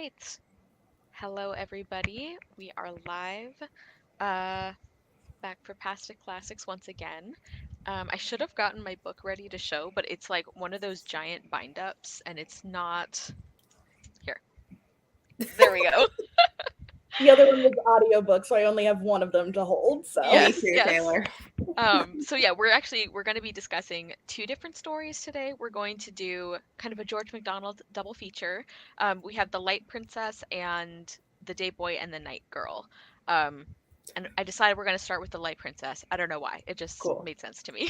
right. Hello, everybody. We are live, uh, back for Past Classics once again. I should have gotten my book ready to show, but it's like one of those giant bind ups, and it's not here. There we go. The other one was audiobook, so I only have one of them to hold. So Me Yes, too, yes. Taylor. So yeah, we're going to be discussing two different stories today. We're going to do kind of a George MacDonald double feature. We have The Light Princess and The Day Boy and the Night Girl. Um, and I decided we're going to start with The Light Princess. I don't know why. It just Cool. made sense to me.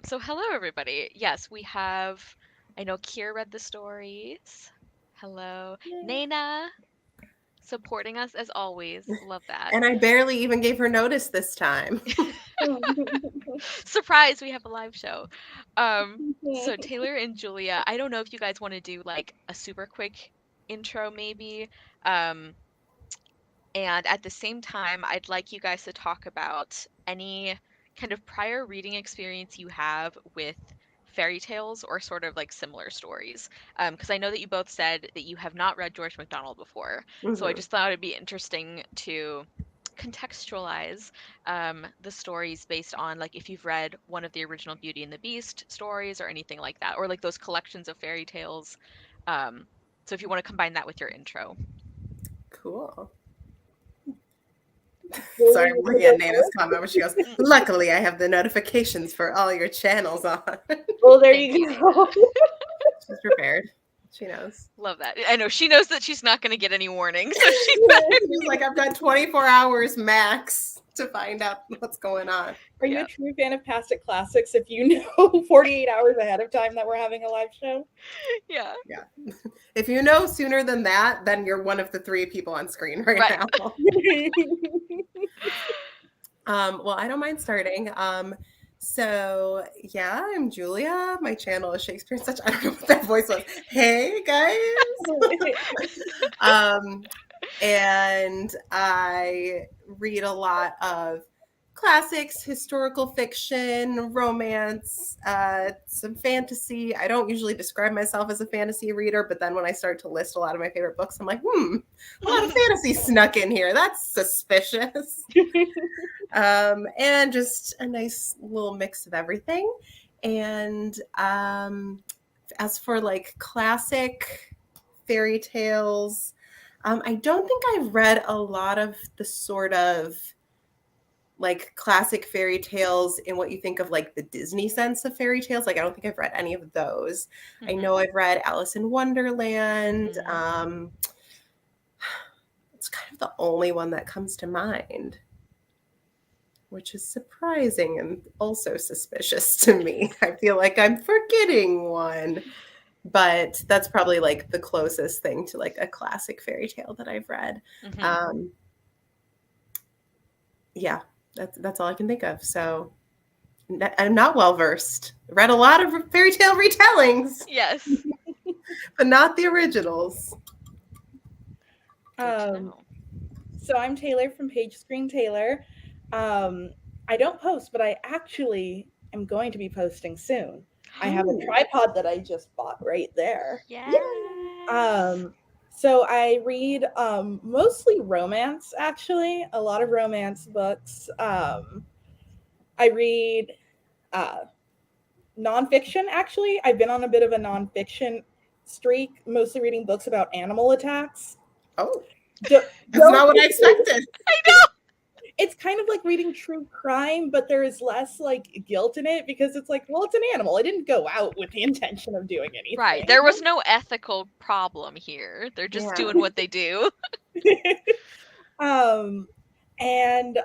So hello everybody. Yes, we have. I know Kier read the stories. Hello, Naina, supporting us as always. Love that. And I barely even gave her notice this time. Surprise, we have a live show. So Taylor and Julia, I don't know if you guys want to do like a super quick intro maybe. Um, and at the same time, I'd like you guys to talk about any kind of prior reading experience you have with fairy tales or sort of like similar stories. Because I know that you both said that you have not read George MacDonald before. So I Mhm. just thought it'd be interesting to contextualize the stories based on like if you've read one of the original Beauty and the Beast stories or anything like that, or like those collections of fairy tales. So if you want to combine that with your intro. Cool. Julie, Sorry, you I'm wanna looking go at Nana's first? comment where she goes, Mm, luckily I have the notifications for all your channels on. Well, there thank you you. go. She's prepared. She knows. Love that. I know she knows that she's not going to get any warning, so she better. She's like, I've got 24 hours max to find out what's going on. Are you Yeah, a true fan of Past Classics if you know 48 hours ahead of time that we're having a live show? yeah, Yeah. If you know sooner than that, then you're one of the three people on screen right right. now. Well, I don't mind starting. So yeah, I'm Julia. My channel is Shakespeare and such. I don't know what that voice was. Hey guys. Um, and I read a lot of classics, historical fiction, romance, some fantasy. I don't usually describe myself as a fantasy reader, but then when I start to list a lot of my favorite books, I'm like, a lot of fantasy snuck in here. That's suspicious. And just a nice little mix of everything. And as for like classic fairy tales, I don't think I've read a lot of the sort of like classic fairy tales in what you think of like the Disney sense of fairy tales. Like I don't think I've read any of those. I know I've read Alice in Wonderland. It's kind of the only one that comes to mind, which is surprising and also suspicious to me. I feel like I'm forgetting one, but that's probably like the closest thing to like a classic fairy tale that I've read. Um, yeah, that's all I can think of. So I'm not well versed. Read a lot of fairy tale retellings, Yes. but not the originals. Good to know. So I'm Taylor from Page Screen Taylor. I don't post, but I actually am going to be posting soon. I have a tripod that I just bought right there. Yes. So I read mostly romance, actually, a lot of romance books. I read uh, nonfiction, actually. I've been on a bit of a nonfiction streak, mostly reading books about animal attacks. Oh, That's not what I expected. I know. It's kind of like reading true crime, but there is less like guilt in it because it's like, well, it's an animal. It didn't go out with the intention of doing anything. Right. There was no ethical problem here. They're just doing what they do. And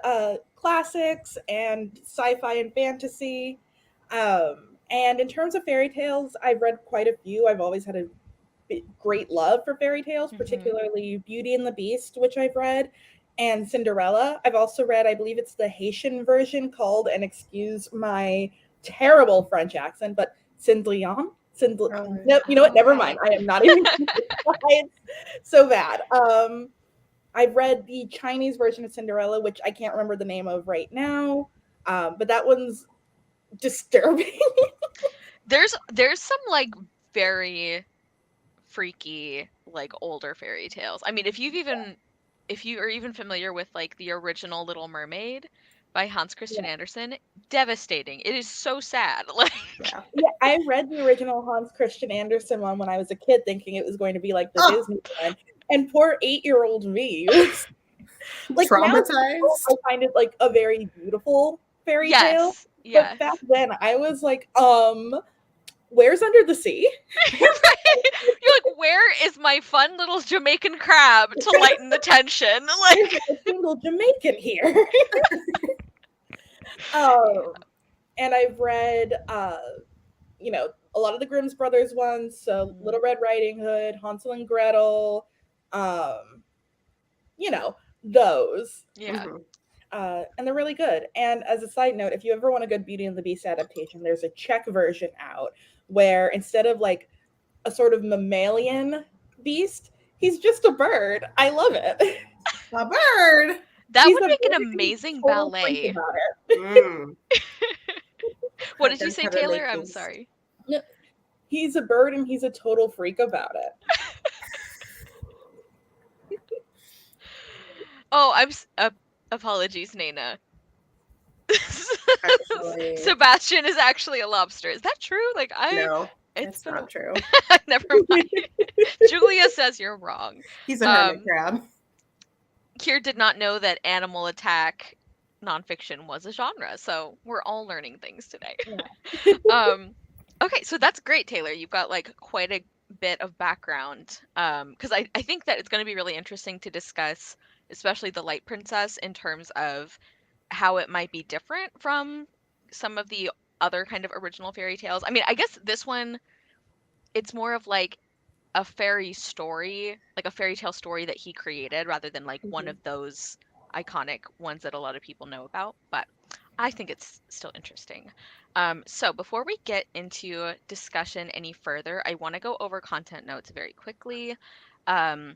classics and sci-fi and fantasy. And in terms of fairy tales, I've read quite a few. I've always had a great love for fairy tales, particularly Beauty and the Beast, which I've read, and Cinderella. I've also read, I believe it's the Haitian version called, and excuse my terrible French accent, but Cendrillon. No, you know what? Never mind. I am not even. It's so bad. I've read the Chinese version of Cinderella, which I can't remember the name of right now, but that one's disturbing. There's some like very freaky, like older fairy tales. I mean, if you are even familiar with like the original Little Mermaid by Hans Christian Yeah. Andersen, devastating. It is so sad. Like Yeah. Yeah, I read the original Hans Christian Andersen one when I was a kid, thinking it was going to be like the Oh, Disney one. And poor 8-year-old me was like, now as an adult, traumatized. I find it like a very beautiful fairy tale. yes, But yes. back then I was like, where's Under the Sea? Right? You're like, where is my fun little Jamaican crab to lighten the tension? There's Like, not a single Jamaican here. um, and I've read a lot of the Grimm's Brothers ones, so mhm, Little Red Riding Hood, Hansel and Gretel, um, those. yeah. Hmm. And they're really good. And as a side note, if you ever want a good Beauty and the Beast adaptation, there's a Czech version out where instead of like a sort of mammalian beast, he's just a bird. I love it. A bird. That He's would a make an bird and he's amazing a total freak ballet. about it. Mm. What did you There's say, how to Taylor? make I'm things. sorry. He's a bird and he's a total freak about it. Oh, apologies, Nana. Actually, Sebastian is actually a lobster. Is that true? Like no, it's it's been not true. never mind. Julia says you're wrong. He's a hermit Um, crab. Kier did not know that animal attack nonfiction was a genre, so we're all learning things today. Yeah. Um, okay, so that's great, Taylor. You've got like quite a bit of background. Because I think that it's going to be really interesting to discuss, especially the Light Princess, in terms of how it might be different from some of the other kind of original fairy tales. I mean, I guess this one, it's more of like a fairy story, like a fairy tale story that he created rather than like one Mhm. of those iconic ones that a lot of people know about. But I think it's still interesting. So before we get into discussion any further, I want to go over content notes very quickly. Um,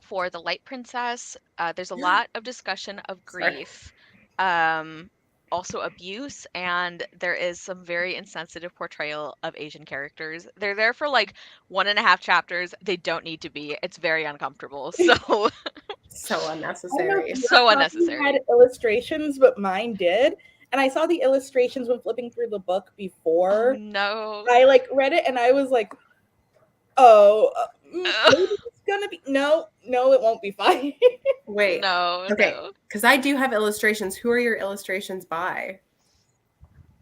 for the Light Princess, there's a lot of discussion of Sorry. grief, um, also abuse, and there is some very insensitive portrayal of Asian characters. They're there for like 1.5 chapters. They don't need to be. It's very uncomfortable. So, So I don't know if unnecessary. your so copy had unnecessary. illustrations, but mine did. And I saw the illustrations when flipping through the book Oh before. no. I like read it and I was like, oh, Ugh, maybe it's gonna be no, it won't be fine. Wait. no, Okay. no. Because I do have illustrations. Who are your illustrations by?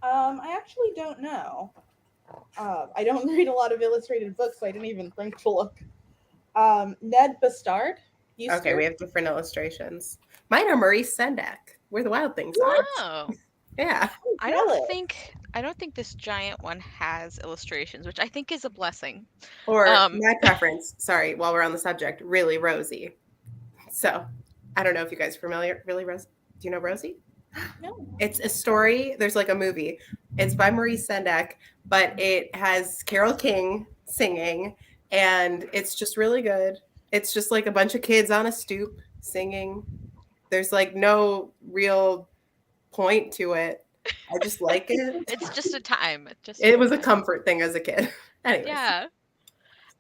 I actually don't know. I don't read a lot of illustrated books, so I didn't even think to look. Ned Bastard, Okay, Euster. we have different illustrations. Mine are Maurice Sendak, Where the Wild Things Are. What? Oh, Yeah. I'm I don't jealous. think I don't think this giant one has illustrations, which I think is a blessing. Or Um, my preference, sorry, while we're on the subject, Really Rosie. So I don't know if you guys are familiar. Really Rosie? Do you know Rosie? No. It's a story. There's like a movie. It's by Maurice Sendak, but it has Carole King singing, and it's just really good. It's just like a bunch of kids on a stoop singing. There's like no real point to it. I just like it. it's just a time, just a It good was a time. comfort thing as a kid. Anyways, Yeah.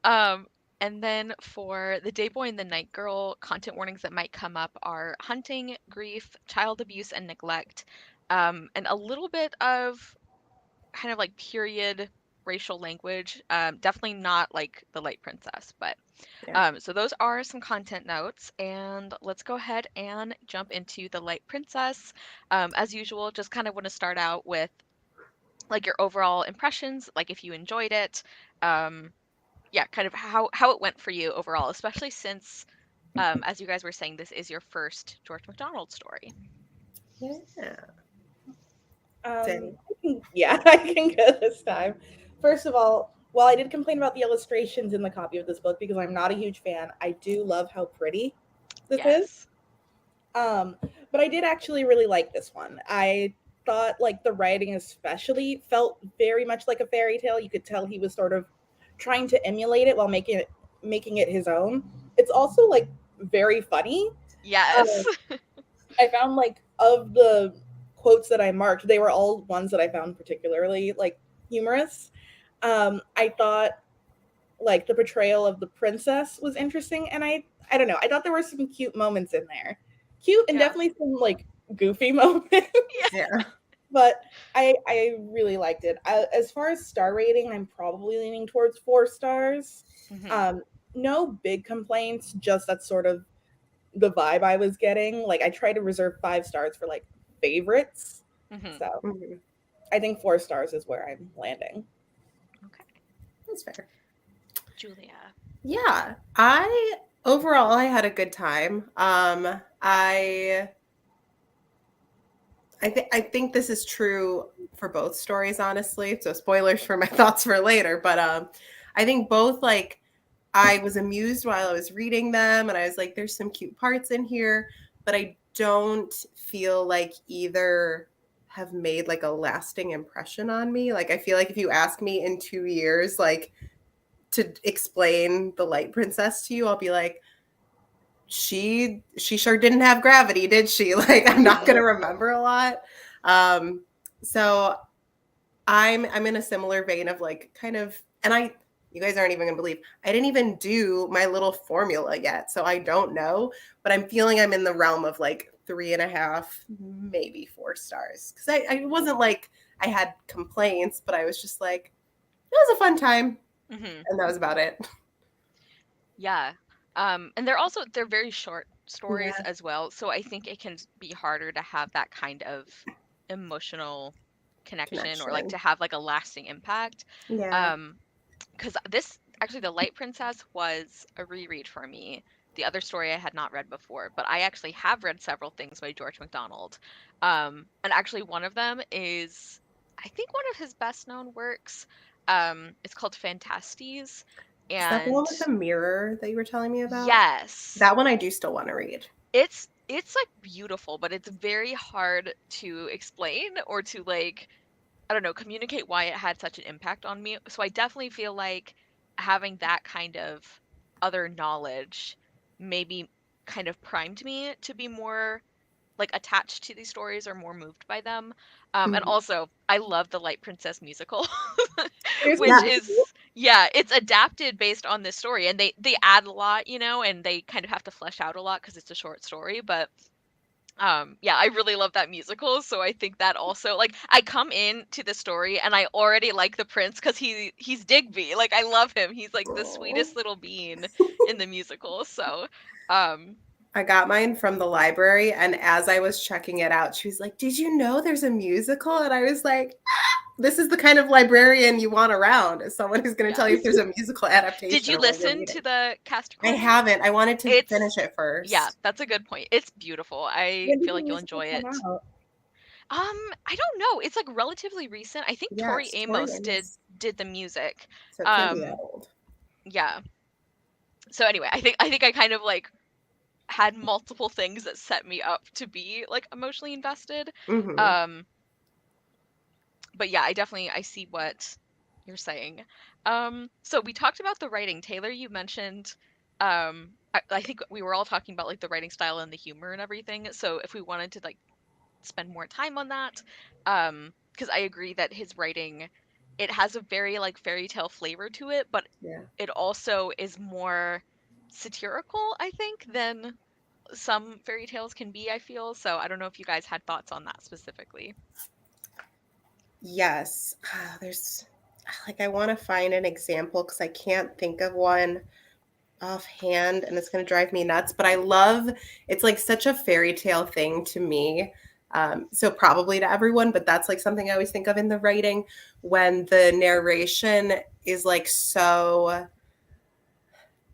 Um, and then for the Day Boy and the Night Girl, content warnings that might come up are hunting, grief, child abuse, and neglect, and a little bit of kind of like period racial language. Definitely not like the Light Princess, but yeah. so those are some content notes, and let's go ahead and jump into the Light Princess. As usual, just kind of want to start out with like your overall impressions, like if you enjoyed it. Um, yeah, kind of how it went for you overall, especially since, as you guys were saying, this is your first George MacDonald story. Yeah. Um, Dang. yeah, I can go this time. First of all, while I did complain about the illustrations in the copy of this book because I'm not a huge fan, I do love how pretty this is. Yes. Um, but I did actually really like this one. I thought like the writing especially felt very much like a fairy tale. You could tell he was sort of trying to emulate it while making it his own. It's also like very funny. Yes. Um, I found like of the quotes that I marked, they were all ones that I found particularly like humorous. I thought like the portrayal of the princess was interesting, and I don't know, I thought there were some cute moments in there, cute and Yeah. definitely some like goofy moments, Yeah. but I really liked it. As far as star rating, I'm probably leaning towards 4 stars. Hmm. Um, no big complaints, just that's sort of the vibe I was getting. Like I try to reserve 5 stars for like favorites, Hmm. so Mhm. I think 4 stars is where I'm landing. Okay. That's fair. Julia. Yeah, I overall I had a good time. I think this is true for both stories, honestly. So spoilers for my thoughts for later, but I think both, like, I was amused while I was reading them, and I was like, there's some cute parts in here, but I don't feel like either have made like a lasting impression on me. Like, I feel like if you ask me in 2 years, like, to explain the Light Princess to you, I'll be like, she sure didn't have gravity, did she? Like, I'm not Hmm. gonna remember a lot. Um, so I'm in a similar vein of like kind of, and I, you guys aren't even gonna believe I didn't even do my little formula yet, so I don't know, but I'm feeling I'm in the realm of like 3.5, maybe 4 stars, because I wasn't like I had complaints, but I was just like it was a fun time, Hmm. and that was about it. Yeah. And they're very short stories Yeah, as well, so I think it can be harder to have that kind of emotional connection or like connection. to have like a lasting impact. Yeah. Um, because this actually the Light Princess was a reread for me. The other story I had not read before, but I actually have read several things by George MacDonald. And actually one of them is I think one of his best known works. It's called Fantastes, Is that the one and with the mirror that you were telling me about? yes, That one I do still want to read. it's like beautiful, but it's very hard to explain or to like I don't know, communicate why it had such an impact on me. So I definitely feel like having that kind of other knowledge maybe kind of primed me to be more like attached to these stories or more moved by them. And Mhm. also, I love the Light Princess musical, There's a which Yeah. musical. is yeah, it's adapted based on this story, and they add a lot, you know, and they kind of have to flesh out a lot because it's a short story, but yeah, I really love that musical, so I think that also like I come into the story and I already like the prince because he's Digby. Like I love him. He's like the Aw. sweetest little bean in the musical. So um I got mine from the library, and as I was checking it out, she was like, "Did you know there's a musical?" And I was like, "This is the kind of librarian you want around, is someone who's going to tell yeah. you if there's a musical Did adaptation you of what you're listen to reading." the cast I recording? haven't. I wanted to It's finish it yeah, first. that's a good point. It's beautiful. I When did feel the like you'll musical enjoy come it. out? I don't know. It's like relatively recent. I think Yeah, Tori it's Tori Amos Amos, did the music. so it can't be that Um old. yeah. So anyway, I think I kind of like had multiple things that set me up to be like emotionally invested. Hmm. Um, but yeah, I see what you're saying. So we talked about the writing. Taylor, you mentioned I think we were all talking about like the writing style and the humor and everything. So if we wanted to like spend more time on that, because I agree that his writing it has a very like fairy tale flavor to it, but Yeah. it also is more satirical, I think, than some fairy tales can be, I feel. So I don't know if you guys had thoughts on that specifically. Yes. There's like I want to find an example because I can't think of one offhand, and it's going to drive me nuts, but I love it's like such a fairy tale thing to me. So probably to everyone, but that's like something I always think of in the writing when the narration is like so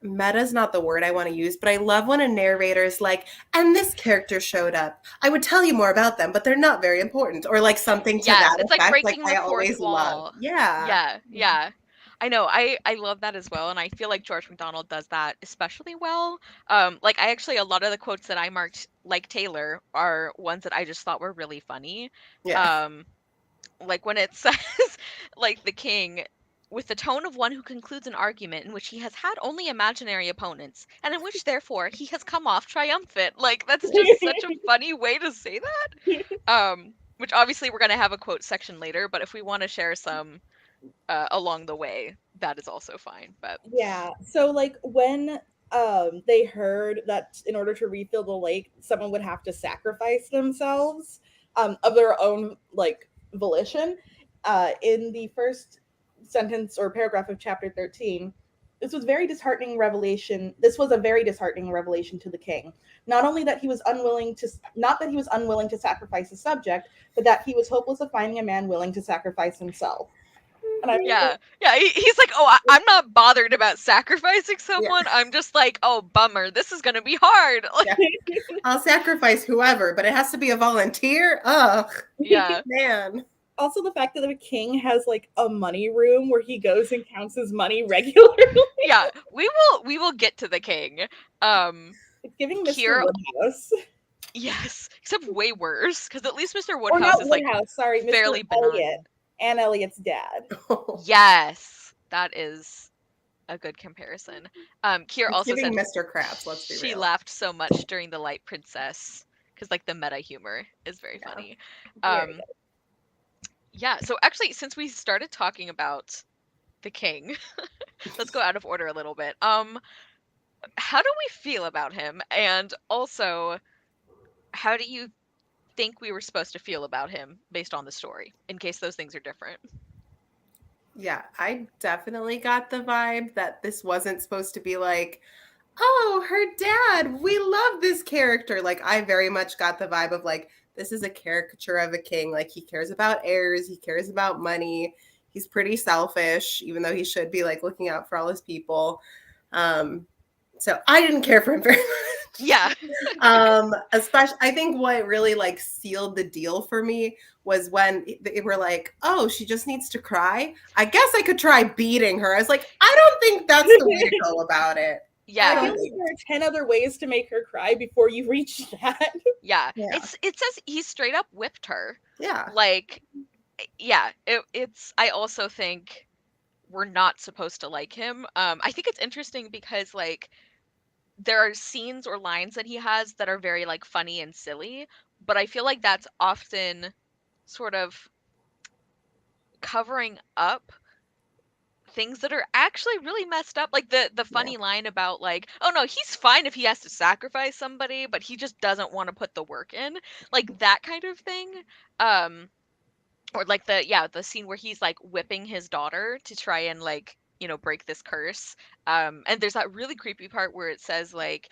meta is not the word I want to use, but I love when a narrator is like, and this character showed up. I would tell you more about them, but they're not very important, or like something to Yes, that it's like effect. Like breaking the I fourth always love. wall. Yeah. Yeah, yeah. I know. I love that as well, and I feel like George MacDonald does that especially well. Like I actually a lot of the quotes that I marked like Taylor are ones that I just thought were really funny. Yeah. Um, like when it says like the king with the tone of one who concludes an argument in which he has had only imaginary opponents and in which therefore he has come off triumphant, like that's just such a funny way to say that, which obviously we're going to have a quote section later, but if we want to share some along the way, that is also fine. But Yeah. So like when they heard that in order to refill the lake, someone would have to sacrifice themselves of their own like volition, in the first sentence or paragraph of chapter 13, this was very disheartening revelation. This was a very disheartening revelation to the king. Not only that he was unwilling to not that he was unwilling to sacrifice his subject, but that he was hopeless of finding a man willing to sacrifice himself. And I was yeah, yeah, he's like, oh, I'm not bothered about sacrificing Yeah. someone. I'm just like, oh, bummer, this is gonna be hard. Like, Yeah. I'll sacrifice whoever, but it has to be a volunteer. Ugh, yeah, man. also the fact that the king has like a money room where he goes and counts his money regularly. yeah. We will get to the king. It's giving Mr. Kier, Woodhouse. yes, except way worse because at least Mr. Or Woodhouse not is like Woodhouse, sorry, Mr. fairly Elliot. benign. Anne Elliot's dad. Yes, that is a good comparison. Kier It's also giving said Mr. Krabs, let's be she real. laughed so much during the Light Princess because like the meta humor is very Yeah. funny. Very good. Yeah, so actually since we started talking about the king, let's go out of order a little bit. How do we feel about him? And also, how do you think we were supposed to feel about him based on the story, in case those things are different? Yeah, I definitely got the vibe that this wasn't supposed to be like, oh, her dad, we love this character. Like, I very much got the vibe of like, this is a caricature of a king. Like, he cares about heirs, he cares about money. He's pretty selfish, even though he should be like looking out for all his people. So I didn't care for him very much. Yeah. Especially, I think what really like sealed the deal for me was when they were like, oh, she just needs to cry. I guess I could try beating her. I was like, I don't think that's the way to go about it. Yeah. I feel like there are 10 other ways to make her cry before you reach that. Yeah. Yeah. It says he straight up whipped her. Yeah. Like, yeah, it's I also think we're not supposed to like him. I think it's interesting because like there are scenes or lines that he has that are very like funny and silly, but I feel like that's often sort of covering up things that are actually really messed up, like the funny line about like, oh no, he's fine if he has to sacrifice somebody, but he just doesn't want to put the work in, like that kind of thing. um or like the scene where he's like whipping his daughter to try and like, you know, break this curse. And there's that really creepy part where it says like,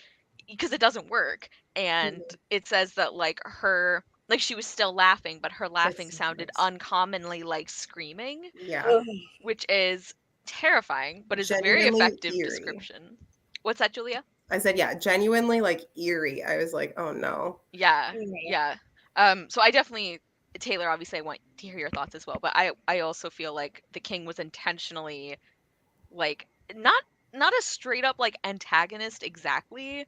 because it doesn't work, and it says that like her, like she was still laughing, but her laughing sounded uncommonly like screaming. Yeah. Ugh. Which is terrifying, but is a very Genuinely effective eerie. description. What's that, Julia? I said, yeah, genuinely like eerie. I was like, oh no. Yeah, Mhm. yeah. So I definitely, Taylor, obviously I want to hear your thoughts as well, but I also feel like the king was intentionally like not a straight up like antagonist exactly,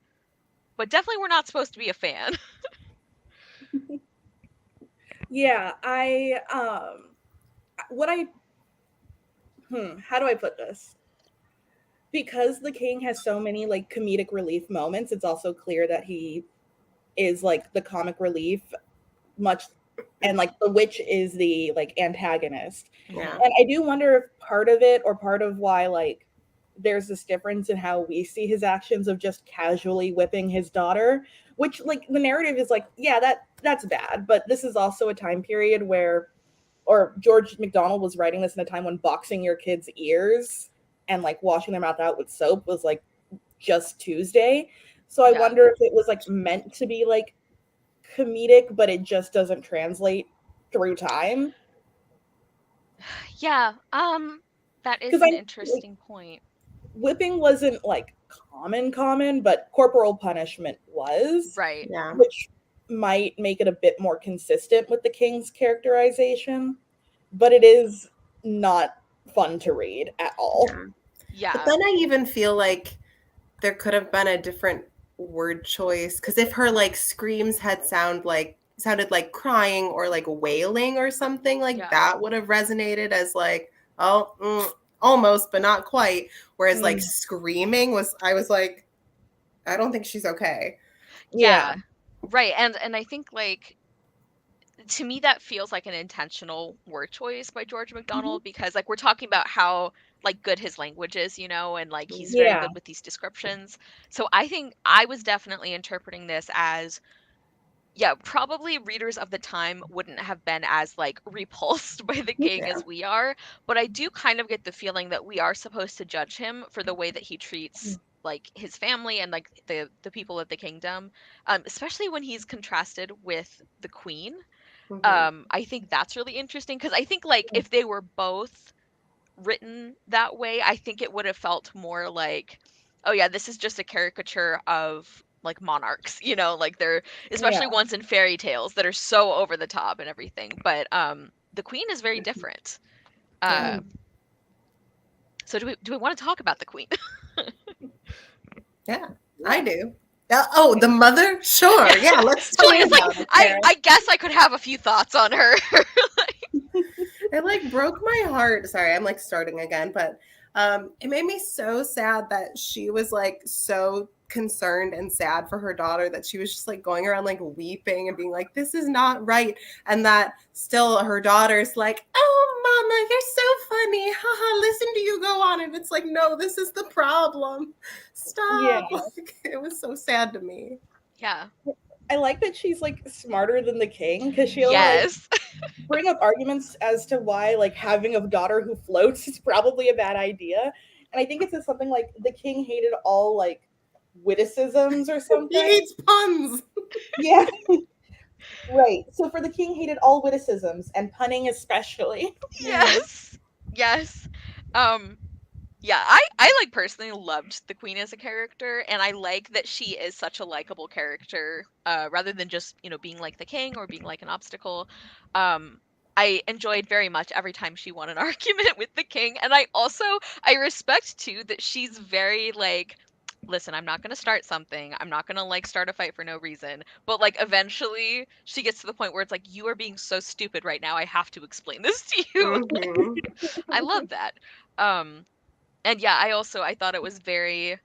but definitely we're not supposed to be a fan. Yeah, what I how do I put this? Because the king has so many like comedic relief moments, it's also clear that he is like the comic relief much, and like the witch is the like antagonist. Yeah. And I do wonder if part of it, or part of why like there's this difference in how we see his actions of just casually whipping his daughter, which like the narrative is like, yeah, that's bad, but this is also a time period where, or George MacDonald was writing this in a time when boxing your kids' ears and like washing their mouth out with soap was like just Tuesday. So I Yeah. wonder if it was like meant to be like comedic, but it just doesn't translate through time. Yeah, that is 'Cause an like, interesting point. whipping wasn't like common, but corporal punishment was, Right. Yeah. which might make it a bit more consistent with the king's characterization, but it is not fun to read at all. Yeah. Yeah. But then I even feel like there could have been a different word choice, because if her like screams had sounded like crying or like wailing or something, like Yeah. that would have resonated as like, oh, almost but not quite, whereas like screaming was, I was like, I don't think she's okay. Yeah. Right. And I think like to me that feels like an intentional word choice by George Mhm. MacDonald, because like we're talking about how like good his language is, and like he's very Yeah. good with these descriptions. So I think I was definitely interpreting this as, yeah, probably readers of the time wouldn't have been as like repulsed by the king Yeah. as we are, but I do kind of get the feeling that we are supposed to judge him for the way that he treats like his family and like the people of the kingdom, especially when he's contrasted with the queen. Hmm. I think that's really interesting because I think like if they were both written that way, I think it would have felt more like, oh yeah, this is just a caricature of like monarchs, like they're, especially Yeah. ones in fairy tales that are so over the top and everything. But the queen is very different. Yeah. Uh so do we want to talk about the queen? Yeah. I Yeah. do. Oh, the mother? Sure. Yeah, let's talk Julia's like, about it, I Karen. I guess I could have a few thoughts on her. It like broke my heart. Sorry, I'm like starting again, but it made me so sad that she was like so concerned and sad for her daughter that she was just like going around like weeping and being like, this is not right. And that still her daughter's like, oh, mama, you're so funny. Haha, listen to you go on. And it's like, no, this is the problem. Yeah. Stop. Like, it was so sad to me. Yeah. I like that she's like smarter than the king because she'll like Yes. bring up arguments as to why like having a daughter who floats is probably a bad idea. And I think it says something like the king hated all like witticisms or He something. hates puns. Yeah. Right. So for the king hated all witticisms and punning especially. Yeah. Yes. Yes. Um Yeah, I like personally loved the queen as a character, and I like that she is such a likable character, rather than just, being like the king or being like an obstacle. Um, I enjoyed very much every time she won an argument with the king, and I respect too that she's very like, listen, I'm not gonna start something. I'm not gonna like start a fight for no reason. But like eventually she gets to the point where it's like, you are being so stupid right now. I have to explain this to you. Hmm. I love that. Um, and yeah, I thought it was very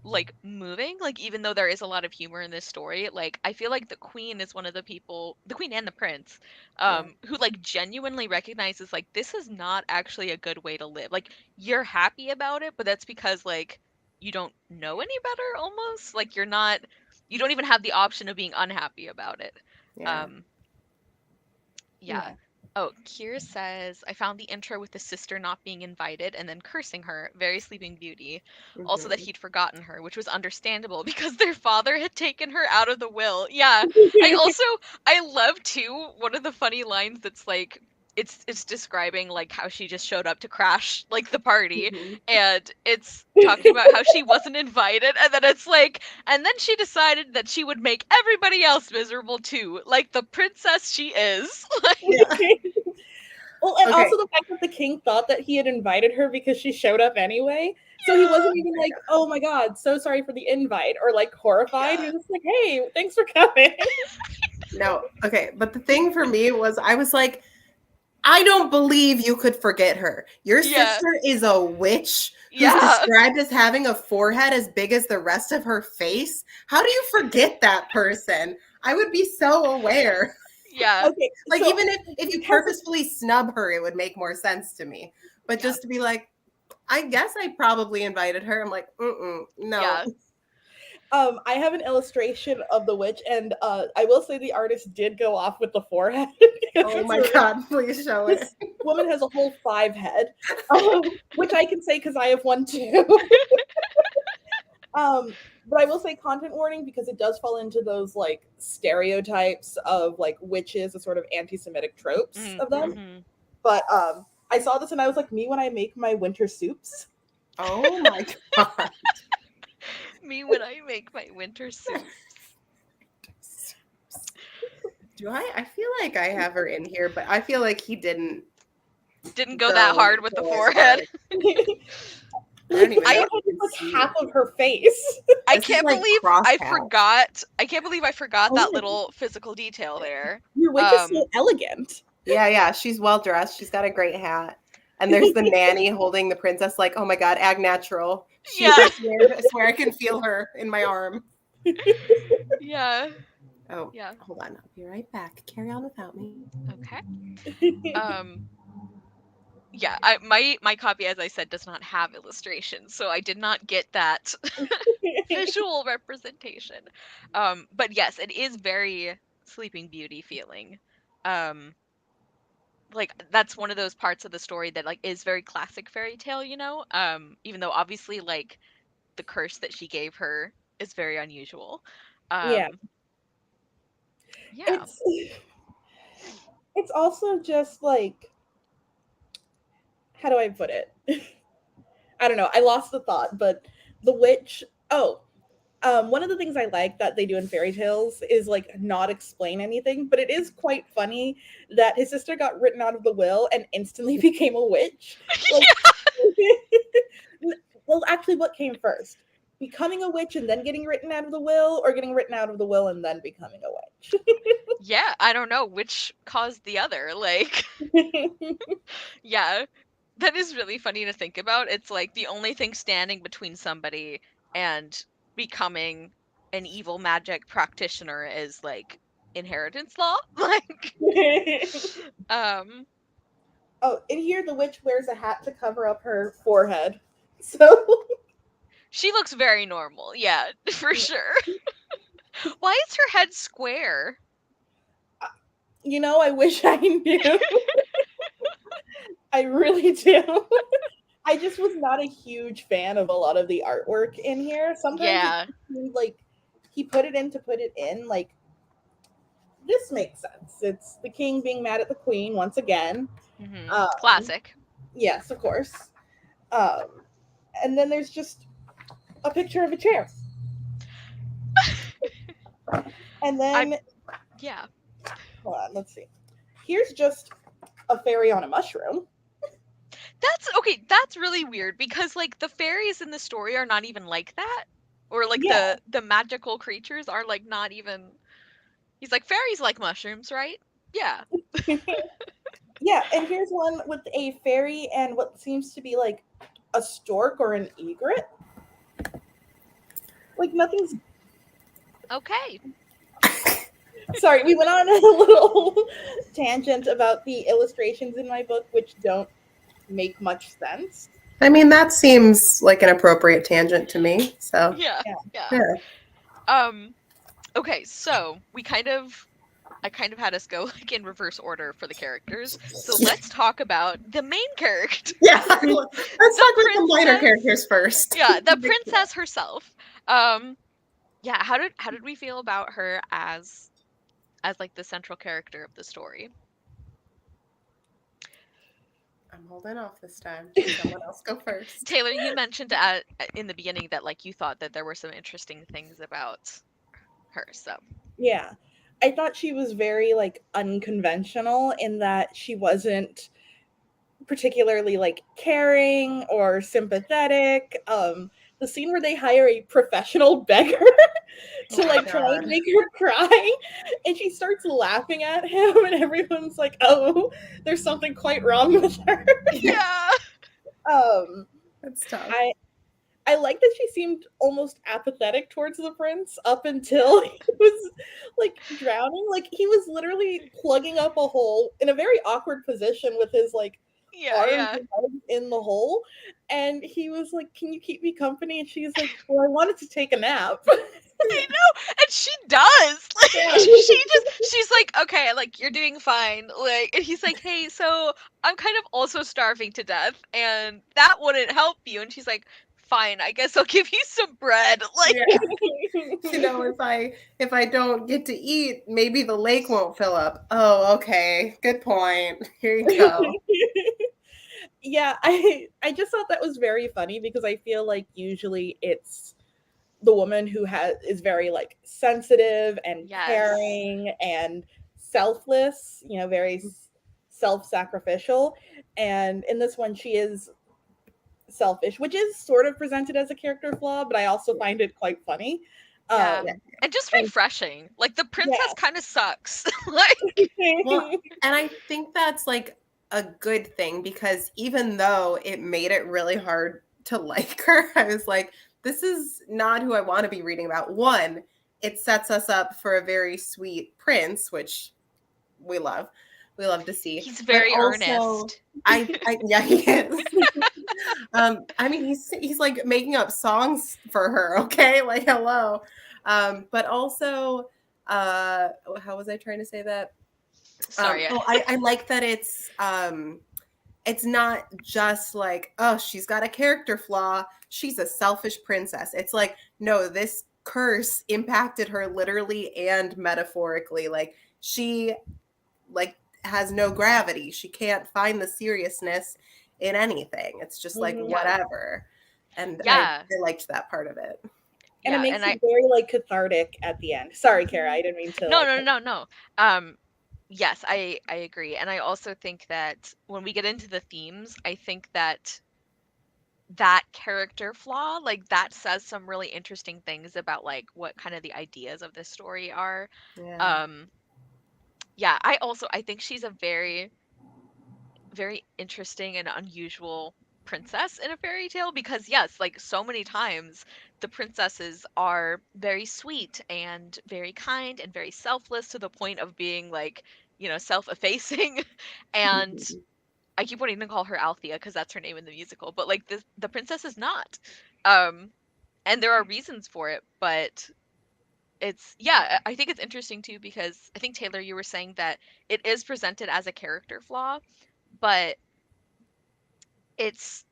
like moving, like even though there is a lot of humor in this story, like I feel like the queen is one of the people, the queen and the prince, Yeah. who like genuinely recognizes like this is not actually a good way to live. Like you're happy about it, but that's because like you don't know any better almost. Like you don't even have the option of being unhappy about it. Yeah. Um yeah. Yeah. Oh, Kier says, I found the intro with the sister not being invited and then cursing her. Very Sleeping Beauty. Also, that Hmm. he'd forgotten her, which was understandable because their father had taken her out of the will. Yeah. I love too one of the funny lines that's like, it's describing like how she just showed up to crash like the party, Hmm. and it's talking about how she wasn't invited, and then it's like, and then she decided that she would make everybody else miserable too, like the princess she is. Yeah. Well, and Okay. also the fact that the king thought that he had invited her because she showed up anyway. So he Yeah. wasn't even like, "Oh my god, so sorry for the invite," or like horrified. He Yeah. was just like, "Hey, thanks for coming." No. Okay. But the thing for me was, I was like, I don't believe you could forget her. Your Yeah. sister is a witch who's Yeah. described as having a forehead as big as the rest of her face. How do you forget that person? I would be so aware. Yeah. Okay, Like, so even if you because purposefully snub her, it would make more sense to me. But Yeah. just to be like, I guess I probably invited her. I'm like, no. Yeah. I have an illustration of the witch, and I will say the artist did go off with the forehead because Oh my God, please show it. this woman has a whole 5 head, which I can say because I have one too. But I will say content warning because it does fall into those like stereotypes of like witches, the sort of anti-Semitic tropes of them. Mm-hmm. But I saw this and I was like, me when I make my winter soups. Oh my God. Me when I make my winter soups. Do I feel like I have her in here, but I feel like he didn't Didn't go that go hard with the so forehead. I don't even know I if you can Like see half it. of her face. I This is can't like believe cross I hat. forgot. I can't believe I forgot Oh that my little physical detail there. Your witch is so elegant. Yeah, she's well dressed. She's got a great hat. And there's the nanny holding the princess, like, oh my God, ag natural. Yeah. I swear I can feel her in my arm. Yeah. Oh, Yeah. hold on. I'll be right back. Carry on without me. Okay. Um, yeah, my copy, as I said, does not have illustrations, so I did not get that visual representation. But yes, it is very Sleeping Beauty feeling. Um, like that's one of those parts of the story that like is very classic fairy tale, you know? Even though obviously like the curse that she gave her is very unusual. Yeah. Um, yeah. It's it's also just like, how do I put it? I don't know. I lost the thought, but the witch. Oh, one of the things I like that they do in fairy tales is like not explain anything, but it is quite funny that his sister got written out of the will and instantly became a witch. Like, well, actually, what came first? Becoming a witch and then getting written out of the will, or getting written out of the will and then becoming a Yeah, I don't know which caused the other. Like, witch? yeah, that is really funny to think about. It's like the only thing standing between somebody and becoming an evil magic practitioner is like inheritance law. Like, um, Oh, in here, the witch wears a hat to cover up her forehead. So, she looks very normal. Yeah, for sure. Why is her head square? I wish I knew. I really do. I just was not a huge fan of a lot of the artwork in here. Sometimes it Yeah. seemed like he put it in to put it in. Like, this makes sense. It's the king being mad at the queen once again. Um, Classic. yes, of course. Um, and then there's just a picture of a chair. And I then, yeah. hold on, let's see. Here's just a fairy on a mushroom. That's okay, that's really weird because like the fairies in the story are not even like that. Or like Yeah. the magical creatures are like not even. He's like fairies like mushrooms, right? Yeah. Yeah, and here's one with a fairy and what seems to be like a stork or an egret. Like, nothing's. Okay. Sorry, we went on a little tangent about the illustrations in my book, which don't make much sense. I mean, that seems like an appropriate tangent to me. So, Yeah. Yeah. Yeah. yeah. Um okay, so I kind of had us go like in reverse order for the characters. So let's talk about the main character. Yeah. Let's The talk about the minor princess. characters first. Yeah, the princess herself. Um yeah, how did we feel about her as like the central character of the story? I'm holding off this time. Someone else go first. Taylor, you mentioned in the beginning that like you thought that there were some interesting things about her. So, Yeah. I thought she was very like unconventional in that she wasn't particularly like caring or sympathetic. The scene where they hire a professional beggar Oh to my like try and god. make her cry, and she starts laughing at him, and everyone's like, "Oh, there's something quite wrong with her." yeah. Um, That's tough. I like that she seemed almost apathetic towards the prince up until Yeah. he was like drowning. Like, he was literally plugging up a hole in a very awkward position with his like Yeah, arms yeah. and legs in the hole. And he was like, "Can you keep me company?" And she's like, "Well, I wanted to take a nap." I know. And she does. Like Yeah. she's like, "Okay, like you're doing fine." Like and he's like, "Hey, so I'm kind of also starving to death and that wouldn't help you." And she's like, "Fine, I guess I'll give you some bread." Like Yeah. If I don't get to eat, maybe the lake won't fill up. Oh, okay. Good point. Here you go. Yeah, I just thought that was very funny because I feel like usually it's the woman who is very like sensitive and yes. caring and selfless, very self-sacrificial, and in this one she is selfish, which is sort of presented as a character flaw, but I also find it quite funny. Yeah. um And just and refreshing. Like the princess yeah. kind of sucks. Like Well, and I think that's like a good thing because even though it made it really hard to like her, I was like, this is not who I want to be reading about. One, it sets us up for a very sweet prince, which we love. We love to see. He's But very also, earnest. I yeah, he is. I mean, he's like making up songs for her. Okay, like hello. But also, how was I trying to say that? Sorry. I like that it's not just like, oh, she's got a character flaw, she's a selfish princess. It's like, no, this curse impacted her literally and metaphorically. Like she like has no gravity. She can't find the seriousness in anything. It's just like Mhm. Yeah. whatever. And Yeah. I liked that part of it. And it Yeah. makes And I it very like cathartic at the end. Sorry, Kara, I didn't mean to no, like no, cut. no, no. Yes, I agree. And I also think that when we get into the themes, I think that that character flaw, like that says some really interesting things about like what kind of the ideas of this story are. Yeah. Um, yeah, I think she's a very, very interesting and unusual princess in a fairy tale because yes, like so many times the princesses are very sweet and very kind and very selfless to the point of being like, self-effacing. And Mhm. I keep wanting to call her Althea because that's her name in the musical, but like the princess is not. Um, and there are reasons for it, but yeah, I think it's interesting too because I think Taylor, you were saying that it is presented as a character flaw, but it's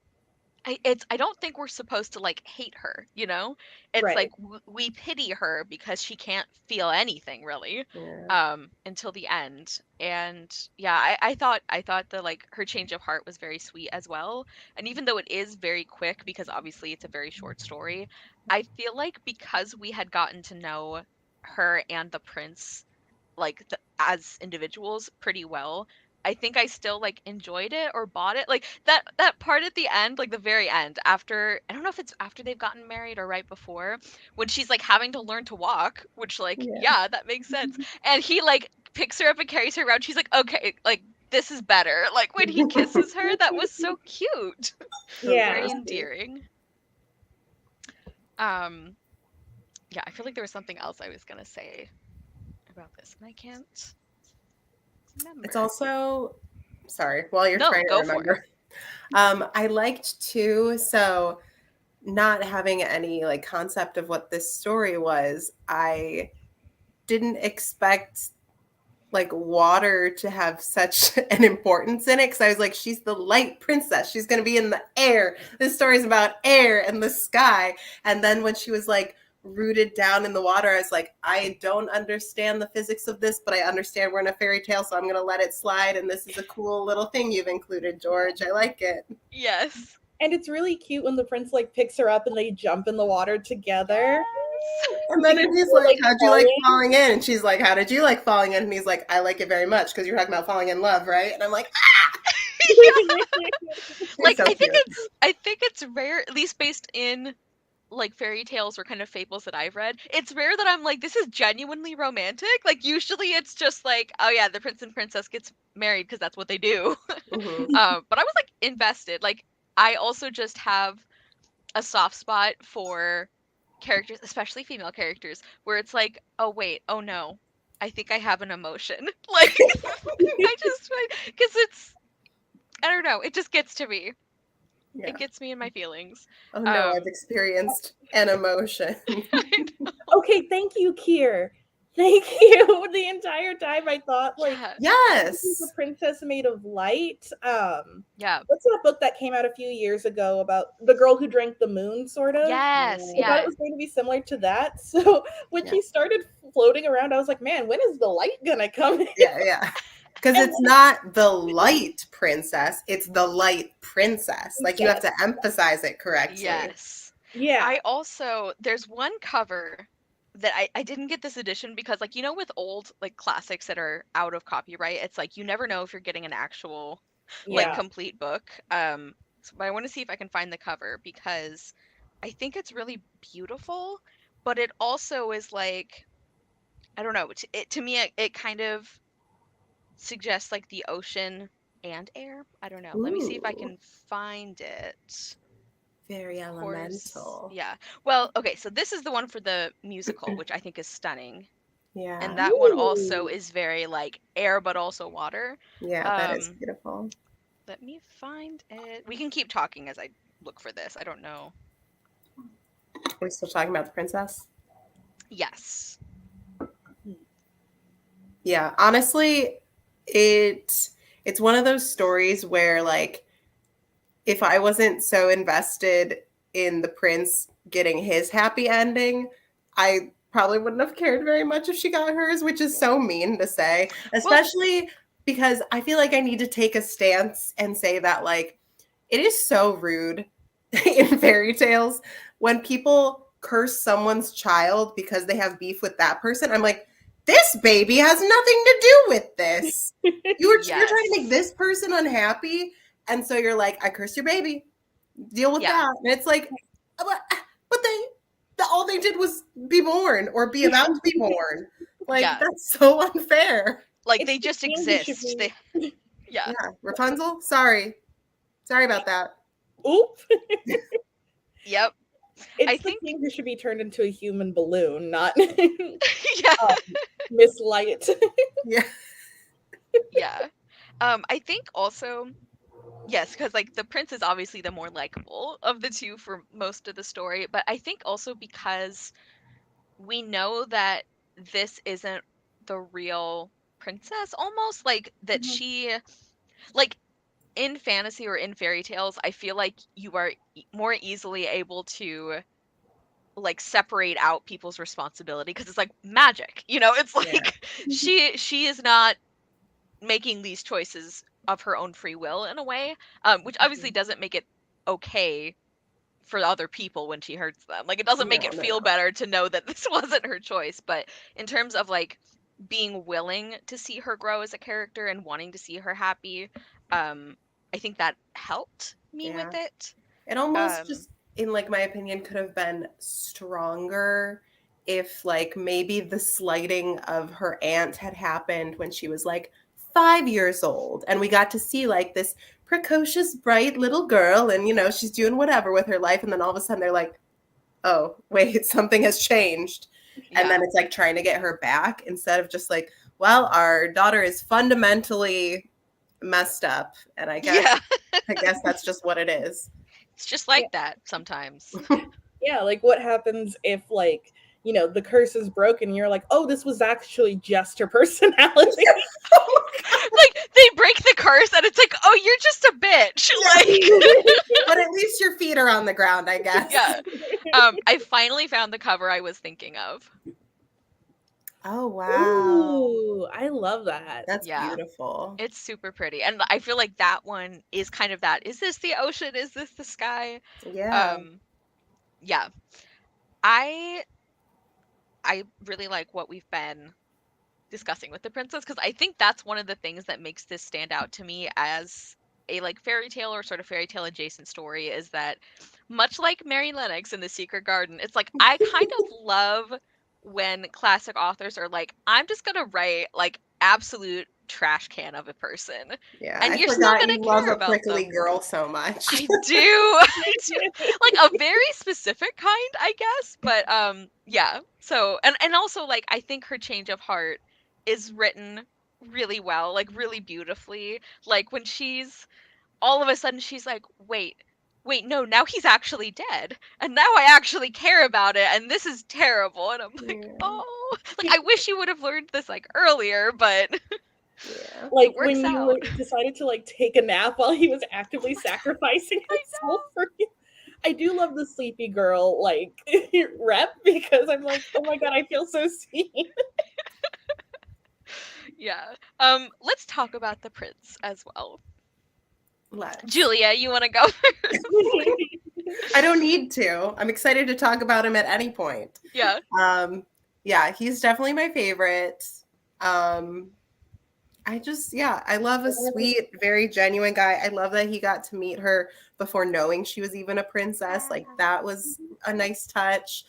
I don't think we're supposed to like hate her, you know? It's like Right. we pity her because she can't feel anything really Yeah. until the end. And yeah, I thought that like her change of heart was very sweet as well. And even though it is very quick because obviously it's a very short story, I feel like because we had gotten to know her and the prince like as individuals pretty well. I think I still like enjoyed it or bought it. Like that part at the end, like the very end, after I don't know if it's after they've gotten married or right before, when she's like having to learn to walk, which like Yeah. yeah, that makes sense. And he like picks her up and carries her around. She's like, "Okay, like this is better." Like when he kisses her, that was so cute. Yeah. Very endearing. Um yeah, I feel like there was something else I was going to say about this and I can't It's remember. also, sorry, while you're No, trying to go for it. remember, I liked too. So, not having any like concept of what this story was, I didn't expect like water to have such an importance in it because I was like, she's the light princess. She's going to be in the air. This story is about air and the sky. And then when she was like rooted down in the water, I was like, I don't understand the physics of this, but I understand we're in a fairy tale, so I'm going to let it slide. And this is a cool little thing you've included, George. I like it. Yes. And it's really cute when the prince like picks her up and they jump in the water together. Yes. And then he's Or, like, like how'd you like falling. falling in? And she's like, how did you like falling in? And he's like, I like it very much because you're talking about falling in love, right? And I'm like, Yeah. he's Like so cute. I think it's rare, at least based in like fairy tales or kind of fables that I've read. It's rare that I'm like, this is genuinely romantic. Like usually it's just like, oh yeah, the prince and princess gets married because that's what they do. Hmm. But I was like invested. Like I also just have a soft spot for characters, especially female characters, where it's like, oh wait, oh no, I think I have an emotion. Like I just because I don't know, it just gets to me. It Yeah. gets me in my feelings. Oh no, I've Um, experienced an emotion. I know. Okay, thank you, Kier. Thank you. The entire time I thought like Yeah, this is a Yes. princess made of light. yeah, What's that book that came out a few years ago about the girl who drank the moon, sort of? yes, I thought it yeah, was going to be similar to that. So when Yeah. she started floating around, I was like, man, when is the light gonna come in? Yeah, yeah. Because And it's not the light princess, it's the light princess. then, Like you have yes, to emphasize it correctly. yes. yeah, I also there's one cover that I didn't get this edition because like with old like classics that are out of copyright, it's like you never know if you're getting an actual like yeah. complete book. But I want to see if I can find the cover because I think it's really beautiful, but it also is like I don't know. To me, it kind of suggests like the ocean and air. I don't know. Let me see if I Ooh. can find it. Very Of course. elemental. Yeah. Well, okay, so this is the one for the musical, which I think is stunning. And Yeah. that one also Ooh. is very like air but also water. Yeah, that is Um, beautiful. let me find it. We can keep talking as I look for this. I don't know. We're still talking about the princess? Yes. Yeah, honestly, it it's one of those stories where like if I wasn't so invested in the prince getting his happy ending, I probably wouldn't have cared very much if she got hers, which is so mean to say, Well, especially because I feel like I need to take a stance and say that like it is so rude in fairy tales when people curse someone's child because they have beef with that person. I'm like, this baby has nothing to do with this. You're trying to make yes. this person unhappy, and so you're like, I cursed your baby. Deal with Yeah. that. And it's like, but all they did was be born or be about to be born. Like Yeah. that's so unfair. Like It's they the just king who should exist. be. They yeah. Yeah, Rapunzel. Sorry about that. Oop. Yep. I It's the think king who should be turned into a human balloon, not yeah. Miss Light. Yeah. Yeah. I think also yes, because like the prince is obviously the more likable of the two for most of the story, but I think also because we know that this isn't the real princess, almost like that Mhm. she like in fantasy or in fairy tales, I feel like you are more easily able to like separate out people's responsibility because it's like magic. It's Yeah. like she is not making these choices of her own free will in a way, which obviously doesn't make it okay for other people when she hurts them. Like it doesn't make No, it no, feel no. better to know that this wasn't her choice, but in terms of like being willing to see her grow as a character and wanting to see her happy, um I think that helped me with Yeah. it. It almost Um just, in like my opinion, could have been stronger if like maybe the slighting of her aunt had happened when she was like 5 years old and we got to see like this precocious, bright little girl and she's doing whatever with her life and then all of a sudden they're like, oh, wait, something has changed. And then yeah. it's like trying to get her back instead of just like, well, our daughter is fundamentally messed up and I guess Yeah. I guess that's just what it is. It's just Yeah. like that sometimes. Yeah, like what happens if like, the curse is broken and you're like, "Oh, this was actually just her personality." Like they break the curse and it's like, "Oh, you're just a bitch." Yeah. Like But at least your feet are on the ground, I guess. yeah. I finally found the cover I was thinking of. Oh, wow. Ooh, I love that. That's Yeah. beautiful. It's super pretty. And I feel like that one is kind of that. Is this the ocean? Is this the sky? Yeah. Um yeah. I I really like what we've been discussing with the princess because I think that's one of the things that makes this stand out to me as a like fairy tale or sort of fairy tale adjacent story is that much like Mary Lennox in The Secret Garden, it's like I kind of love when classic authors are like, I'm just gonna write like absolute trash can of a person Yeah. and I you're still forgot you gonna love care a about prickly them. girl so much. I do. I do. Like a very specific kind, I guess, but yeah. So and also like I think her change of heart is written really well, like really beautifully. Like when she's all of a sudden she's like, "Wait. Wait, no, now he's actually dead. And now I actually care about it and this is terrible." And I'm like, Yeah. "Oh, like I wish you would have learned this like earlier, but Yeah. it Like works when you were out." decided to like take a nap while he was actively sacrificing I himself for you. I do love the sleepy girl like rep because I'm like, oh my god, I feel so seen. Yeah. Let's talk about the prince as well. Let's. Julia, you want to go first? I don't need to. I'm excited to talk about him at any point. Yeah. Um, yeah, he's definitely my favorite. Um, I love a sweet, very genuine guy. I love that he got to meet her before knowing she was even a princess. Like that was a nice touch.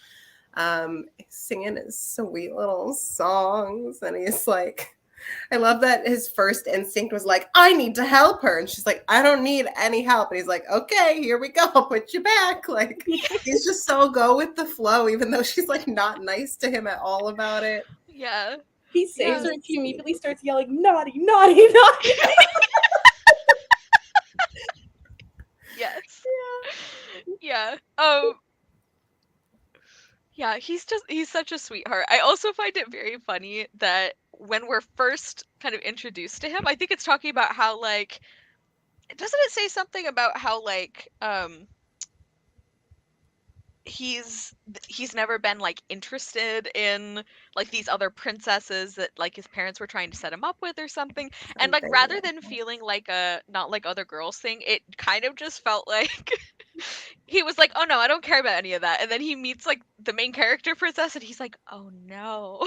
Singing his sweet little songs, and he's like, I love that his first instinct was like, I need to help her. And she's like, I don't need any help. And he's like, okay, here we go. I'll put you back. Like, he's just so go with the flow, even though she's like not nice to him at all about it. Yeah. He saves Yeah. her and she immediately starts yelling, naughty, naughty, naughty. Yes. Yeah. Yeah, he's such a sweetheart. I also find it very funny that when we're first kind of introduced to him, I think it's talking about how like doesn't it say something about how like he's never been like interested in like these other princesses that like his parents were trying to set him up with or something, and like rather than feeling like a not like other girls thing, it kind of just felt like he was like, oh no, I don't care about any of that, and then he meets like the main character princess and he's like, oh no.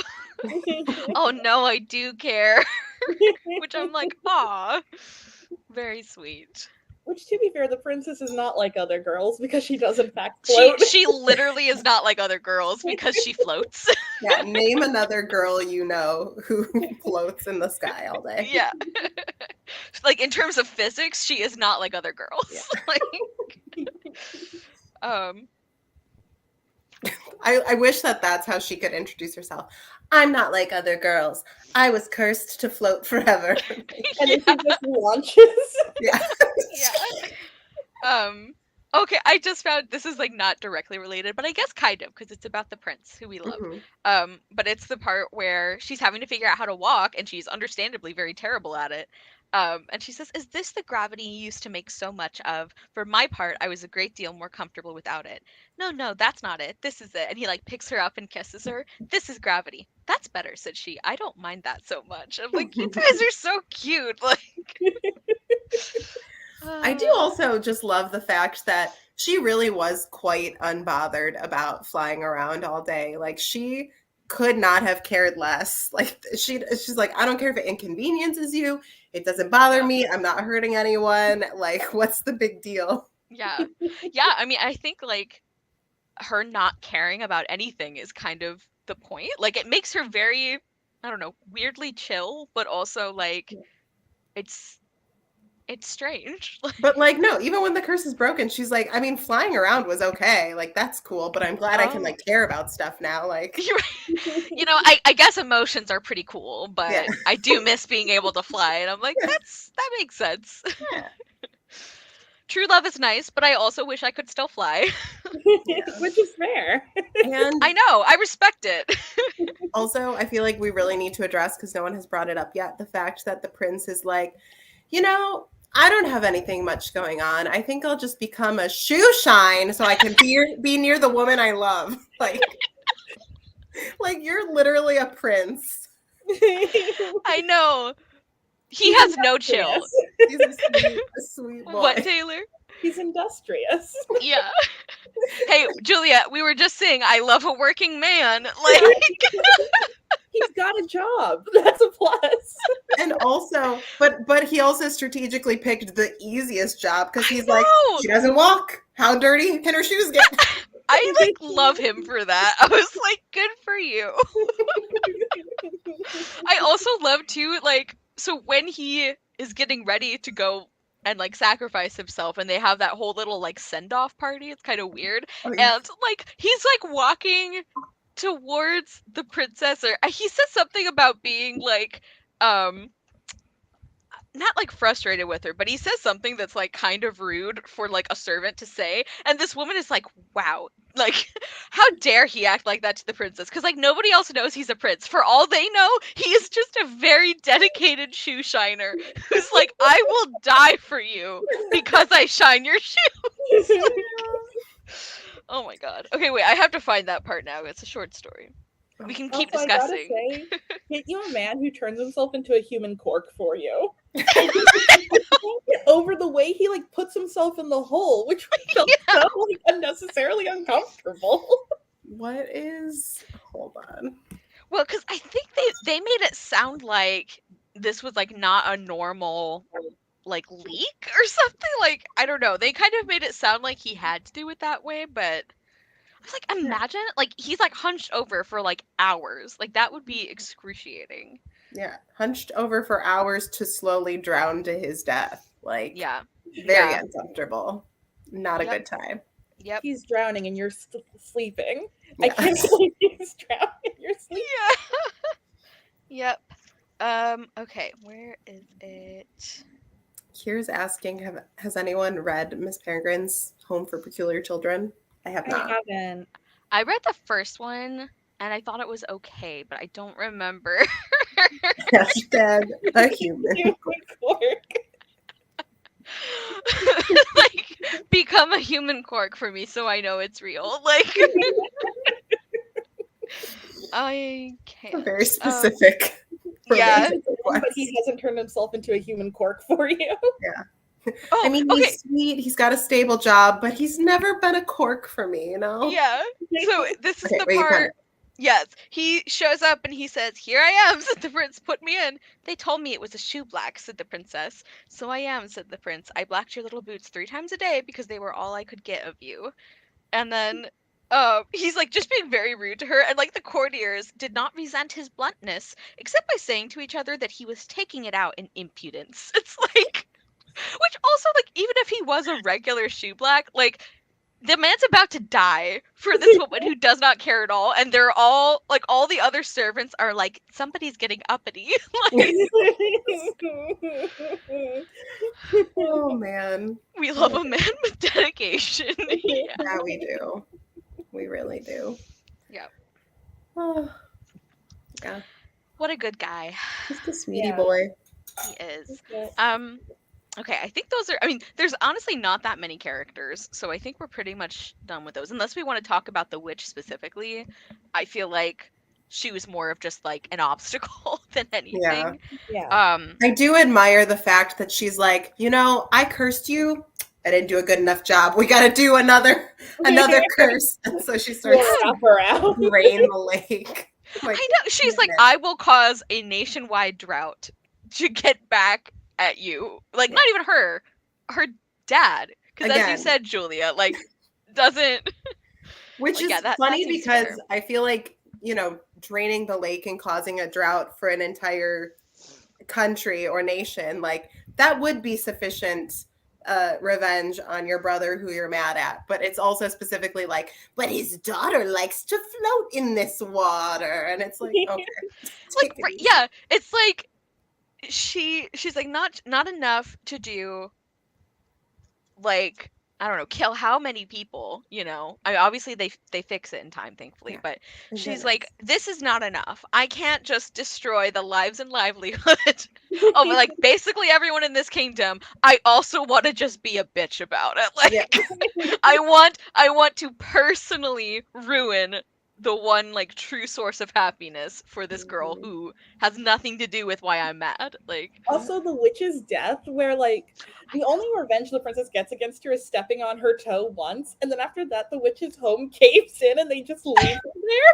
Oh no, I do care. Which I'm like, aw, very sweet. Which, to be fair, the princess is not like other girls because she does in fact float. She literally is not like other girls because she floats. Yeah, name another girl you know who floats in the sky all day. Yeah. Like in terms of physics, she is not like other girls. Yeah. Like, I wish that that's how she could introduce herself. I'm not like other girls. I was cursed to float forever. And then she just launches. Yeah. yeah. Okay, I just found this is like not directly related, but I guess kind of because it's about the prince who we love. Mm-hmm. But it's the part where she's having to figure out how to walk and she's understandably very terrible at it. And she says, "Is this the gravity you used to make so much of? For my part, I was a great deal more comfortable without it." "No, no, that's not it. This is it." And he like picks her up and kisses her. "This is gravity." "That's better," said she. "I don't mind that so much." I'm like, you guys are so cute. Like I do also just love the fact that she really was quite unbothered about flying around all day. Like she could not have cared less. Like she's like, I don't care if it inconveniences you. It doesn't bother me. I'm not hurting anyone. Like, what's the big deal? Yeah. Yeah, I mean, I think like her not caring about anything is kind of the point. Like it makes her very, I don't know, weirdly chill, but also like it's strange. But like, no, even when the curse is broken, she's like, I mean, flying around was okay. Like, that's cool, but I'm glad I can like care about stuff now. Like, you know, I guess emotions are pretty cool, but yeah. I do miss being able to fly, and I'm like, that makes sense. Yeah. True love is nice, but I also wish I could still fly. Which is fair. And I know, I respect it. also, I feel like we really need to address, because no one has brought it up yet, the fact that the prince is like, you know, I don't have anything much going on. I think I'll just become a shoe shine so I can be near the woman I love. Like you're literally a prince. I know. He has no chill. He's a sweet boy. What, Taylor? He's industrious. Yeah. Hey, Julia, we were just saying I love a working man. Like he's got a job. That's a plus. And also, but he also strategically picked the easiest job because he's like, she doesn't walk. How dirty can her shoes get? I like love him for that. I was like, good for you. I also love too, like, so when he is getting ready to go and like sacrifice himself and they have that whole little like send-off party, it's kind of weird. Oh, yeah. And like he's like walking towards the princess, or he says something about being like not like frustrated with her, but he says something that's like kind of rude for like a servant to say, and this woman is like, wow, like how dare he act like that to the princess, because like nobody else knows he's a prince. For all they know, he is just a very dedicated shoe shiner who's like, I will die for you because I shine your shoes. Oh my god. Okay, wait, I have to find that part now. It's a short story. We can keep discussing. I gotta say, get you a man who turns himself into a human cork for you. Over the way he like puts himself in the hole, which felt so like unnecessarily uncomfortable. What is? Hold on. Well, because I think they made it sound like this was like not a normal like leak or something. Like I don't know. They kind of made it sound like he had to do it that way, but I was like, imagine like he's like hunched over for like hours. Like that would be excruciating. Yeah, hunched over for hours to slowly drown to his death. Like, Yeah. very Yeah. uncomfortable. Not a Yep. good time. Yep. He's drowning and you're sleeping. I Yeah. can't believe he's drowning and you're sleeping. Yeah. Yep. Okay, where is it? Here's asking, has anyone read Miss Peregrine's Home for Peculiar Children? I have I not. haven't. I read the first one and I thought it was okay, but I don't remember. Hashtag a human. Like, become a human cork for me so I know it's real. Like, I can't. Very specific Yeah. romantic But request. he hasn't turned himself into a human cork for you. Yeah. I Oh, mean, okay. he's sweet. He's got a stable job, but he's never been a cork for me, you know? Yeah. So this is Okay, the wait, you found part. it. Yes, he shows up and he says, "Here I am," said the prince. "Put me in." "They told me it was a shoe black," said the princess. "So I am," said the prince. "I blacked your little boots 3 times a day because they were all I could get of you." And then he's like just being very rude to her, and like the courtiers did not resent his bluntness, except by saying to each other that he was taking it out in impudence. It's like, which also, like, even if he was a regular shoe black, like, the man's about to die for this woman who does not care at all, and they're all like, all the other servants are like, somebody's getting uppity. Like, Oh, man. we love a man with dedication. Yeah. Yeah, we do. We really do. Yeah. Oh, yeah. What a good guy Just a sweetie Yeah. boy. he is. Okay, I think those are, I mean, there's honestly not that many characters, so I think we're pretty much done with those. Unless we want to talk about the witch specifically, I feel like she was more of just like an obstacle than Yeah. anything. Yeah. I do admire the fact that she's like, I cursed you. I didn't do a good enough job. We got to do another curse. And so she starts We'll help her out. drain the lake. Like, I know. She's like, goodness. I will cause a nationwide drought to get back at you. Like, not even her dad. Because as you Again. said, Julia, like, doesn't. Which Like, is yeah, that funny seems because fair. I feel like, draining the lake and causing a drought for an entire country or nation, like that would be sufficient revenge on your brother who you're mad at. But it's also specifically like, but his daughter likes to float in this water. And it's like, okay. Like, right, yeah, it's like she's like, not enough to do, like, I don't know, kill how many people, I mean, obviously they fix it in time, thankfully, Yeah. but Thank she's goodness. like, this is not enough. I can't just destroy the lives and livelihood of like basically everyone in this kingdom. I also want to just be a bitch about it. Like, Yeah. I want to personally ruin the one like true source of happiness for this girl Mhm. who has nothing to do with why I'm mad. Like, Also, the witch's death, where like the only revenge the princess gets against her is stepping on her toe once, and then after that, the witch's home caves in and they just leave her there.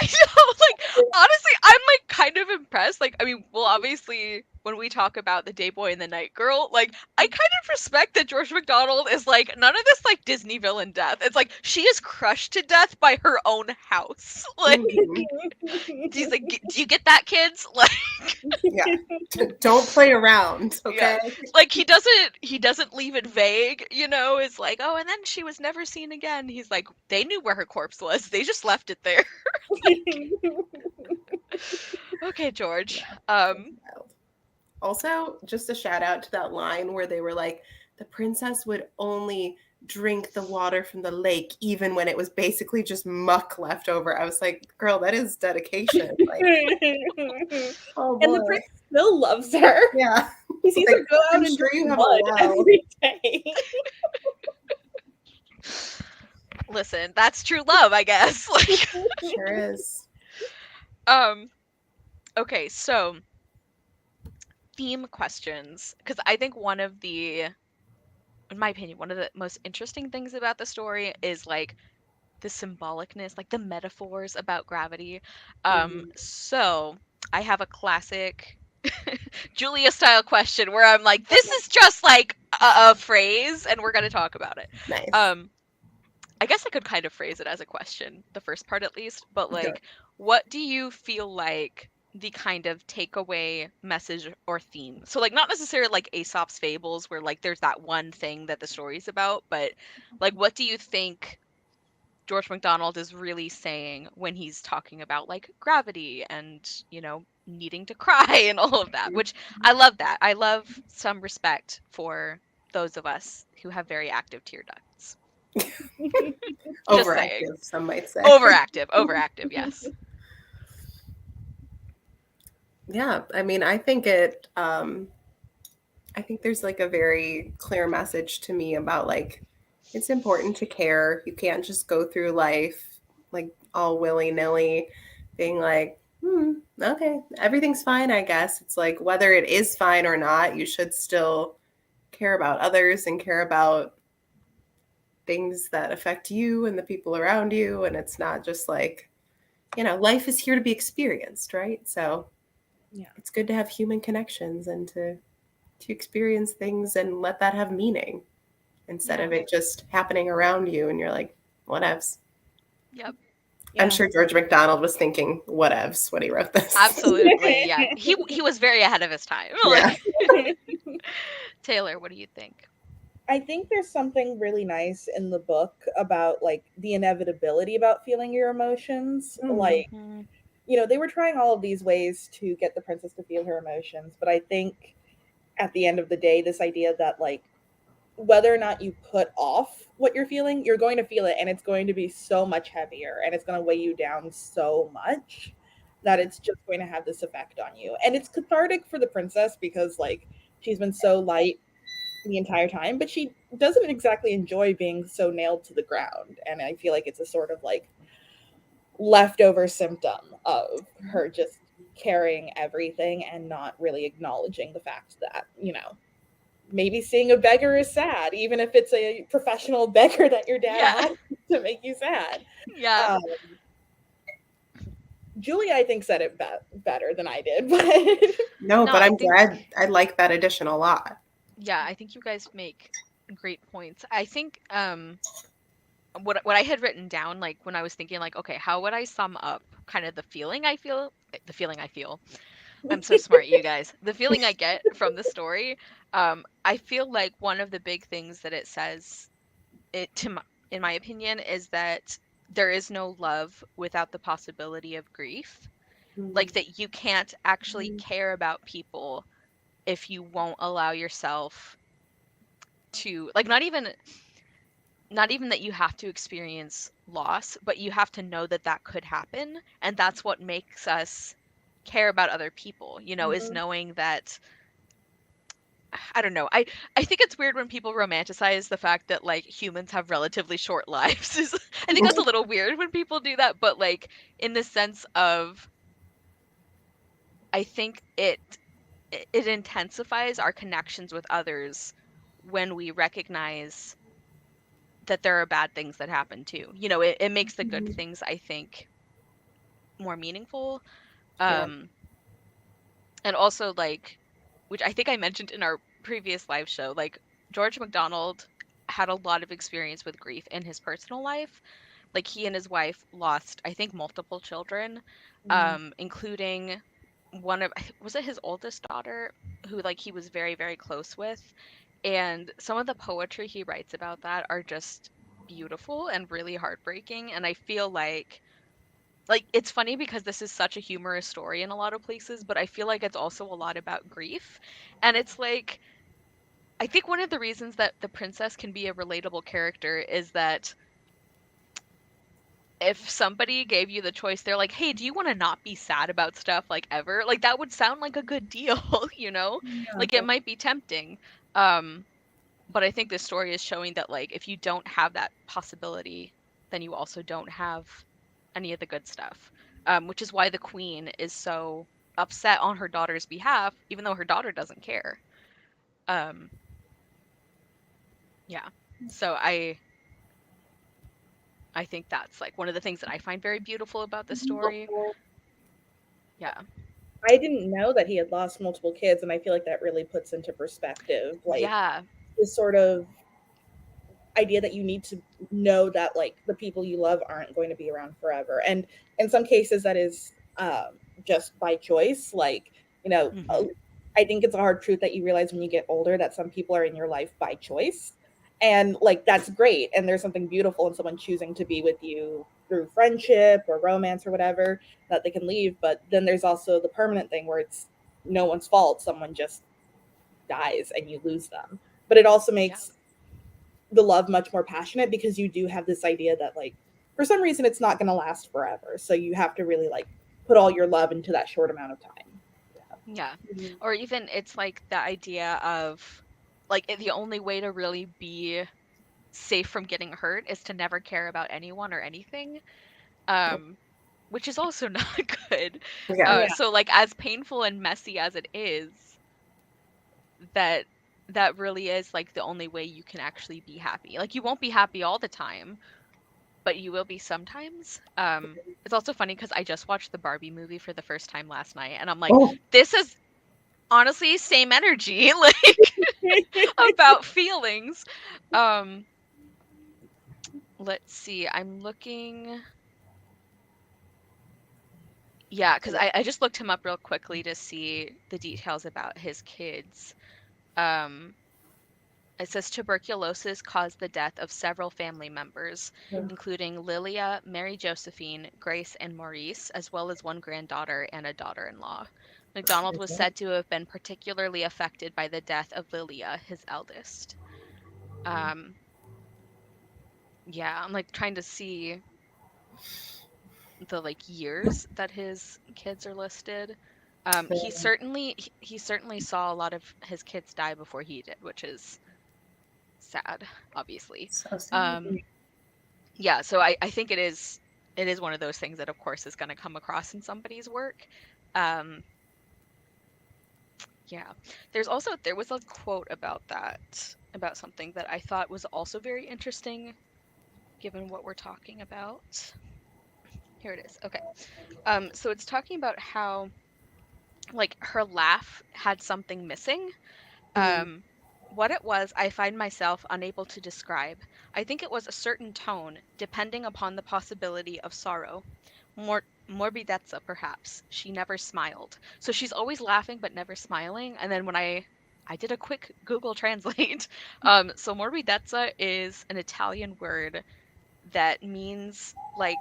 I know, like, honestly, I'm like kind of impressed. Like, I mean, well, obviously, when we talk about the day boy and the night girl, like, I kind of respect that George MacDonald is like, none of this like Disney villain death. It's like she is crushed to death by her own house. Like, Mhm. he's like, do you get that, kids? Like, Yeah. Don't play around, yeah, okay? like he doesn't leave it vague. It's like, oh, and then she was never seen again. He's like, they knew where her corpse was. They just left it there. Okay, George. Also, just a shout out to that line where they were like, the princess would only drink the water from the lake, even when it was basically just muck left over. I was like, girl, that is dedication. Like, oh boy. And the prince still loves her. Yeah. He sees Like, her go out I'm and sure drink you have a mud well. every day. Listen, that's true love, I guess. Like, Sure is. okay, so theme questions, because I think in my opinion, one of the most interesting things about the story is like the symbolicness, like the metaphors about gravity. So I have a classic Julia style question where I'm like, this is just like a phrase, and we're gonna talk about it. Nice. I guess I could kind of phrase it as a question, the first part at least, but Okay. like, what do you feel like the kind of takeaway message or theme. So like not necessarily like Aesop's fables where like there's that one thing that the story's about, but like what do you think George MacDonald is really saying when he's talking about like gravity and, needing to cry and all of that, which I love that. I love some respect for those of us who have very active tear ducts. Just saying. Overactive, some might say. Overactive, yes. Yeah, I mean, I think there's like a very clear message to me about like it's important to care. You can't just go through life like all willy-nilly being like, okay, everything's fine, I guess. It's like whether it is fine or not, you should still care about others and care about things that affect you and the people around you. And it's not just like, life is here to be experienced, right? So Yeah. it's good to have human connections and to experience things and let that have meaning instead of it just happening around you and you're like, whatevs. Yep. I'm sure George MacDonald was thinking whatevs when he wrote this. Absolutely, yeah. He was very ahead of his time. Yeah. Taylor, what do you think? I think there's something really nice in the book about like the inevitability about feeling your emotions. Like, Mhm. they were trying all of these ways to get the princess to feel her emotions, but I think at the end of the day, this idea that like whether or not you put off what you're feeling, you're going to feel it and it's going to be so much heavier and it's going to weigh you down so much that it's just going to have this effect on you. And it's cathartic for the princess because like she's been so light the entire time, but she doesn't exactly enjoy being so nailed to the ground. And I feel like it's a sort of like leftover symptom of her just carrying everything and not really acknowledging the fact that, maybe seeing a beggar is sad, even if it's a professional beggar that your dad Yeah. had to make you sad. Yeah. Julia, I think, said it better than I did, but No, No, but I I'm think glad. I like that addition a lot. yeah, I think you guys make great points. I think what I had written down like when I was thinking like okay, how would I sum up kind of the feeling I feel. I'm so smart, you guys. The feeling I get from the story, I feel like one of the big things that it says in my opinion is that there is no love without the possibility of grief. Like that you can't actually care about people if you won't allow yourself to like not even that you have to experience loss, but you have to know that that could happen. And that's what makes us care about other people, is knowing that, I don't know. I think it's weird when people romanticize the fact that like humans have relatively short lives. I think that's a little weird when people do that, but like in the sense of I think it intensifies our connections with others when we recognize that there are bad things that happen too. It makes the good things, I think, more meaningful. Yeah. Um, and also like, which I think I mentioned in our previous live show, like George MacDonald had a lot of experience with grief in his personal life. Like he and his wife lost, I think, multiple children, including one of was it his oldest daughter who like he was very, very close with. And some of the poetry he writes about that are just beautiful and really heartbreaking. And I feel like it's funny because this is such a humorous story in a lot of places, but I feel like it's also a lot about grief. And it's like I think one of the reasons that the princess can be a relatable character is that if somebody gave you the choice, they're like, "Hey, do you want to not be sad about stuff like ever?" Like that would sound like a good deal, you know? yeah, Like it might be tempting. Um, but I think this story is showing that like if you don't have that possibility, then you also don't have any of the good stuff. Which is why the queen is so upset on her daughter's behalf, even though her daughter doesn't care. Um, yeah. So I think that's like one of the things that I find very beautiful about this story. Yeah. I didn't know that he had lost multiple kids, and I feel like that really puts into perspective, like Yeah. this sort of idea that you need to know that like the people you love aren't going to be around forever, and in some cases that is just by choice. Like, you know, Hmm. I think it's a hard truth that you realize when you get older that some people are in your life by choice. And like that's great. And there's something beautiful in someone choosing to be with you through friendship or romance or whatever that they can leave. But then there's also the permanent thing where it's no one's fault. Someone just dies and you lose them. But it also Yeah. makes the love much more passionate because you do have this idea that like for some reason it's not going to last forever. So you have to really like put all your love into that short amount of time. Yeah. Yeah. Or even it's like the idea of like the only way to really be safe from getting hurt is to never care about anyone or anything. Um, which is also not good. Yeah. Yeah. So like as painful and messy as it is, that that really is like the only way you can actually be happy. Like you won't be happy all the time, but you will be sometimes. It's also funny because I just watched the Barbie movie for the first time last night, and I'm like, Oh, this is honestly same energy, like about feelings. Um, let's see. I'm looking. Yeah, because I just looked him up real quickly to see the details about his kids. Um, It says tuberculosis caused the death of several family members, including Lilia, Mary Josephine, Grace, and Maurice, as well as one granddaughter and a daughter-in-law. MacDonald was said to have been particularly affected by the death of Lilia, his eldest. Um, yeah, I'm like trying to see the like years that his kids are listed. He certainly saw a lot of his kids die before he did, which is sad, obviously. so sad. Um, yeah, so I think it is one of those things that of course is going to come across in somebody's work. Um, yeah. There was a quote about that, about something that I thought was also very interesting given what we're talking about. Here it is. Okay. So it's talking about how like her laugh had something missing. Um, what it was, I find myself unable to describe. I think it was a certain tone, depending upon the possibility of sorrow. Morbidezza, perhaps. She never smiled. So she's always laughing but never smiling. And then when I did a quick Google Translate, so morbidezza is an Italian word that means like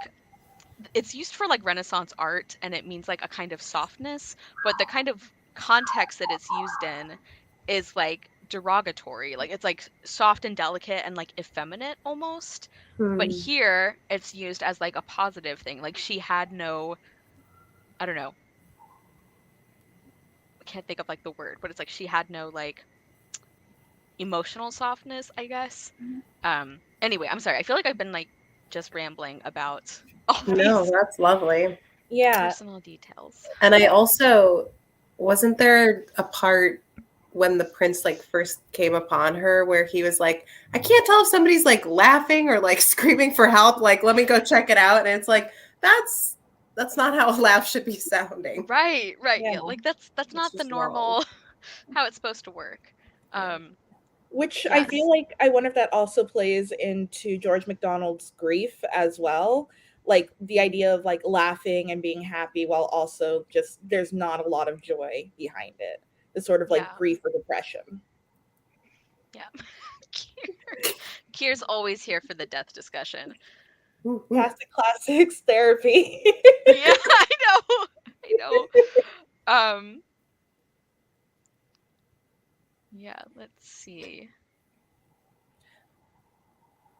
it's used for like Renaissance art and it means like a kind of softness, but the kind of context that it's used in is like derogatory. Like it's like soft and delicate and like effeminate almost. But Hmm. here it's used as like a positive thing. Like she had no, I don't know, I can't think of like the word, but it's like she had no like emotional softness, I guess. Anyway, I'm sorry. I feel like I've been like just rambling about all No, these that's lovely. Yeah. personal details. And I also wasn't there a part when the prince like first came upon her where he was like, I can't tell if somebody's like laughing or like screaming for help, like let me go check it out. And it's like that's not how a laugh should be sounding. Right, right. Yeah. Yeah, like that's It's not the just wrong. normal how it's supposed to work. Yeah. Um, Which I feel yes. like I wonder if that also plays into George MacDonald's grief as well. Like the idea of like laughing and being happy while also just there's not a lot of joy behind it. The sort of like Yeah. grief or depression. Yeah. Kier's always here for the death discussion. Ooh, ooh. Past the classics therapy. Yeah, I know. I know. Um, yeah, let's see.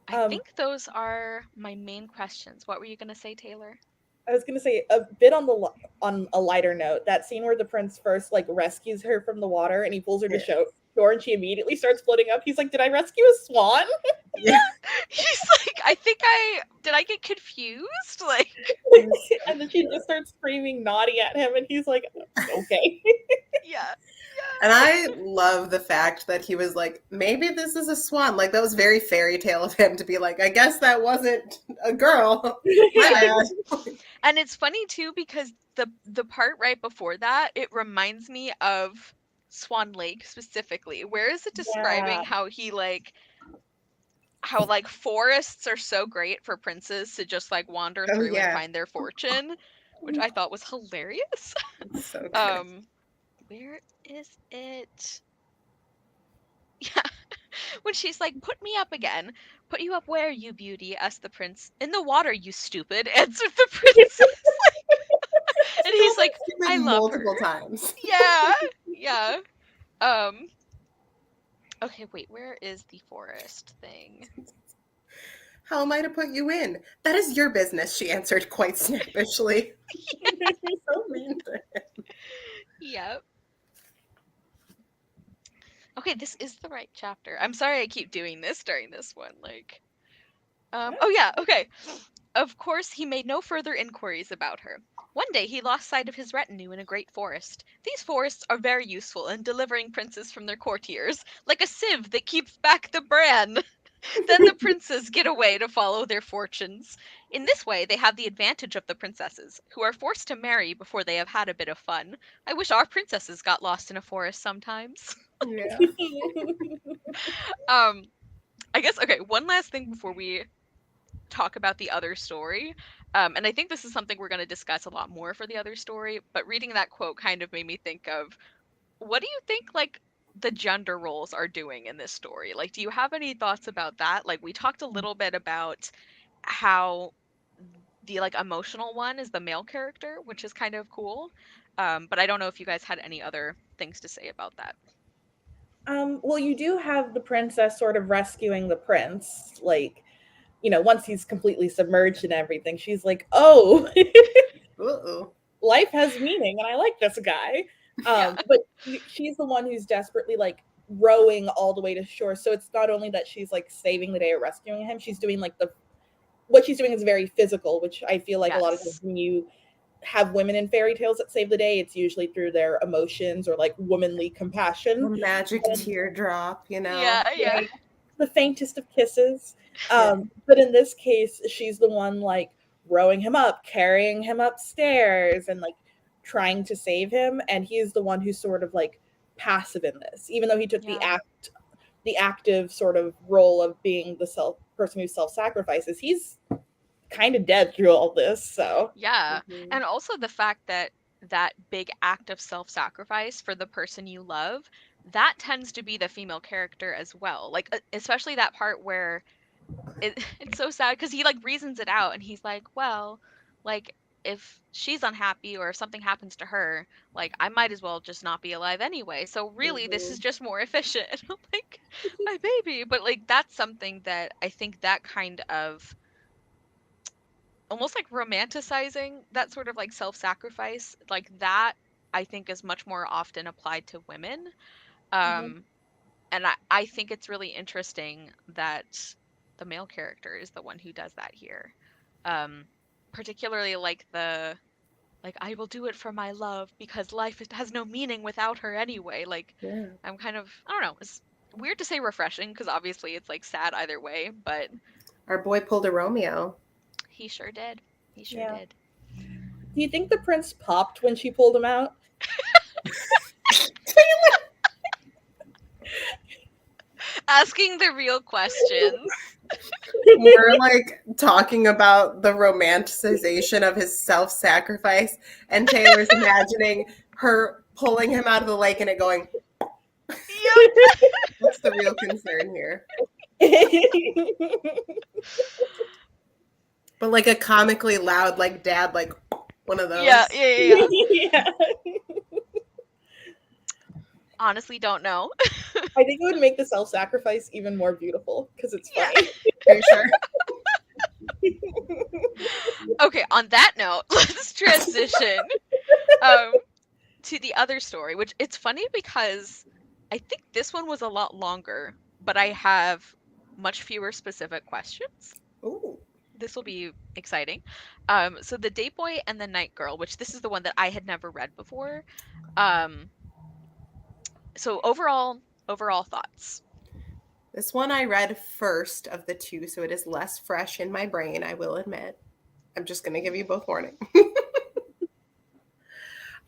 I um, think those are my main questions. What were you gonna say, Taylor? I was gonna say a bit on on a lighter note. That scene where the prince first like rescues her from the water and he pulls her to Yeah. shore and she immediately starts floating up. He's like, "Did I rescue a swan?" Yeah. He's like, I think I did I get confused? Like, And then she just starts screaming naughty at him, and he's like, "Okay." yeah. And I love the fact that he was like, maybe this is a swan. Like that was very fairy tale of him to be like, I guess that wasn't a girl. My Yeah. bad. And it's funny too because the part right before that, it reminds me of Swan Lake specifically. Where is it Yeah. describing how like forests are so great for princes to just like wander Oh through and yeah. find their fortune? which I thought was hilarious. So good. Where is it? Yeah, when she's like, "Put me up again." "Put you up where, you beauty?" asked the prince. "In the water, you stupid," answered the princess. And Still he's been like, "I stupid love her." multiple times. Yeah, yeah. Um, okay, wait, where is the forest thing? How am I to put you in? That is your business, she answered quite snappishly. So mean to him. Yep. Okay, this is the right chapter. I'm sorry I keep doing this during this one. Like, oh yeah, okay. Of course, he made no further inquiries about her. One day he lost sight of his retinue in a great forest. These forests are very useful in delivering princes from their courtiers, like a sieve that keeps back the bran. Then the princes get away to follow their fortunes. In this way, they have the advantage of the princesses, who are forced to marry before they have had a bit of fun. I wish our princesses got lost in a forest sometimes. Yeah. Um, I guess, okay, one last thing before we talk about the other story. And I think this is something we're going to discuss a lot more for the other story, but reading that quote kind of made me think of, what do you think, like, the gender roles are doing in this story? Like, do you have any thoughts about that? Like, we talked a little bit about how the, like, emotional one is the male character, which is kind of cool. But I don't know if you guys had any other things to say about that. Well, you do have the princess sort of rescuing the prince, like, once he's completely submerged in everything, she's like, "Oh, Uh-oh. life has meaning, and I like this guy." Yeah. But she's the one who's desperately like rowing all the way to shore. So it's not only that she's like saving the day or rescuing him; she's doing like the what she's doing is very physical, which I feel like a lot of times Yes. when you have women in fairy tales that save the day, it's usually through their emotions or like womanly The compassion. magic And teardrop, you know? Yeah, yeah. yeah, the faintest of kisses. Yeah. But in this case, she's the one like rowing him up, carrying him upstairs, and like trying to save him. And he's the one who's sort of like passive in this, even though he took Yeah. the active sort of role of being the person who self-sacrifices. He's kind of dead through all this. So Yeah. Mhm. And also the fact that that big act of self-sacrifice for the person you love, that tends to be the female character as well. Like especially that part where it's so sad because he like reasons it out and he's like, well, like if she's unhappy or if something happens to her, like I might as well just not be alive anyway. So really this is Mhm. just more efficient. And I'm like, my baby. But like that's something that I think that kind of almost like romanticizing that sort of like self-sacrifice like that I think is much more often applied to women. mhm, um and I think it's really interesting that the male character is the one who does that here. um Particularly like the like I will do it for my love because life has no meaning without her anyway. Like Yeah. I'm kind of, I don't know, it's weird to say refreshing because obviously it's like sad either way, but Our boy pulled a Romeo. he sure did, he sure yeah. did. Do you think the prince popped when she pulled him out? Asking the real questions. We're like talking about the romanticization of his self sacrifice, and Taylor's imagining her pulling him out of the lake and it going, Yep. what's the real concern here? But like a comically loud, like dad, like one of Yeah, those. yeah, yeah, yeah. Yeah. Honestly, don't know. I think it would make the self-sacrifice even more beautiful because it's Yeah. funny. Are you sure? Okay, on that note, let's transition um to the other story, which it's funny because I think this one was a lot longer, but I have much fewer specific questions. Ooh. This will be exciting. So the Date Boy and the Night Girl, which this is the one that I had never read before. Um, so overall thoughts. This one I read first of the two, so it is less fresh in my brain, I will admit. I'm just going to give you both warning.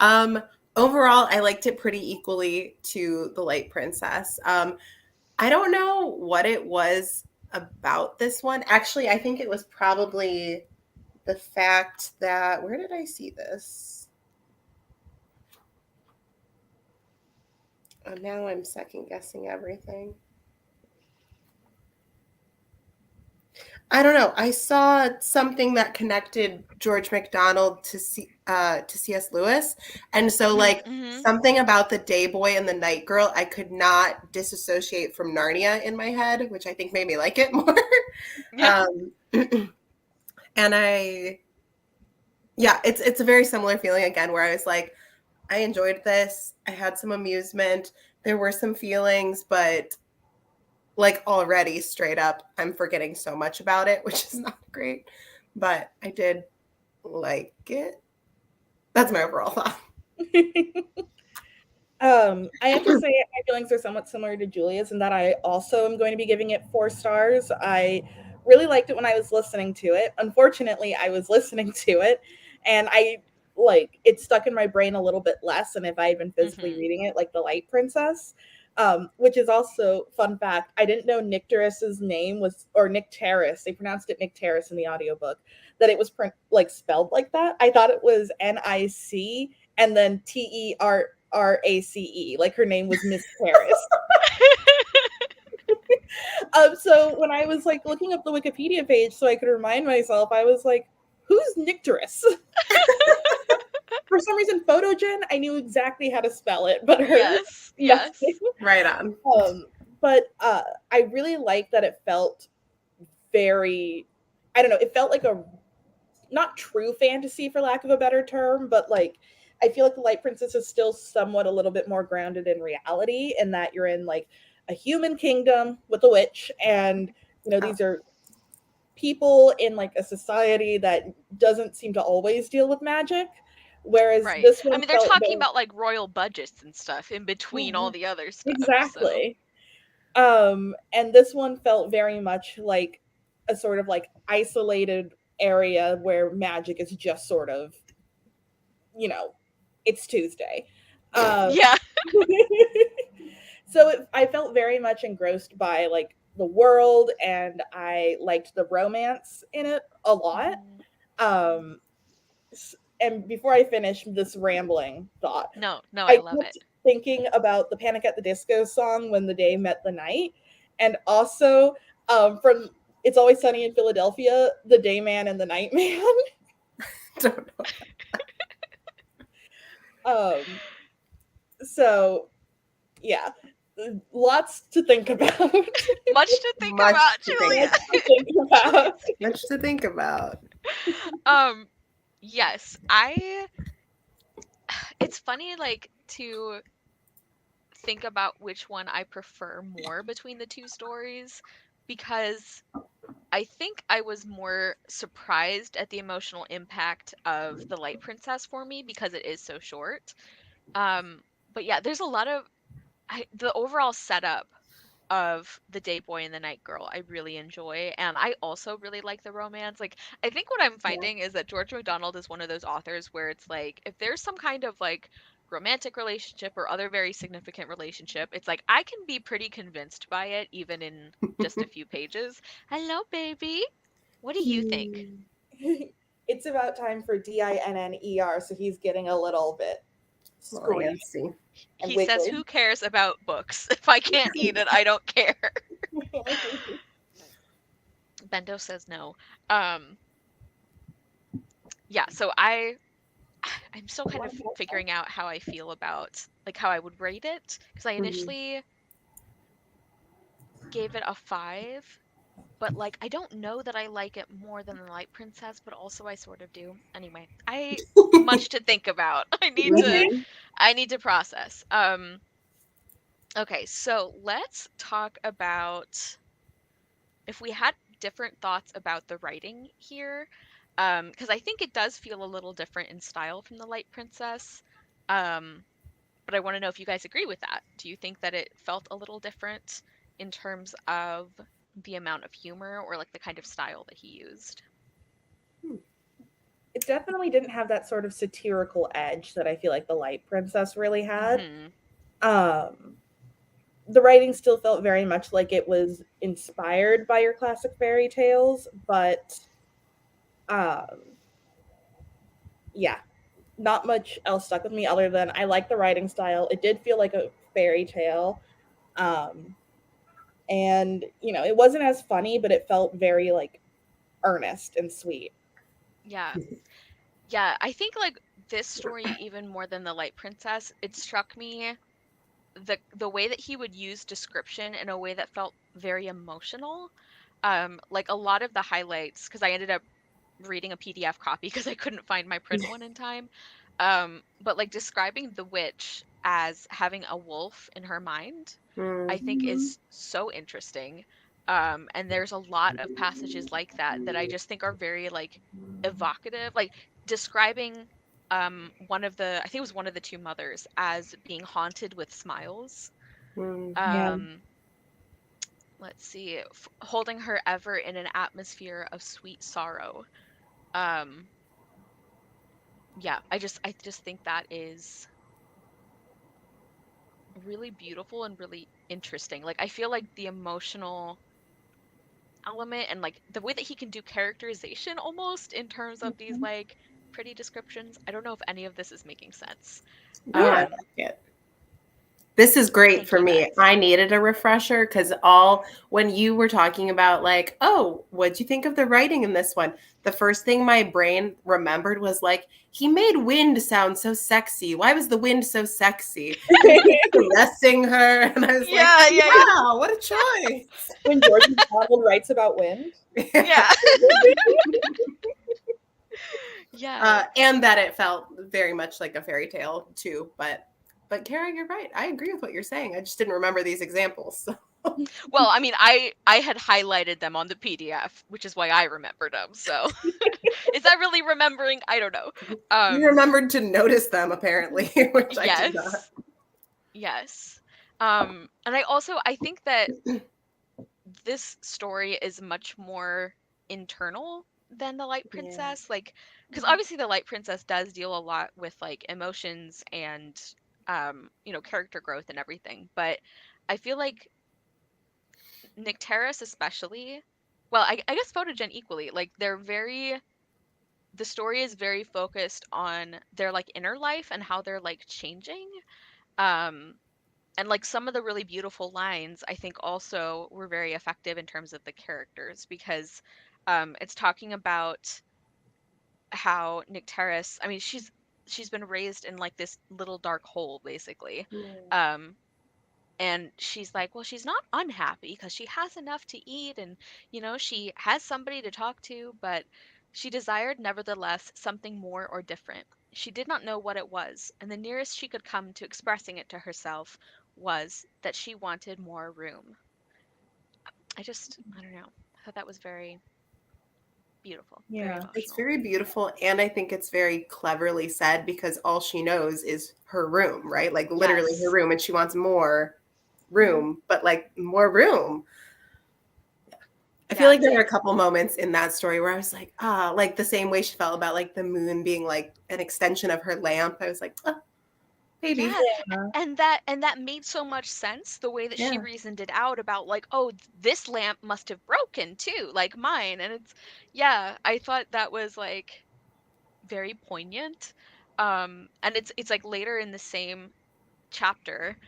um, Overall, I liked it pretty equally to The Light Princess. I don't know what it was about this one. Actually, I think it was probably the fact that, where did I see this? Oh, now I'm second guessing everything. I don't know. I saw something that connected George MacDonald to C.S. Lewis, and so like Mm-hmm. something about the day boy and the night girl, I could not disassociate from Narnia in my head, which I think made me like it more. Yeah. um, and it's a very similar feeling again, where I was like, I enjoyed this. I had some amusement. There were some feelings, but like already straight up, I'm forgetting so much about it, which is not great. But I did like it. That's my overall thought. I have to say my feelings are somewhat similar to Julia's in that I also am going to be giving it 4 stars. I really liked it when I was listening to it. Unfortunately, I was listening to it and I like it stuck in my brain a little bit less than if I had been physically Mm-hmm. reading it, like The Light Princess. Which is also fun fact. I didn't know Nick Terrace's name was, or Nick Terrace. They pronounced it Nick Terrace in the audiobook. That it was like spelled like that. I thought it was Nic and then Terrace, like her name was Miss Paris. So when I was like looking up the Wikipedia page so I could remind myself, I was like, who's Nycteris? For some reason, Photogen, I knew exactly how to spell it, but her, Yes. nothing. Yes. Right on. But I really like that it felt very, I don't know, it felt like a not true fantasy for lack of a better term, but like I feel like the Light Princess is still somewhat a little bit more grounded in reality in that you're in like a human kingdom with a witch and Oh, these are people in like a society that doesn't seem to always deal with magic, whereas Right. this I one mean, they're felt talking very about like royal budgets and stuff in between all Mhm. the other stuff. So, Exactly. And this one felt very much like a sort of like isolated area where magic is just sort of you know, it's Tuesday. Um, yeah. so I felt very much engrossed by like the world, and I liked the romance in it a lot. Mhm. Um, and before I finish this rambling thought, No, no, I I love it. kept thinking about the Panic at the Disco song "When the Day Met the Night," and also from "It's Always Sunny in Philadelphia," the Day Man and the Night Man. don't know. um, so yeah, lots to think about. Much to think Much about, to think Lots about. to think about. Much to think about. Julia. Yes, I it's funny like to think about which one I prefer more between the two stories because I think I was more surprised at the emotional impact of The Light Princess for me because it is so short. But yeah, there's a lot of the overall setup of the Day Boy and the Night Girl I really enjoy, and I also really like the romance. Like, I think what I'm Yeah. finding is that George MacDonald is one of those authors where it's like if there's some kind of like romantic relationship or other very significant relationship, it's like I can be pretty convinced by it even in just a few pages. Hello, baby. What do you think? Hmm. It's about time for Dinner, so he's getting a little bit Oh, screamy Nancy. and He says, wiggly. "Who cares about books? If I can't eat it, I don't care." Bendo says no. Um, yeah, so I'm still kind of figuring out how I feel about like how I would rate it because I Mhm. initially gave it a 5, but like I don't know that I like it more than the Light Princess, but also I sort of do. Anyway, I much to think about. Mhm. I need to process. Okay, so let's talk about if we had different thoughts about the writing here, because I think it does feel a little different in style from the Light Princess. Um, but I want to know if you guys agree with that. Do you think that it felt a little different in terms of the amount of humor or like the kind of style that he used? It definitely didn't have that sort of satirical edge that I feel like the Light Princess really had. Hmm. Um, the writing still felt very much like it was inspired by your classic fairy tales, but yeah, not much else stuck with me other than I like the writing style. It did feel like a fairy tale. Um, and it wasn't as funny, but it felt very like earnest and sweet. Yeah. Yeah, I think like this story even more than The Light Princess, it struck me the way that he would use description in a way that felt very emotional. Like a lot of the highlights, because I ended up reading a PDF copy because I couldn't find my print one in time. But like describing the witch as having a wolf in her mind, I Mm, think Mhm. is so interesting. And there's a lot of passages like that that I just think are very like evocative, like describing one of the I think it was one of the two mothers as being haunted with smiles. mm, Yeah. Um, let's see, holding her ever in an atmosphere of sweet sorrow. Um, yeah, I just think that is really beautiful and really interesting. Like I feel like the emotional element and like the way that he can do characterization almost in terms of these Mhm. like pretty descriptions. I don't know if any of this is making sense. yeah, I like Um, it. This is great thank for you me. guys. I needed a refresher because when you were talking about like, oh, what'd you think of the writing in this one? The first thing my brain remembered was like, he made wind sound so sexy. Why was the wind so sexy? He was caressing her, and I was like, Yeah, yeah, yeah. wow, what a choice. When George MacDonald writes about wind. Yeah. Yeah. Yeah. And that it felt very much like a fairy tale too. But Kara, you're right. I agree with what you're saying. I just didn't remember these examples. So. Well, I mean, I had highlighted them on the PDF, which is why I remembered them. So, is that really remembering? I don't know. You Um, remembered to notice them apparently, which I did not. yes. Yes. And I think that this story is much more internal than the Light Yeah. Princess. Like, because obviously the Light Princess does deal a lot with like emotions and character growth and everything. But I feel like Nycteris especially, well, I guess Photogen equally, like the story is very focused on their like inner life and how they're like changing. Um, and like some of the really beautiful lines I think also were very effective in terms of the characters because it's talking about how Nycteris, I mean she's been raised in like this little dark hole basically. Yeah. um and she's like, well, she's not unhappy because she has enough to eat and she has somebody to talk to, but she desired nevertheless something more or different. She did not know what it was, and the nearest she could come to expressing it to herself was that she wanted more room. I don't know, I thought that was very beautiful, very Yeah. It's emotional. very beautiful. And I think it's very cleverly said because all she knows is her room, right? Like literally her Yes. room. And she wants more Mhm. room, but like more room. I feel Yeah, like there were a couple moments in that story where I was like, like the same way she felt about like the moon being like an extension of her lamp. I was like, oh, maybe. yeah. Yeah. And that made so much sense the way that she Yeah. reasoned it out about like, oh, this lamp must have broken too, like mine. And it's, yeah, I thought that was like very poignant. And it's like later in the same chapter,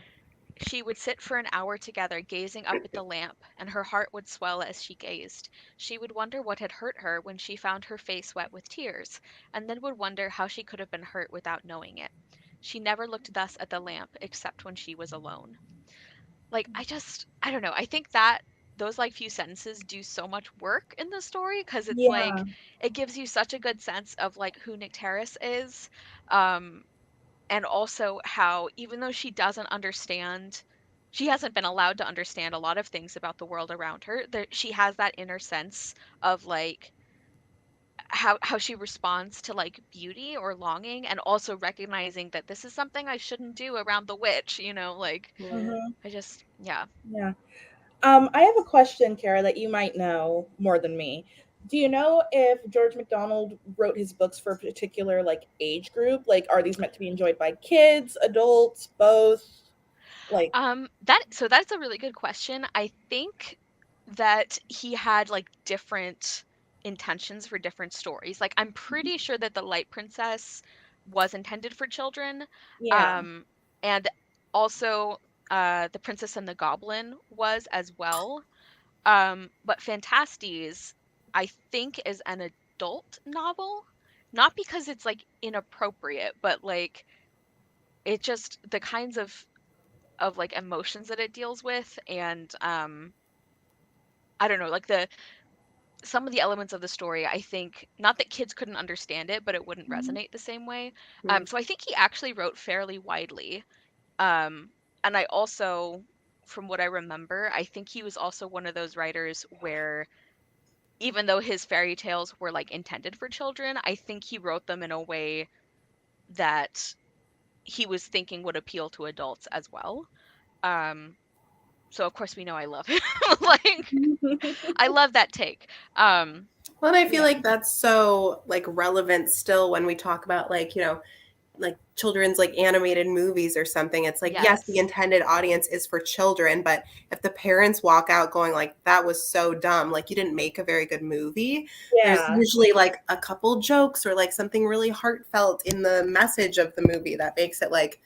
she would sit for an hour together gazing up at the lamp, and her heart would swell as she gazed. She would wonder what had hurt her when she found her face wet with tears, and then would wonder how she could have been hurt without knowing it. She never looked thus at the lamp except when she was alone. Like, I don't know. I think that those like few sentences do so much work in the story because it's like Yeah. it gives you such a good sense of like who Nycteris is. Um, and also how even though she doesn't understand, she hasn't been allowed to understand a lot of things about the world around her, that she has that inner sense of like how she responds to like beauty or longing, and also recognizing that this is something I shouldn't do around the witch, like Yeah. Mhm. I just, yeah. Yeah. I have a question, Kara, that you might know more than me. Do you know if George MacDonald wrote his books for a particular like age group? Like, are these meant to be enjoyed by kids, adults, both? Like, That's a really good question. I think that he had like different intentions for different stories. Like I'm pretty sure that the Light Princess was intended for children. Yeah. Um, and also The Princess and the Goblin was as well. But Fantastes, I think, is an adult novel. Not because it's like inappropriate, but like it just the kinds of like emotions that it deals with and I don't know, like the some of the elements of the story, I think, not that kids couldn't understand it, but it wouldn't Mhm. resonate the same way. Mm. So I think he actually wrote fairly widely. Um, and I also, from what I remember, I think he was also one of those writers where even though his fairy tales were like intended for children, I think he wrote them in a way that he was thinking would appeal to adults as well. Um, so of course we know I love him. Like I love that take. Um, Well, and I feel Yeah. like that's so like relevant still when we talk about like, like children's like animated movies or something. It's like, yes, the yes. intended audience is for children, but if the parents walk out going like, that was so dumb, like you didn't make a very good movie, there's Yeah. usually like a couple jokes or like something really heartfelt in the message of the movie that makes it like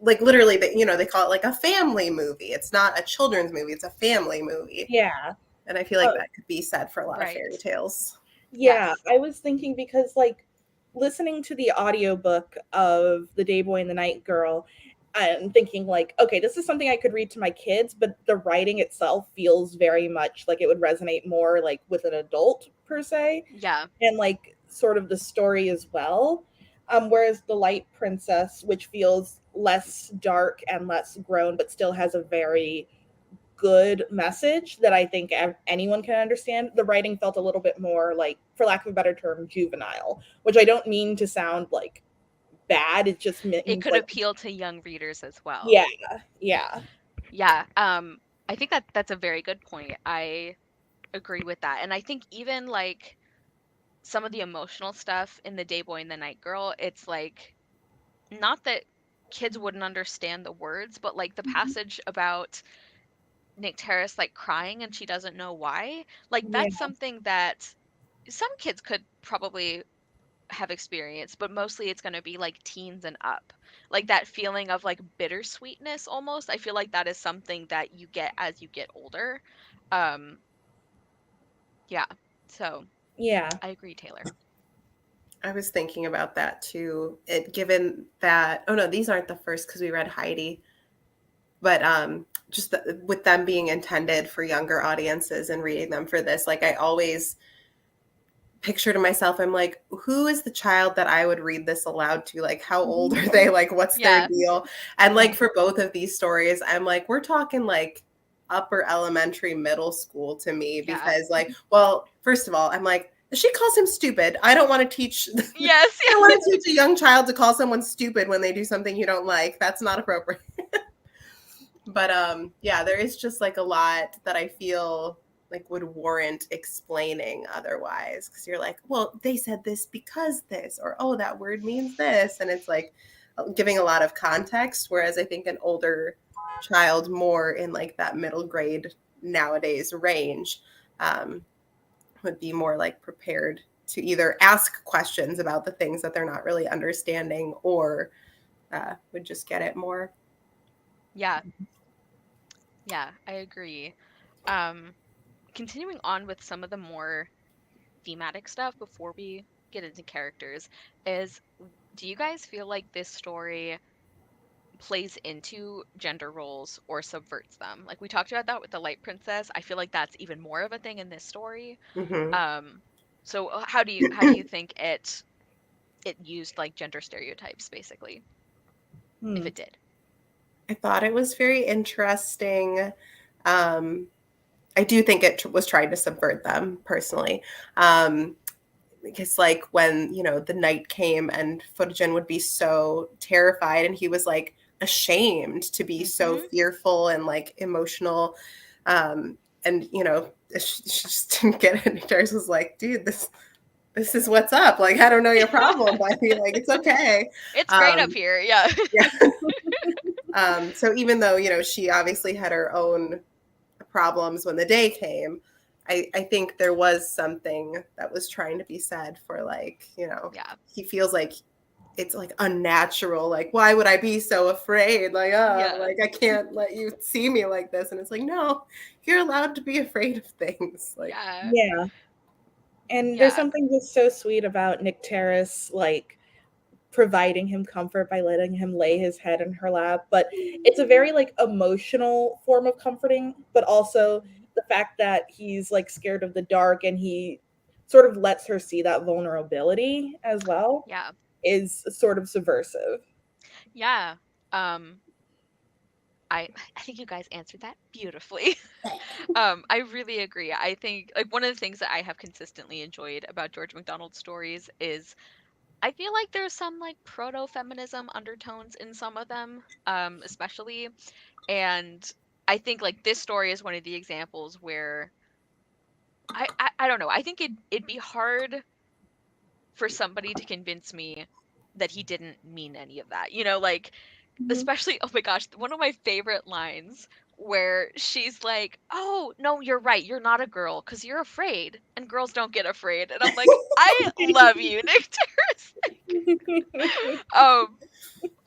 literally that, they call it like a family movie. It's not a children's movie, it's a family movie. Yeah. And I feel like Oh, that could be said for a lot of Right. fairy tales. yeah. Yes. I was thinking because like listening to the audiobook of The Day Boy and the Night Girl and thinking like, okay, this is something I could read to my kids, but the writing itself feels very much like it would resonate more like with an adult per se, Yeah. and like sort of the story as well. Whereas The Light Princess, which feels less dark and less grown, but still has a very good message that I think anyone can understand. The writing felt a little bit more like, for lack of a better term, juvenile, which I don't mean to sound like bad. It just It means could like, appeal to young readers as well. yeah, yeah, Yeah. I think that that's a very good point. I agree with that. And I think even like some of the emotional stuff in The Day Boy and the Night Girl, it's like not that kids wouldn't understand the words, but like the passage about Nick Terrace like crying and she doesn't know why, like yeah, that's something that some kids could probably have experienced, but mostly it's going to be like teens and up. Like that feeling of like bittersweetness almost. I feel like that is something that you get as you get older. Um, yeah. So yeah. I agree, Taylor. I was thinking about that too. Given that, oh no, these aren't the first because we read Heidi, but just with them being intended for younger audiences and reading them for this, like I always picture to myself, I'm like, who is the child that I would read this aloud to? Like, how old are they? Like, what's their Yeah. deal? And like for both of these stories, I'm like, we're talking like upper elementary, middle school to me Yeah. because, like, well, first of all, I'm like, she calls him stupid. I don't want to teach. I Yes. don't want to teach a young child to call someone stupid when they do something you don't like. That's not appropriate. But yeah, there is just like a lot that I feel like would warrant explaining otherwise, because you're like, well, they said this because this, or oh, that word means this, and it's like giving a lot of context, whereas I think an older child more in like that middle grade nowadays range um, would be more like prepared to either ask questions about the things that they're not really understanding, or would just get it more. Yeah. Yeah, I agree. Um, Continuing on with some of the more thematic stuff before we get into characters is do you guys feel like this story plays into gender roles or subverts them? Like we talked about that with the Light Princess. I feel like that's even more of a thing in this story. Mm-hmm. Um, so how do you think it used like gender stereotypes basically, if Hmm. it did? I thought it was very interesting. Um, I do think it was trying to subvert them personally. Because like when, the night came and Fujin would be so terrified and he was like ashamed to be so Mm-hmm. fearful and like emotional. And, she just didn't get it. Darius was like, dude, this is what's up. Like, I don't know your problem, but like, it's okay. It's great up Um, here. Yeah. yeah. So even though, she obviously had her own problems when the day came, I think there was something that was trying to be said for like, Yeah. he feels like it's like unnatural. Like, why would I be so afraid? Like, Yeah. like I can't let you see me like this. And it's like, no, you're allowed to be afraid of things. Like, Yeah. Yeah. And there's Yeah. something just so sweet about Nick Terrace, like providing him comfort by letting him lay his head in her lap. But it's a very like emotional form of comforting, but also Mhm. the fact that he's like scared of the dark and he sort of lets her see that vulnerability as well Yeah. is sort of subversive. Yeah. Um, I think you guys answered that beautifully. I really agree. I think like one of the things that I have consistently enjoyed about George MacDonald's stories is I feel like there's some like proto-feminism undertones in some of them, especially. And I think like this story is one of the examples where I don't know. I think it'd be hard for somebody to convince me that he didn't mean any of that. You know, like Mhm. especially oh my gosh, one of my favorite lines where she's like, "Oh, no, you're right. You're not a girl because you're afraid and girls don't get afraid." And I'm like, "I love you, Nick Terrace." Um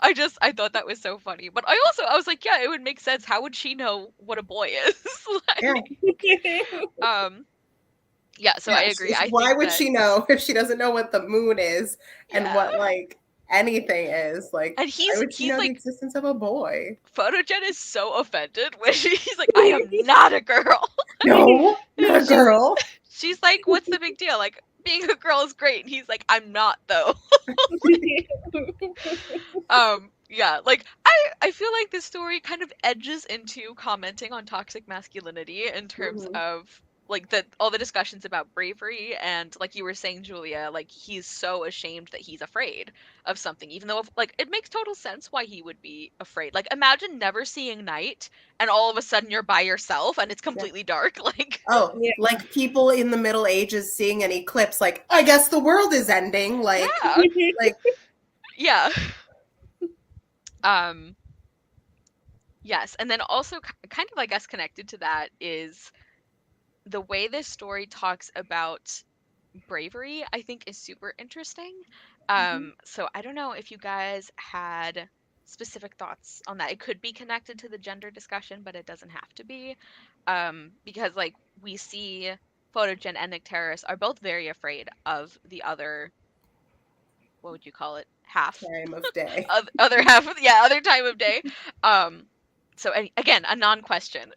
I thought that was so funny. But I was like, yeah, it would make sense. How would she know what a boy is? yeah, Like um yeah, so I yeah. agree. I Why think would that she know if she doesn't know what the moon is and yeah. what like anything is? Like, And why would she he's know the like existence of a boy? Photogen is so offended when he's like, I am not a girl. No, not And a girl. she's like, what's the big deal? Like being a girl is great. And he's like, I'm not though. Yeah, like I feel like this story kind of edges into commenting on toxic masculinity in terms Mhm. of like the all the discussions about bravery and like you were saying Julia, like he's so ashamed that he's afraid of something even though like it makes total sense why he would be afraid. Like imagine never seeing night and all of a sudden you're by yourself and it's Yeah. completely dark like Oh, Yeah. like people in the Middle Ages seeing an eclipse, like, I guess the world is ending. yeah. Like, Yeah. Um yes, and then also kind of I guess connected to that is the way this story talks about bravery, I think is super interesting. Mhm. So I don't know if you guys had specific thoughts on that. It could be connected to the gender discussion, but it doesn't have to be. Because like we see Photogen and Nycteris are both very afraid of the other, what would you call it? Half. time of day. Other half of yeah, other time of day. Um, so again, a non-question.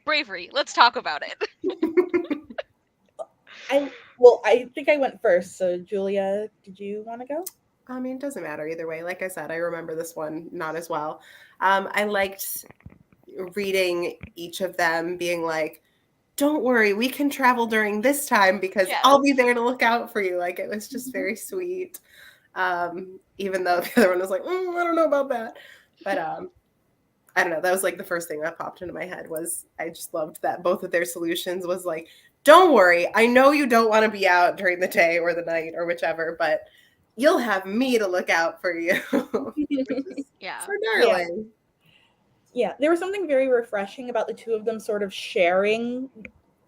Bravery. Let's talk about it. I well, I think I went first. So Julia, did you want to go? I mean, it doesn't matter either way. Like I said, I remember this one not as well. I liked reading each of them being like, don't worry, we can travel during this time because I'll be Yes. there to look out for you. Like, it was just very sweet. Even though the other one was like, I don't know about that. But I don't know. That was like the first thing that popped into my head was I just loved that both of their solutions was like, don't worry, I know you don't want to be out during the day or the night or whichever, but you'll have me to look out for you, which is Yeah. so Yeah. darling. Yeah, there was something very refreshing about the two of them sort of sharing,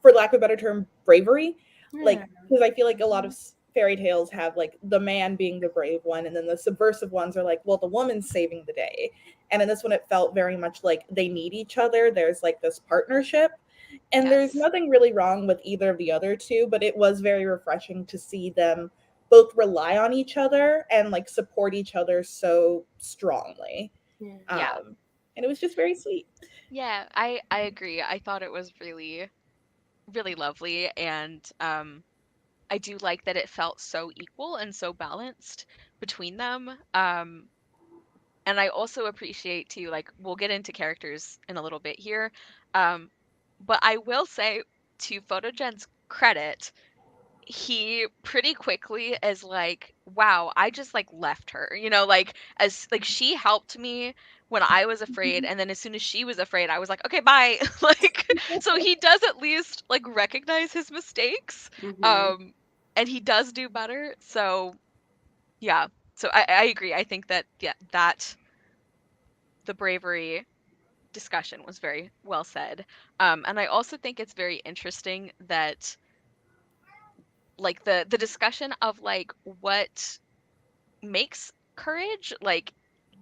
for lack of a better term, bravery. Yeah. Like, because I feel like a lot of fairy tales have like the man being the brave one, and then the subversive ones are like, well, the woman's saving the day. And in this one, it felt very much like they need each other. There's like this partnership, and there's Yes. nothing really wrong with either of the other two, but it was very refreshing to see them both rely on each other and like support each other so strongly. Yeah. Yeah. Um, and it was just very sweet. Yeah, I agree. I thought it was really really lovely and I do like that it felt so equal and so balanced between them. And I also appreciate too like we'll get into characters in a little bit here. Um but I will say to Photogen's credit, he pretty quickly is like, wow, I just like left her, you know, like as like she helped me when I was afraid, and then as soon as she was afraid, I was like, okay, bye. Like, so he does at least like recognize his mistakes, Hmm. um, and he does do better. So yeah, so I agree. I think that yeah, that the bravery. discussion was very well said. And I also think it's very interesting that like the discussion of like what makes courage, like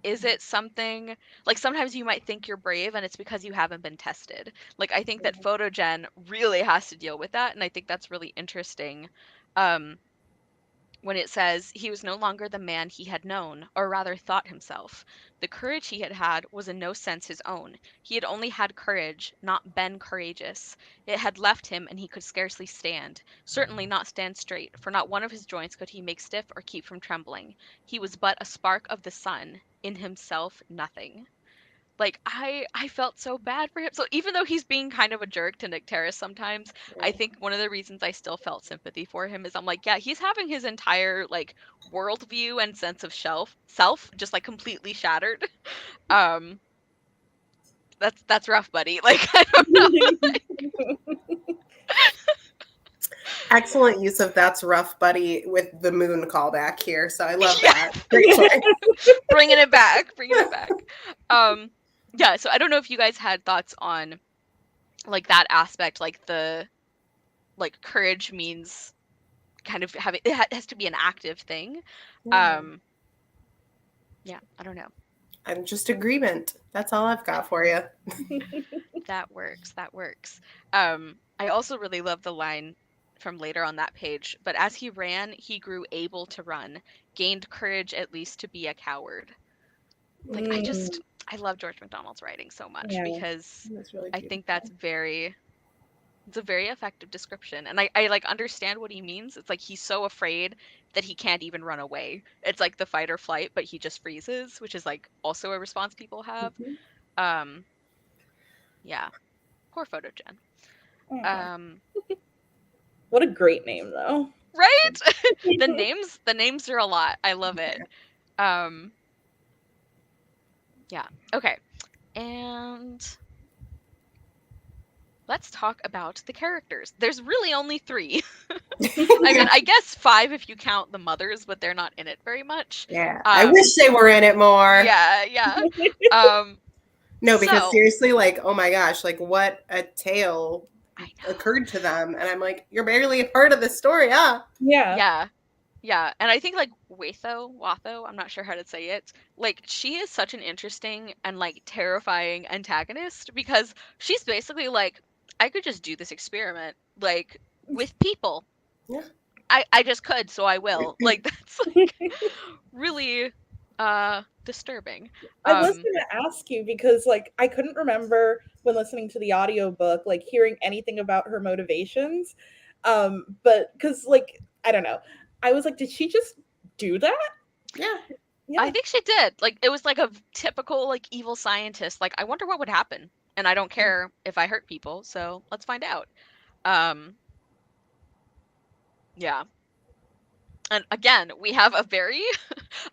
is it something like sometimes you might think you're brave and it's because you haven't been tested. Like I think that Photogen really has to deal with that, and I think that's really interesting. Um when it says he was no longer the man he had known, or rather thought himself. The courage he had had was in no sense his own. He had only had courage, not been courageous. It had left him, and he could scarcely stand, certainly not stand straight, for not one of his joints could he make stiff or keep from trembling. He was but a spark of the sun, in himself nothing. Like I felt so bad for him. So even though he's being kind of a jerk to Nick Terrace sometimes, I Yeah. think one of the reasons I still felt sympathy for him is I'm like, yeah, he's having his entire like worldview and sense of self just like completely shattered. Um that's rough, buddy. Like I don't know. Excellent use of "That's rough, buddy" with the moon callback here. So I love Yeah, that. Great choice. bringing it back, bringing it back. Um yeah, so I don't know if you guys had thoughts on like that aspect, like the like courage means kind of having has to be an active thing. Yeah. Um, yeah, I don't know. I'm just agreement. That's all I've got for you. That works. That works. I also really love the line from later on that page. But as he ran, he grew able to run, gained courage at least to be a coward. Like Mm, I love George MacDonald's writing so much yeah. because That's really I think beautiful. that's very it's a very effective description. And I like understand what he means. It's like he's so afraid that he can't even run away. It's like the fight or flight, but he just freezes, which is like also a response people have. Mhm. Um, yeah, poor Photogen. Aw. Um, What a great name, though. right? The names are a lot. I love it. Um, yeah. Okay. And let's talk about the characters. There's really only three. I mean, Yeah. I guess five if you count the mothers, but they're not in it very much. Yeah. I Um, wish they were in it more. yeah, yeah. Um, No, because so seriously, like, oh my gosh, like what a tale I know. occurred to them. And I'm like, you're barely a part of the story, huh? Yeah. Yeah, yeah. And I think like Watho, I'm not sure how to say it. Like she is such an interesting and like terrifying antagonist because she's basically like, I could just do this experiment like with people. Yeah. I just could, so I will. Like that's like really disturbing. I was Um going to ask you because, like, I couldn't remember when listening to the audiobook, like, hearing anything about her motivations. But because, like, I don't know. I was like, did she just do that? Yeah. I Yeah. think she did. Like it was like a typical like evil scientist. Like I wonder what would happen. And I don't care if I hurt people, so let's find out. Um yeah. And again, we have a very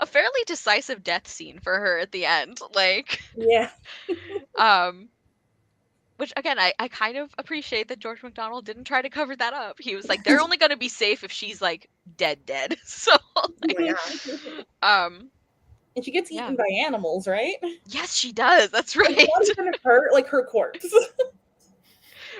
a fairly decisive death scene for her at the end. Like Yeah. um which again I kind of appreciate that George MacDonald didn't try to cover that up. He was like, they're only gonna be safe if she's like dead. So Oh my like gosh. um And she gets yeah. eaten by animals, right? Yes, she does. That's Like, not right. even her, like, her corpse.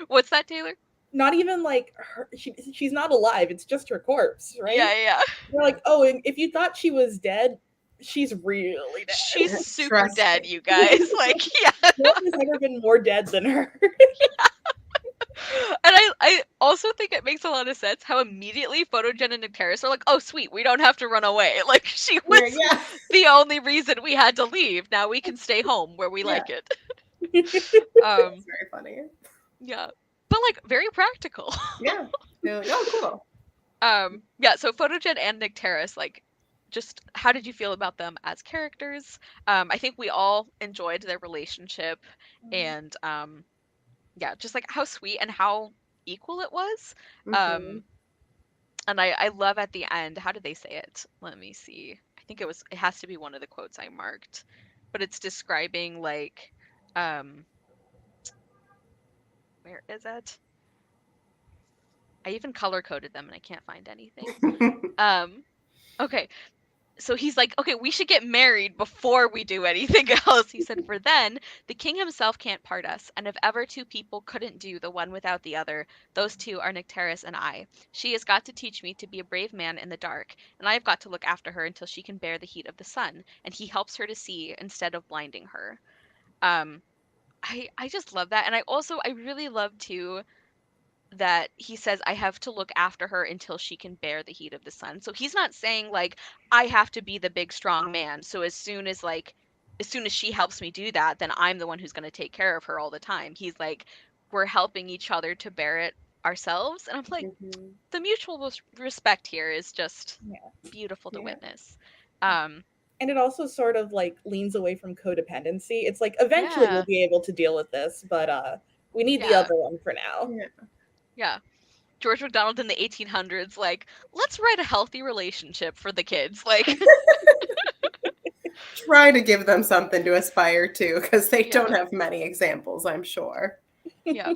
What's that, Taylor? Not even like her, she's not alive. It's just her corpse, Yeah, right? yeah. They're like, oh, and if you thought she was dead, she's really She's dead. super Trust dead, me. you guys. Like, yeah. No one has ever been more dead than her. And I also think it makes a lot of sense how immediately Photogen and Nycteris are like, oh, sweet, we don't have to run away. Like, she Yeah. was Yeah. the only reason we had to leave. Now we can stay home where we Yeah. like it. It's Um, very funny. yeah. But like very practical. Yeah. They're like, oh, cool. Yeah, so Photogen and Nycteris, like, just how did you feel about them as characters? I think we all enjoyed their relationship and yeah, just like how sweet and how equal it was. Hmm. Um, and I love at the end, how did they say it? Let me see. I think it has to be one of the quotes I marked, but it's describing like, um, where is it? I even color coded them and I can't find anything. Um, okay, so he's like, okay, we should get married before we do anything else. He said, for then, the king himself can't part us, and if ever two people couldn't do the one without the other, those two are Nycteris and I. She has got to teach me to be a brave man in the dark, and I have got to look after her until she can bear the heat of the sun, and he helps her to see instead of blinding her. Um, I just love that, and I really love too that he says I have to look after her until she can bear the heat of the sun. So he's not saying like I have to be the big strong man. So as soon as she helps me do that, then I'm the one who's going to take care of her all the time. He's like we're helping each other to bear it ourselves. And I'm like Mhm. the mutual respect here is just Yeah. beautiful to Yeah. witness. Um And it also sort of like leans away from codependency. It's like eventually we'll yeah. be able to deal with this, but we need the Yeah. other one for now. Yeah. Yeah. George MacDonald in the 1800s like let's write a healthy relationship for the kids. Like Try to give them something to aspire to because they don't yeah. have many examples, I'm sure. Yeah.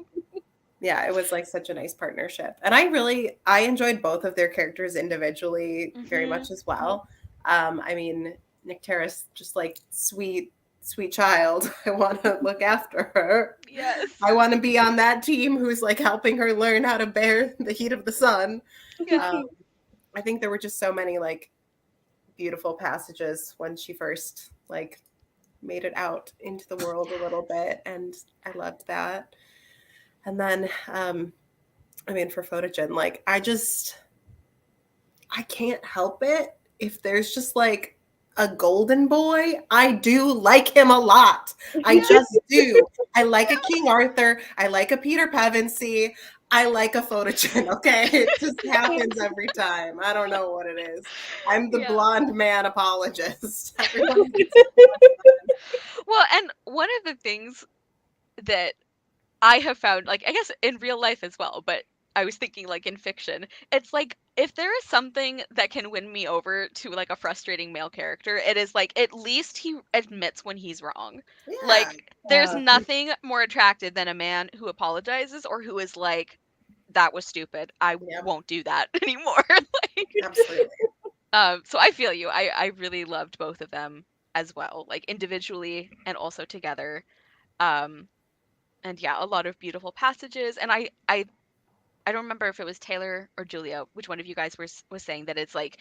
Yeah, it was like such a nice partnership. And I enjoyed both of their characters individually very Mhm. much as well. I mean, Nycteris, just like sweet child. I want to look after her. Yes. I want to be on that team who's like helping her learn how to bear the heat of the sun. Yeah. Um, I think there were just so many like beautiful passages when she first like made it out into the world a little bit, and I loved that. And then, I mean, for Photogen, like I can't help it if there's just like a golden boy. I do like him a lot. I just do. I like a King Arthur. I like a Peter Pevensey. I like a Photogen. Okay, it just happens every time. I don't know what it is. I'm the Yeah. blonde man apologist. Everyone needs Well, and one of the things that I have found, like, I guess in real life as well, but I was thinking, like, in fiction, it's like if there is something that can win me over to like a frustrating male character, it is like at least he admits when he's wrong. yeah, Like, there's nothing more attractive than a man who apologizes or who is like, that was stupid. I yep, won't do that anymore. Like, absolutely. so I feel you. I really loved both of them as well, like individually and also together. Um, and yeah, a lot of beautiful passages. And I don't remember if it was Taylor or Julia, which one of you guys was saying that it's like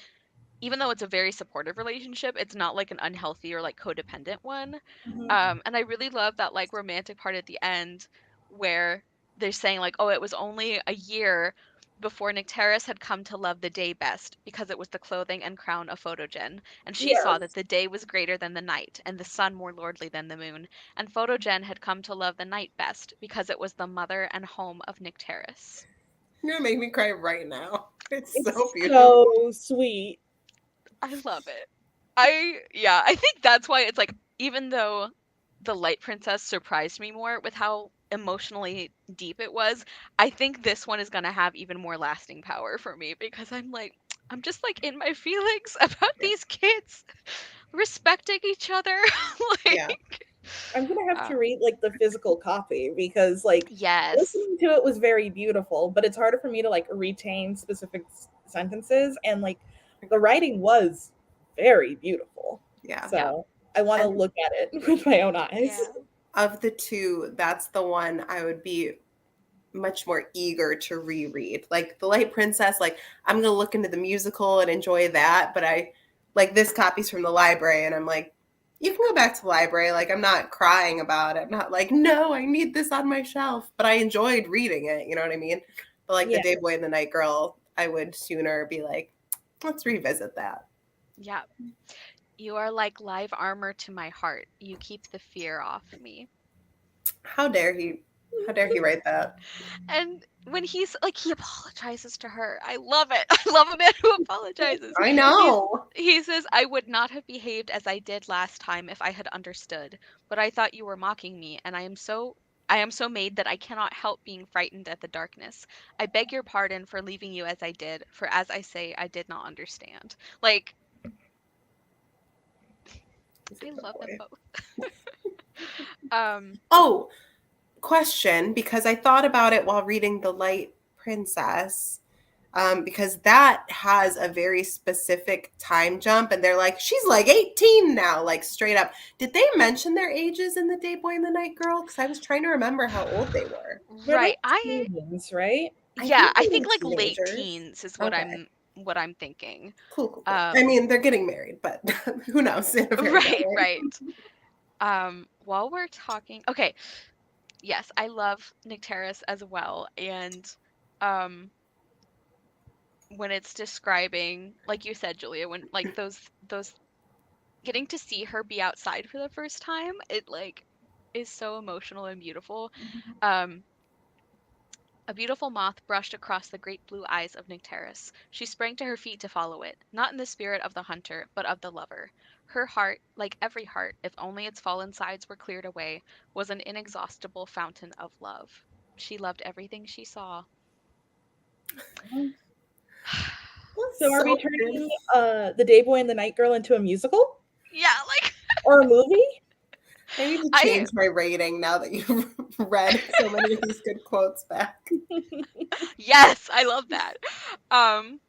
even though it's a very supportive relationship, it's not like an unhealthy or like codependent one. And I really love that like romantic part at the end where they're saying like, oh, it was only a year before Nycteris had come to love the day best because it was the clothing and crown of Photogen, and she saw that Yes. the day was greater than the night, and the sun more lordly than the moon, and Photogen had come to love the night best because it was the mother and home of Nycteris. You're gonna make me cry right now. It's so It's beautiful. so sweet. I love it. I think that's why it's like even though The Light Princess surprised me more with how emotionally deep it was, I think this one is going to have even more lasting power for me because I'm like I'm just like in my feelings about Yeah. these kids respecting each other. Yeah. Like I'm gonna have to um, read like the physical copy because like yes. listening to it was very beautiful, but it's harder for me to like retain specific sentences, and like the writing was very beautiful. Yeah. Yeah. So I want to And look at it with my own eyes. Yeah. of the two, that's the one I would be much more eager to reread. Like The Light Princess, like I'm gonna look into the musical and enjoy that, but I like this copy's from the library and I'm like, you can go back to the library. Like I'm not crying about it. I'm not like, no, I need this on my shelf. But I enjoyed reading it, you know what I mean? But like The Yeah. Day Boy and the Night Girl, I would sooner be like, let's revisit that. Yeah. You are like live armor to my heart. You keep the fear off me. How dare he how dare he write that? And when he's like he apologizes to her. I love it. I love a man who apologizes. I He's know. he says, I would not have behaved as I did last time if I had understood, but I thought you were mocking me, and I am so made that I cannot help being frightened at the darkness. I beg your pardon for leaving you as I did, for as I say, I did not understand. Like, He's a I good love them boy. both. Um, Oh, question, because I thought about it while reading The Light Princess. because that has a very specific time jump, and they're like, she's like 18 now, like straight up. Did they mention their ages in the Day Boy and the Night Girl? Because I was trying to remember how old they were. They're like Right. I teens, right? I Yeah, think I they think were like late teenagers. teens is Okay, what I'm thinking. cool, cool, cool. I Um mean, they're getting married, but who knows in a fairy tale, right, right? right. While we're talking, okay, yes, I love Nycteris as well. And um when it's describing, like you said, Julia, when like those getting to see her be outside for the first time, it like is so emotional and beautiful. Um A beautiful moth brushed across the great blue eyes of Nycteris. She sprang to her feet to follow it, not in the spirit of the hunter, but of the lover. Her heart, like every heart, if only its fallen sides were cleared away, was an inexhaustible fountain of love. She loved everything she saw. So are we So good. turning the Day Boy and the Night Girl into a musical Yeah, like or a movie? I need to I change my rating now that you've read so many of these good quotes back. yes, I love that. Um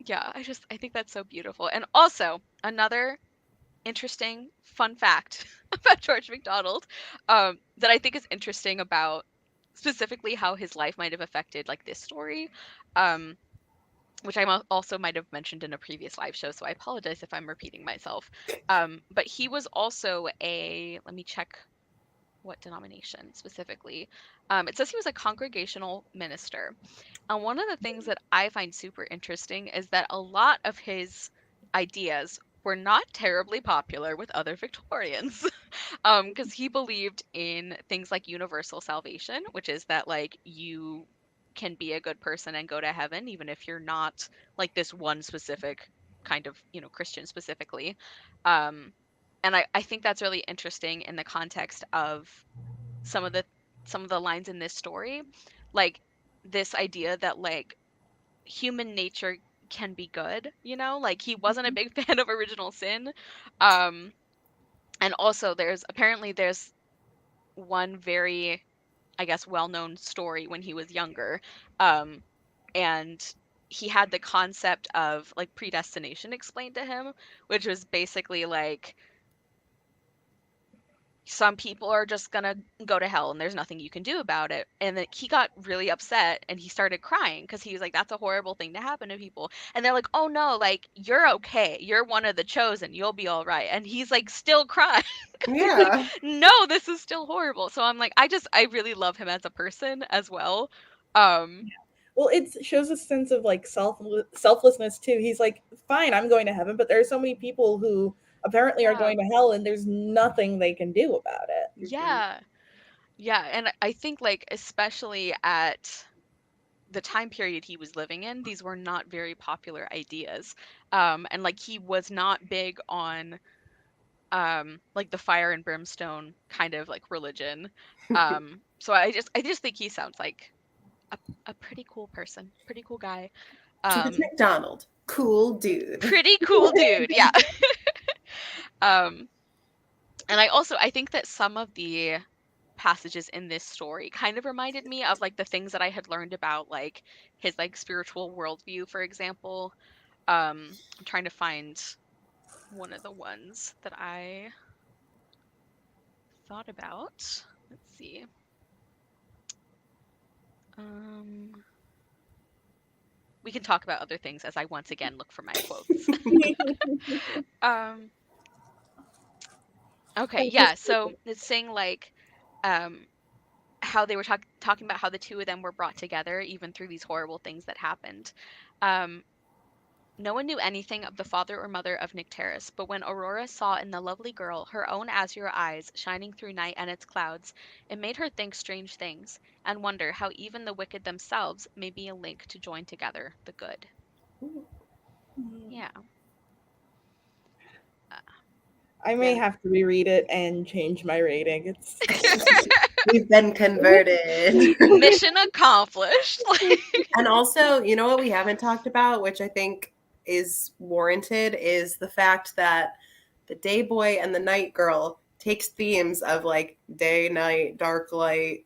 yeah, I think that's so beautiful. And also, another interesting fun fact about George MacDonald, that I think is interesting about specifically how his life might have affected like this story, um, which also might have mentioned in a previous live show. So I apologize if I'm repeating myself. But he was also a, let me check what denomination specifically. It says he was a congregational minister. And one of the things that I find super interesting is that a lot of his ideas were not terribly popular with other Victorians. Because he believed in things like universal salvation, which is that like you can be a good person and go to heaven even if you're not like this one specific kind of, Christian specifically. Um, and I think that's really interesting in the context of some of the some of the lines in this story, like this idea that like human nature can be good, like he wasn't a big fan of original sin. um and also there's one very, I guess, well-known story when he was younger, um and he had the concept of like predestination explained to him, which was basically like some people are just gonna go to hell and there's nothing you can do about it. And then he got really upset and he started crying because he was like, that's a horrible thing to happen to people. And they're like, oh no, like you're okay. You're one of the chosen. You'll be all right. And he's like still crying because he's like, Yeah. no, this is still horrible. So I'm like, I really love him as a person as well. Um, Well, it shows a sense of like selflessness too. He's like, fine, I'm going to heaven, but there are so many people who apparently are yeah, going to hell, and there's nothing they can do about it. yeah, yeah. And I think like especially at the time period he was living in, these were not very popular ideas. And like he was not big on like the fire and brimstone kind of like religion. So I just think he sounds like a pretty cool person, pretty cool guy. George Um, MacDonald, cool dude. Pretty cool dude, yeah. um, and I think that some of the passages in this story kind of reminded me of like the things that I had learned about like his like spiritual worldview, for example. I'm trying to find one of the ones that I thought about. Let's see. Um, we can talk about other things as I once again look for my quotes. um, okay, yeah. So it's saying like, um, how they were talking about how the two of them were brought together even through these horrible things that happened. Um, No one knew anything of the father or mother of Nycteris, but when Aurora saw in the lovely girl her own azure eyes shining through night and its clouds, it made her think strange things, and wonder how even the wicked themselves may be a link to join together the good. Yeah. Uh, I may Yeah. have to reread it and change my rating. It's We've been converted. Mission accomplished. And also, you know what we haven't talked about, which I think is warranted, is the fact that the day boy and the night girl takes themes of like day, night, dark, light,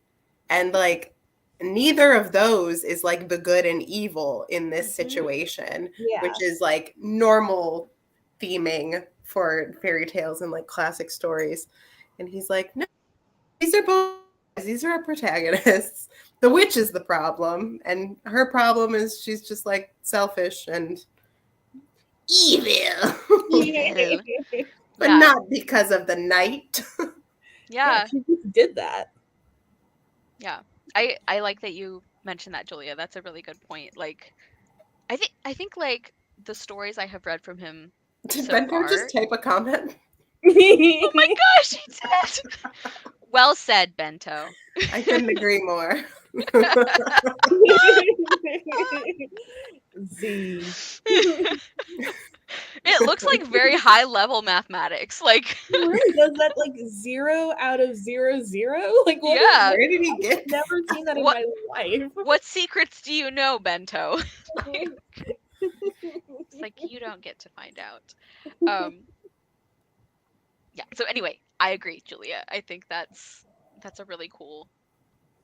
and like neither of those is like the good and evil in this situation, Yeah. which is like normal theming for fairy tales and like classic stories. And he's like, no, these are both, these are our protagonists. The witch is the problem, and her problem is she's just like selfish and evil, Evil. but Yeah. not because of the night. Yeah. She just did that. Yeah. I like that you mentioned that, Julia. That's a really good point. Like I think like the stories I have read from him Did so Bento just far. type a comment? Oh my gosh, he did. Well said, Bento. I couldn't agree more. Z. It looks like very high level mathematics. Like He really does that like 0 out of 0 0. Like what is yeah. Where did he get I've never seen that in What my life. what secrets do you know, Bento? It's like you don't get to find out. Um yeah. So anyway, I agree, Julia. I think that's a really cool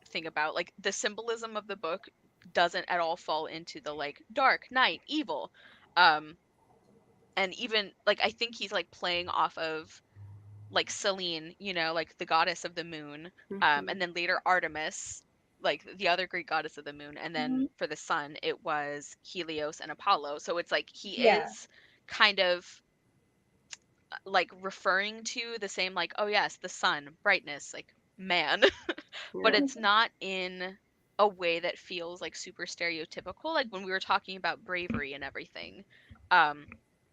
thing about like the symbolism of the book doesn't at all fall into the like dark, night, evil. Um and even like I think he's like playing off of like Selene, like the goddess of the moon, Mhm. and then later Artemis, like the other Greek goddess of the moon, and then Mhm. for the sun it was Helios and Apollo. So it's like he Yeah. is kind of like referring to the same like, oh yes, the sun, brightness, like man, but Yeah. it's not in a way that feels like super stereotypical. Like when we were talking about bravery and everything, um,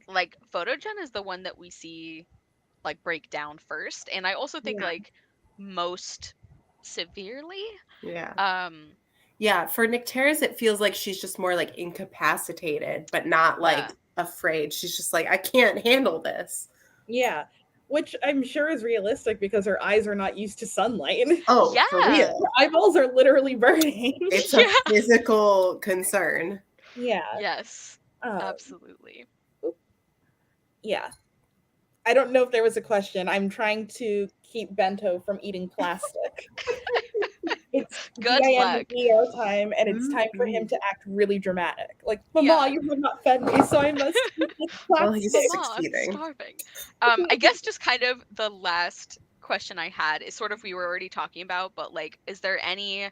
like Photogen is the one that we see like break down first, and I also think Yeah. like most severely. Yeah. Um, Yeah. For Nycteris, it feels like she's just more like incapacitated, but not yeah, like afraid. She's just like, I can't handle this. Yeah. Which I'm sure is realistic because her eyes are not used to sunlight. Oh, for yeah, Her real. eyeballs are literally burning. It's a yeah, physical concern. Yeah. yes, Um, absolutely. yeah. I don't know if there was a question. I'm trying to keep Bento from eating plastic. It's Good luck. DINEO time, and it's time for him Mhm. to act really dramatic. Like, Mama, Yeah. you have not fed me, so I must eat this Well, he's plastic. Mama, I'm succeeding. starving. I guess just kind of the last question I had is sort of we were already talking about, but like, is there any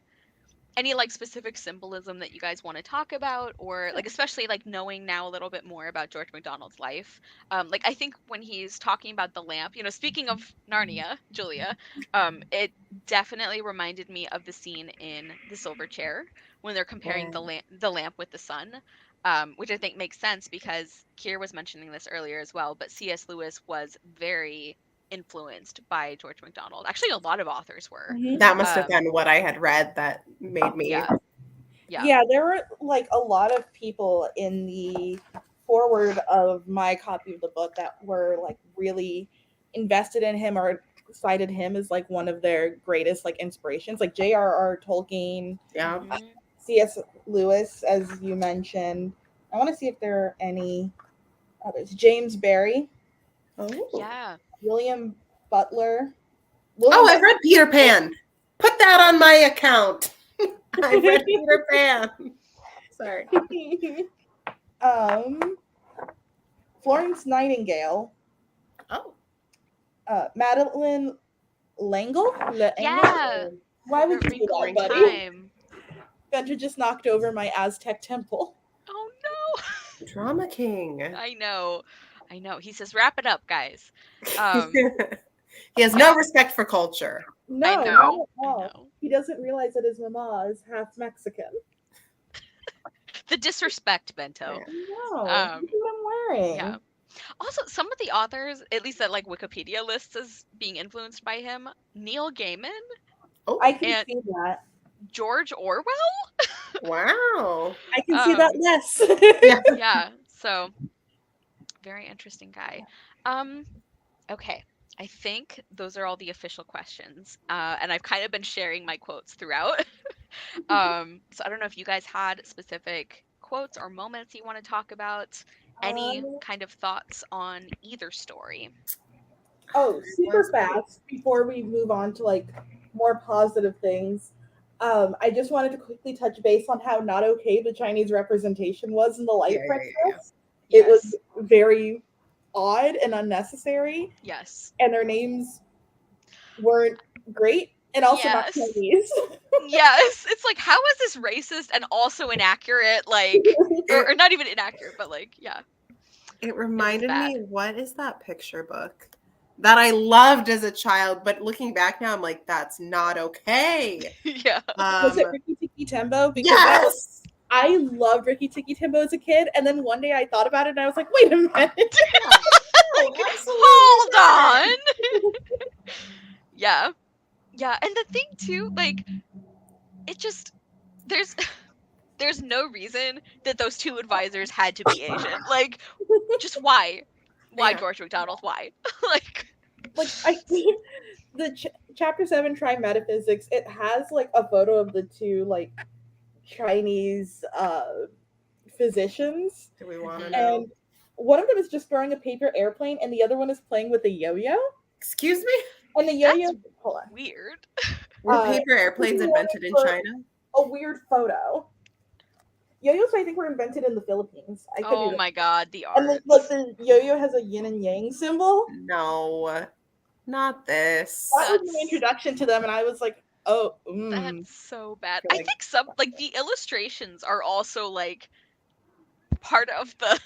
like specific symbolism that you guys want to talk about, or like especially like knowing now a little bit more about George MacDonald's life? Like I think when he's talking about the lamp, speaking of Narnia, Julia, it definitely reminded me of the scene in The Silver Chair when they're comparing Yeah. the lamp with the sun. Which I think makes sense because Kier was mentioning this earlier as well, but C.S. Lewis was very influenced by George MacDonald. Actually, a lot of authors were. Mhm. That must have Um, been what I had read that made me. yeah, yeah. Yeah, there were like a lot of people in the forward of my copy of the book that were like really invested in him or cited him as like one of their greatest like inspirations, like J.R.R. Tolkien, Yeah. Mhm. C.S. Lewis, as you mentioned. I want to see if there are any others. James Barrie, Oh. Yeah. William Butler, Oh, William I've read Peter Pan. Put that on my account. I've read Butler. Peter Pan. Sorry. um, Florence Nightingale, Oh. Madeline Langle? Langle? Yeah. Why would you do Wrinkle that, in buddy? Time. Benja just knocked over my Aztec temple. Oh no. Drama King. I know. I know. He says wrap it up, guys. Um He has no yeah, respect for culture. I No, not know. at I all. know. He doesn't realize that his mama is half Mexican. The disrespect, Bento. Yeah. No, look Um at what I'm yeah. wearing. Also, some of the authors, at least that like Wikipedia lists as being influenced by him, Neil Gaiman Oh, I can and see that. George Orwell. wow. I can see that Um less. Yeah. yeah, so very interesting guy. Um Okay. I think those are all the official questions. And I've kind of been sharing my quotes throughout. So I don't know if you guys had specific quotes or moments you want to talk about. Any um, kind of thoughts on either story? oh, Was super fast before we move on to like more positive things. I just wanted to quickly touch base on how not okay the Chinese representation was in The Light Yeah. Princess. It was Yes. very odd and unnecessary, Yes. and their names weren't great and also not Yes. Chinese. Yes. It's like, how is this racist and also inaccurate? Like, It, or not even inaccurate, but like, yeah, it it was reminded me, bad. what is that picture book that I loved as a child? But looking back now, I'm like, that's not okay. Yeah. Was it Ricky Tikki Tembo? Because that was, Yes. I loved Ricky Tikki Tembo as a kid, and then one day I thought about it and I was like, wait a minute. Yeah. No, absolutely Hold not. on. Yeah. Yeah. And the thing too, like, it just, there's, there's no reason that those two advisors had to be Asian. Like, just why? Why, Yeah. George MacDonald? Why? Like, Like I the chapter 7 try metaphysics, it has like a photo of the two like Chinese physicians, Do we want to know? and one of them is just throwing a paper airplane and the other one is playing with a yo-yo, Excuse me? and the yo-yo, that's hold on, weird. Were paper airplanes this is invented in for China? a weird photo. Yo-yos I think were invented in the Philippines, I could be Oh wrong. my god, the And like arts. the yo-yo has a yin and yang symbol. No, not this. That was my That's introduction to them, and I was like, oh, that's so bad. You're I like, think some like the illustrations are also like part of the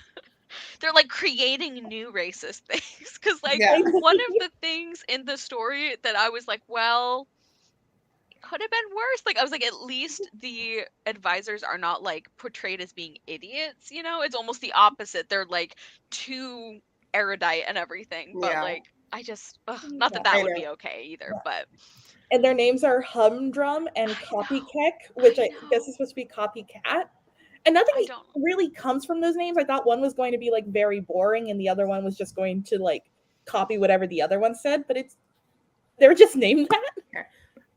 they're like creating new racist things cuz like yeah, one of the things in the story that I was like, well, it could have been worse. Like I was like at least the advisors are not like portrayed as being idiots, you know? It's almost the opposite. They're like too erudite and everything, but yeah, like I just not that I that would know. be okay either, but and their names are Humdrum and I know. Copycat, which I I guess know. is supposed to be copycat. And nothing I don't. really comes from those names. I thought one was going to be like very boring, and the other one was just going to like copy whatever the other one said. But it's they were just named that. Here.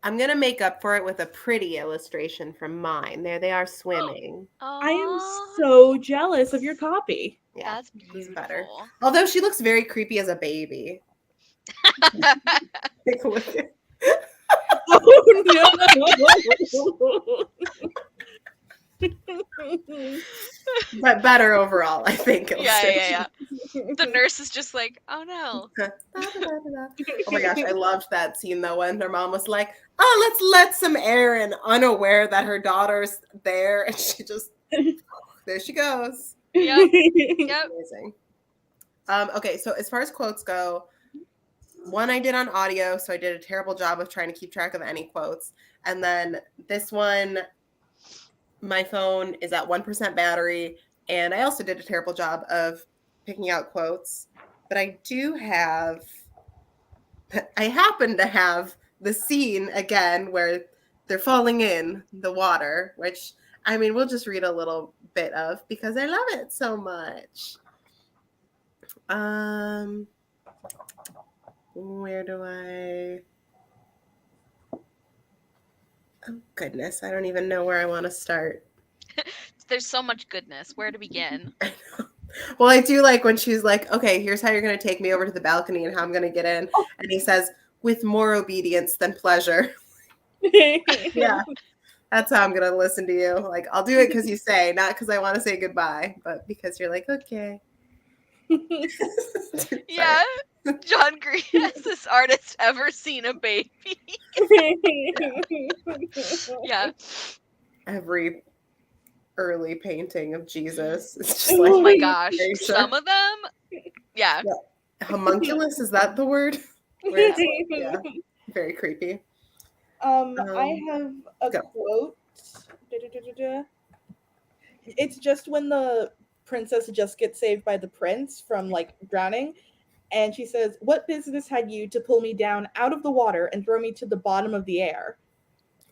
I'm gonna make up for it with a pretty illustration from mine. There they are swimming. I am Oh, so jealous of your copy. Yeah, that's this is better. beautiful. Although she looks very creepy as a baby. Take a look at- Oh no! but better overall, I think. Yeah. Illustration. The nurse is just like, oh no. Oh my gosh, I loved that scene though when her mom was like, "Oh, let's let some air in," unaware that her daughter's there, and she just there she goes. Yep. Yep. Amazing. Okay, so as far as quotes go, one I did on audio, so I did a terrible job of trying to keep track of any quotes. And then this one, my phone is at 1% battery, and I also did a terrible job of picking out quotes. But I happen to have the scene again where they're falling in the water, which I mean, we'll just read a little bit of because I love it so much. Where do I? Oh, goodness. I don't even know where I want to start. There's so much goodness. Where to begin? Well, I do like when she's like, okay, here's how you're going to take me over to the balcony and how I'm going to get in. And he says, with more obedience than pleasure. Yeah, that's how I'm going to listen to you. Like, I'll do it because you say, not because I want to say goodbye, but because you're like, okay. Yeah. John Green, has this artist ever seen a baby? Yeah. Every early painting of Jesus. It's just like, Oh my gosh. very sure. Some of them, yeah. Homunculus, is that the word? Where it's like, yeah, very creepy. I have a Go. quote. It's just when the princess just gets saved by the prince from like drowning, and she says, "What business had you to pull me down out of the water and throw me to the bottom of the air?"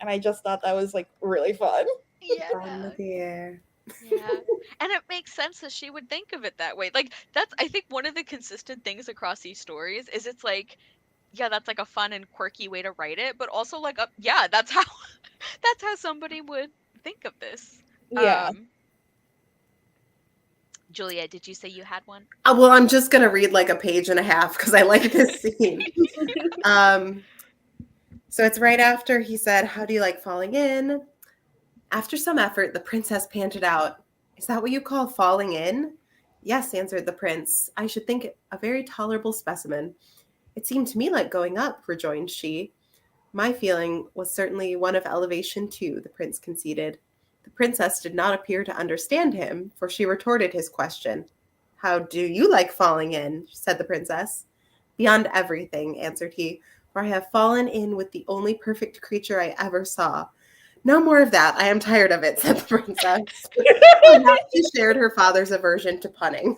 And I just thought that was like really fun. Bottom Yeah. of the air. Yeah. And it makes sense that she would think of it that way. Like that's I think one of the consistent things across these stories is it's like yeah, that's like a fun and quirky way to write it, but also like yeah, that's how that's how somebody would think of this. Yeah. Julia, did you say you had one? Well, I'm just gonna read like a page and a half because I like this scene. So it's right after he said, "How do you like falling in?" After some effort, the princess panted out, "Is that what you call falling in?" "Yes," answered the prince. "I should think it a very tolerable specimen." "It seemed to me like going up," rejoined she. "My feeling was certainly one of elevation too," the prince conceded. The princess did not appear to understand him, for she retorted his question. "How do you like falling in?" said the princess. "Beyond everything," answered he, "for I have fallen in with the only perfect creature I ever saw." "No more of that. I am tired of it," said the princess. Perhaps she shared her father's aversion to punning.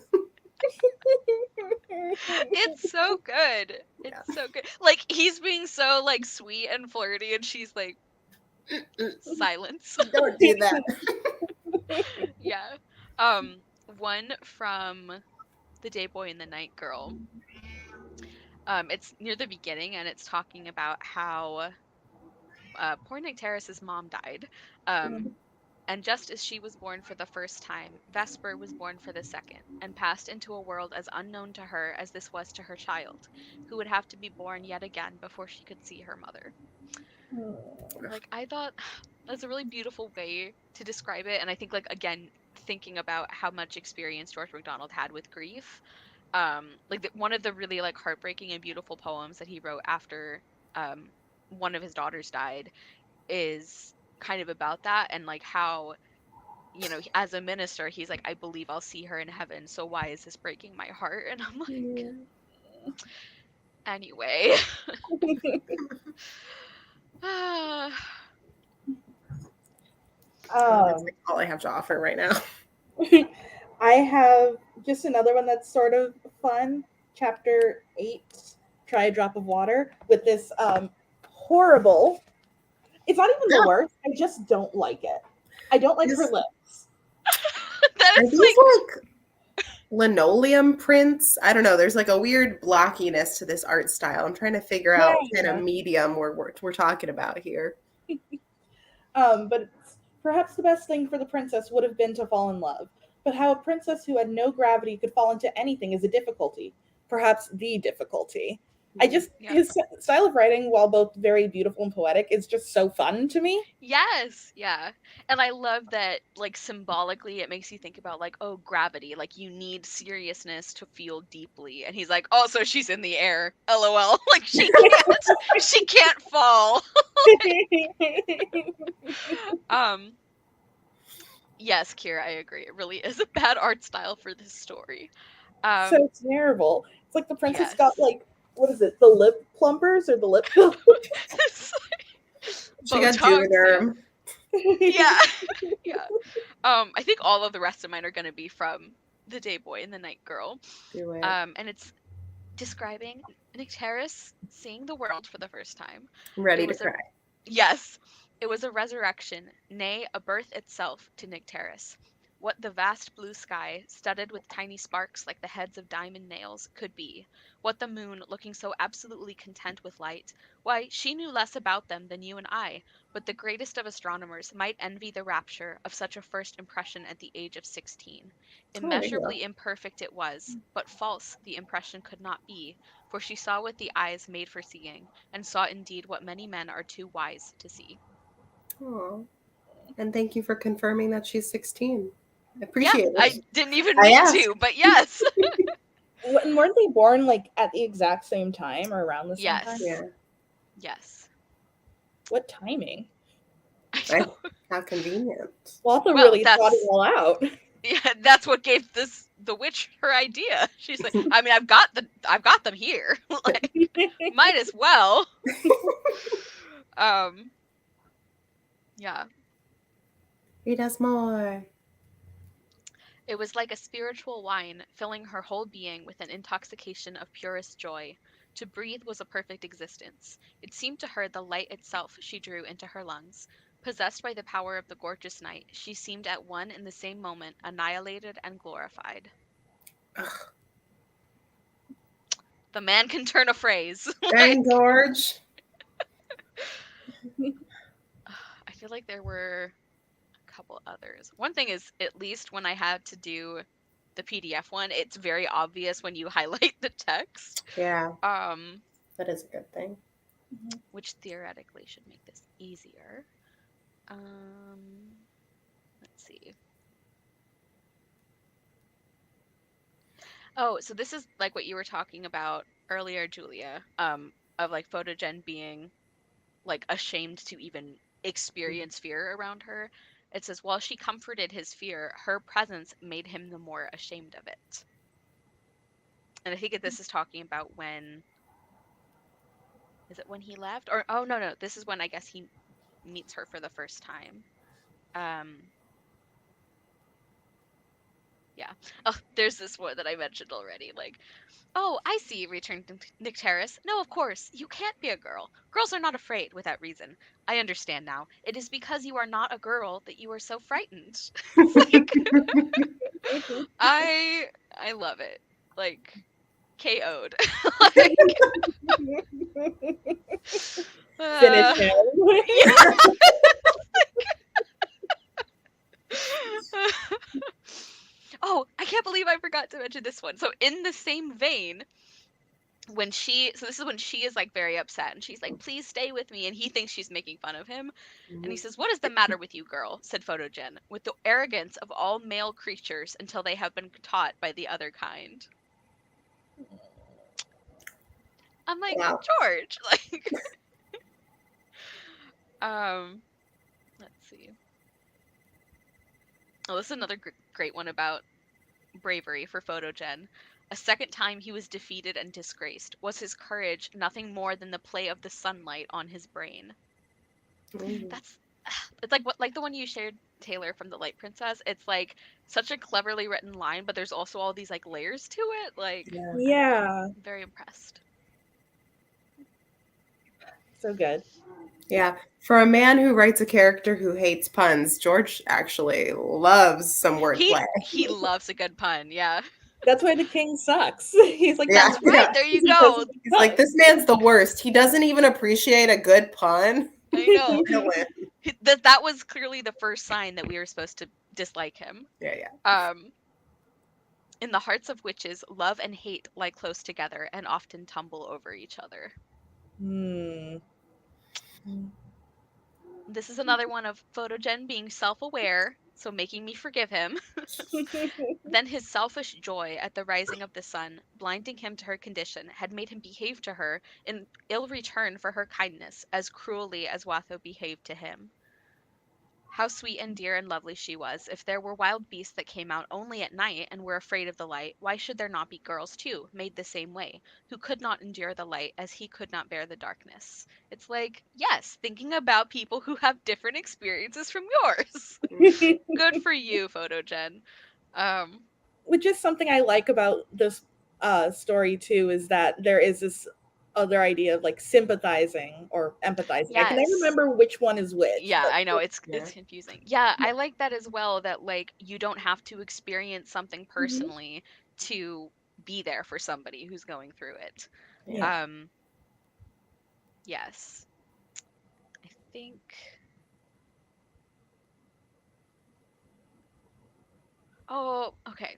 It's so good. Yeah. It's so good. Like he's being so like sweet and flirty, and she's like silence. Don't do that. Yeah. Um, one from The Day Boy and the Night Girl. It's near the beginning, and it's talking about how poor Nick Terrace's mom died. Um, and just as she was born for the first time, Vesper was born for the second, and passed into a world as unknown to her as this was to her child, who would have to be born yet again before she could see her mother. Like, I thought that's a really beautiful way to describe it, and I think, like, again, thinking about how much experience George MacDonald had with grief, like, one of the really, like, heartbreaking and beautiful poems that he wrote after, um, one of his daughters died is kind of about that, and, like, how as a minister, he's like, I believe I'll see her in heaven. So why is this breaking my heart? And I'm like, Yeah. anyway. Ah, That's um, like all I have to offer right now. I have just another one that's sort of fun. Chapter 8, Try a Drop of Water, with this horrible. It's not even the worst. I just don't like it. I don't like her Is, lips. that are is these like, like linoleum prints? I don't know. There's like a weird blockiness to this art style. I'm trying to figure out what kind of Yeah. medium we're talking about here. But perhaps the best thing for the princess would have been to fall in love. But how a princess who had no gravity could fall into anything is a difficulty. Perhaps the difficulty. I just, yeah. his style of writing, while both very beautiful and poetic, is just so fun to me. Yes, yeah. And I love that, like, symbolically, it makes you think about, like, oh, gravity. Like, you need seriousness to feel deeply. And he's like, oh, so she's in the air. LOL. Like, she can't fall. Um, yes, Kira, I agree. It really is a bad art style for this story. So terrible. It's like the princess got, Yes. like, what is it, the lip plumpers or the lip fillers? She got Botox, yeah. Juvederm. Yeah. Yeah. I think all of the rest of mine are gonna be from The Day Boy and the Night Girl. Do it. And it's describing Nick Terrace seeing the world for the first time. I'm It ready to was a cry. Yes, it was a resurrection, nay, a birth itself to Nick Terrace. What the vast blue sky, studded with tiny sparks like the heads of diamond nails, could be. What the moon, looking so absolutely content with light. Why, she knew less about them than you and I, but the greatest of astronomers might envy the rapture of such a first impression at the age of 16. Oh, there you go. Immeasurably imperfect it was, but false the impression could not be, for she saw with the eyes made for seeing, and saw indeed what many men are too wise to see. Aw. And thank you for confirming that she's 16. I Yeah, appreciate I it. didn't even I mean asked. to, but yes. Weren't they born, like, at the exact same time or around the same time? Yes. Yeah. Yes. What timing? I I, know. how convenient. Walter Well, really thought it all out. yeah, that's what gave the witch her idea. She's like, I mean, I've got them here. Like, might as well. Um, yeah. Read us more. It was like a spiritual wine, filling her whole being with an intoxication of purest joy. To breathe was a perfect existence. It seemed to her the light itself she drew into her lungs. Possessed by the power of the gorgeous night, she seemed at one and the same moment annihilated and glorified. Ugh. The man can turn a phrase. Dang, George. I feel like there were a couple others. One thing is, at least when I had to do the PDF one, it's very obvious when you highlight the text. Yeah, Um, that is a good thing. which theoretically should make this easier. Let's see. Oh, so this is like what you were talking about earlier, Julia, of like Photogen being like ashamed to even experience fear around her. It says, while she comforted his fear, her presence made him the more ashamed of it. And I think this is talking about when, is it when he left? Or, oh, no, this is when I guess he meets her for the first time. Um, yeah. Oh, there's this one that I mentioned already. Like, oh, I see, returned Nycteris. No, of course, you can't be a girl. Girls are not afraid without reason. I understand now. It is because you are not a girl that you are so frightened. It's like I love it. Like KO'd. Like Finish him. yeah. Oh, I can't believe I forgot to mention this one. So in the same vein, this is when she is like very upset and she's like, please stay with me, and he thinks she's making fun of him, and he says, what is the matter with you, girl? Said Photogen, with the arrogance of all male creatures until they have been taught by the other kind. I'm like, Wow. George, like let's see. Oh, this is another great one about bravery for Photogen. A second time he was defeated and disgraced. Was his courage nothing more than the play of the sunlight on his brain? That's it's like what, like the one you shared, Taylor, from the Light Princess. It's like such a cleverly written line, but there's also all these like layers to it. Like, Yeah. I don't know. Yeah, I'm very impressed. so good. Yeah. For a man who writes a character who hates puns, George actually loves some wordplay. He loves a good pun. Yeah. That's why the king sucks. He's like, Yeah, That's right. yeah. There you because go. of He's like, this man's the worst. He doesn't even appreciate a good pun. I know. Villain. That was clearly the first sign that we were supposed to dislike him. Yeah, yeah. In the hearts of witches, love and hate lie close together and often tumble over each other. Hmm. This is another one of Photogen being self-aware, so making me forgive him. Then his selfish joy at the rising of the sun, blinding him to her condition, had made him behave to her in ill return for her kindness, as cruelly as Watho behaved to him. How sweet and dear and lovely she was. If there were wild beasts that came out only at night and were afraid of the light, why should there not be girls too, made the same way, who could not endure the light as he could not bear the darkness? It's like, yes, thinking about people who have different experiences from yours. Good for you, Photogen. Um, Which is something I like about this story too, is that there is this other idea of like sympathizing or empathizing. I can never yes. remember which one is which. Yeah, But I know Yeah. it's confusing. Yeah, I like that as well, that like you don't have to experience something Mhm. personally to be there for somebody who's going through it. Yeah. Um, yes. I think oh, okay.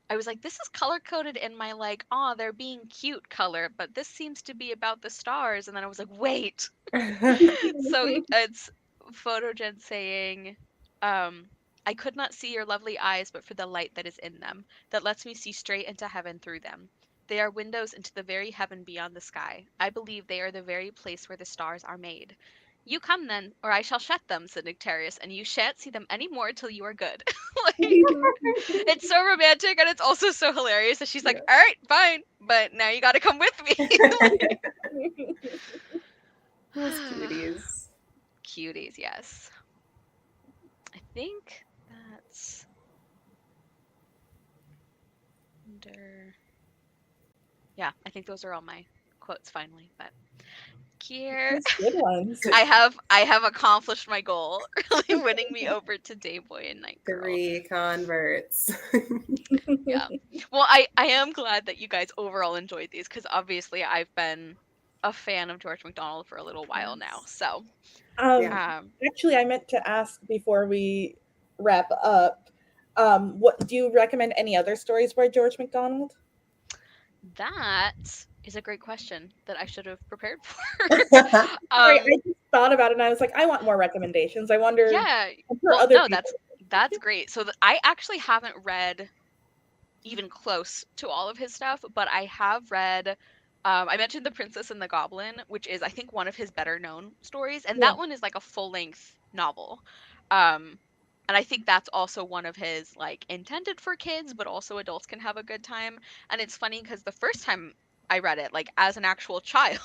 I was like, this is color coded in my like, oh, they're being cute color, but this seems to be about the stars. And then I was like, wait. So it's Photogen saying, um, I could not see your lovely eyes but for the light that is in them, that lets me see straight into heaven through them. They are windows into the very heaven beyond the sky. I believe they are the very place where the stars are made. You come then, or I shall shut them, said Nectarius, and you shan't see them any more till you are good. Like, it's so romantic and it's also so hilarious that she's like, Yeah. all right, fine, but now you gotta come with me. Those cuties. Cuties, yes. I think that's under. Yeah, I think those are all my quotes finally. But here, Those good ones. I have accomplished my goal, really winning me over to Dayboy and Night Girl. 3 converts. Yeah. Well, I am glad that you guys overall enjoyed these because obviously I've been a fan of George MacDonald for a little while now. So, Yeah. Actually, I meant to ask before we wrap up. What do you recommend? Any other stories by George MacDonald? that is a great question that I should have prepared for. Right, um, I just thought about it and I was like, I want more recommendations. I wonder yeah. for Well, other no, people. that's great. So I actually haven't read even close to all of his stuff, but I have read I mentioned The Princess and the Goblin, which is I think one of his better known stories, and Yeah. that one is like a full-length novel. Um and I think that's also one of his like intended for kids, but also adults can have a good time. And it's funny because the first time I read it, like as an actual child,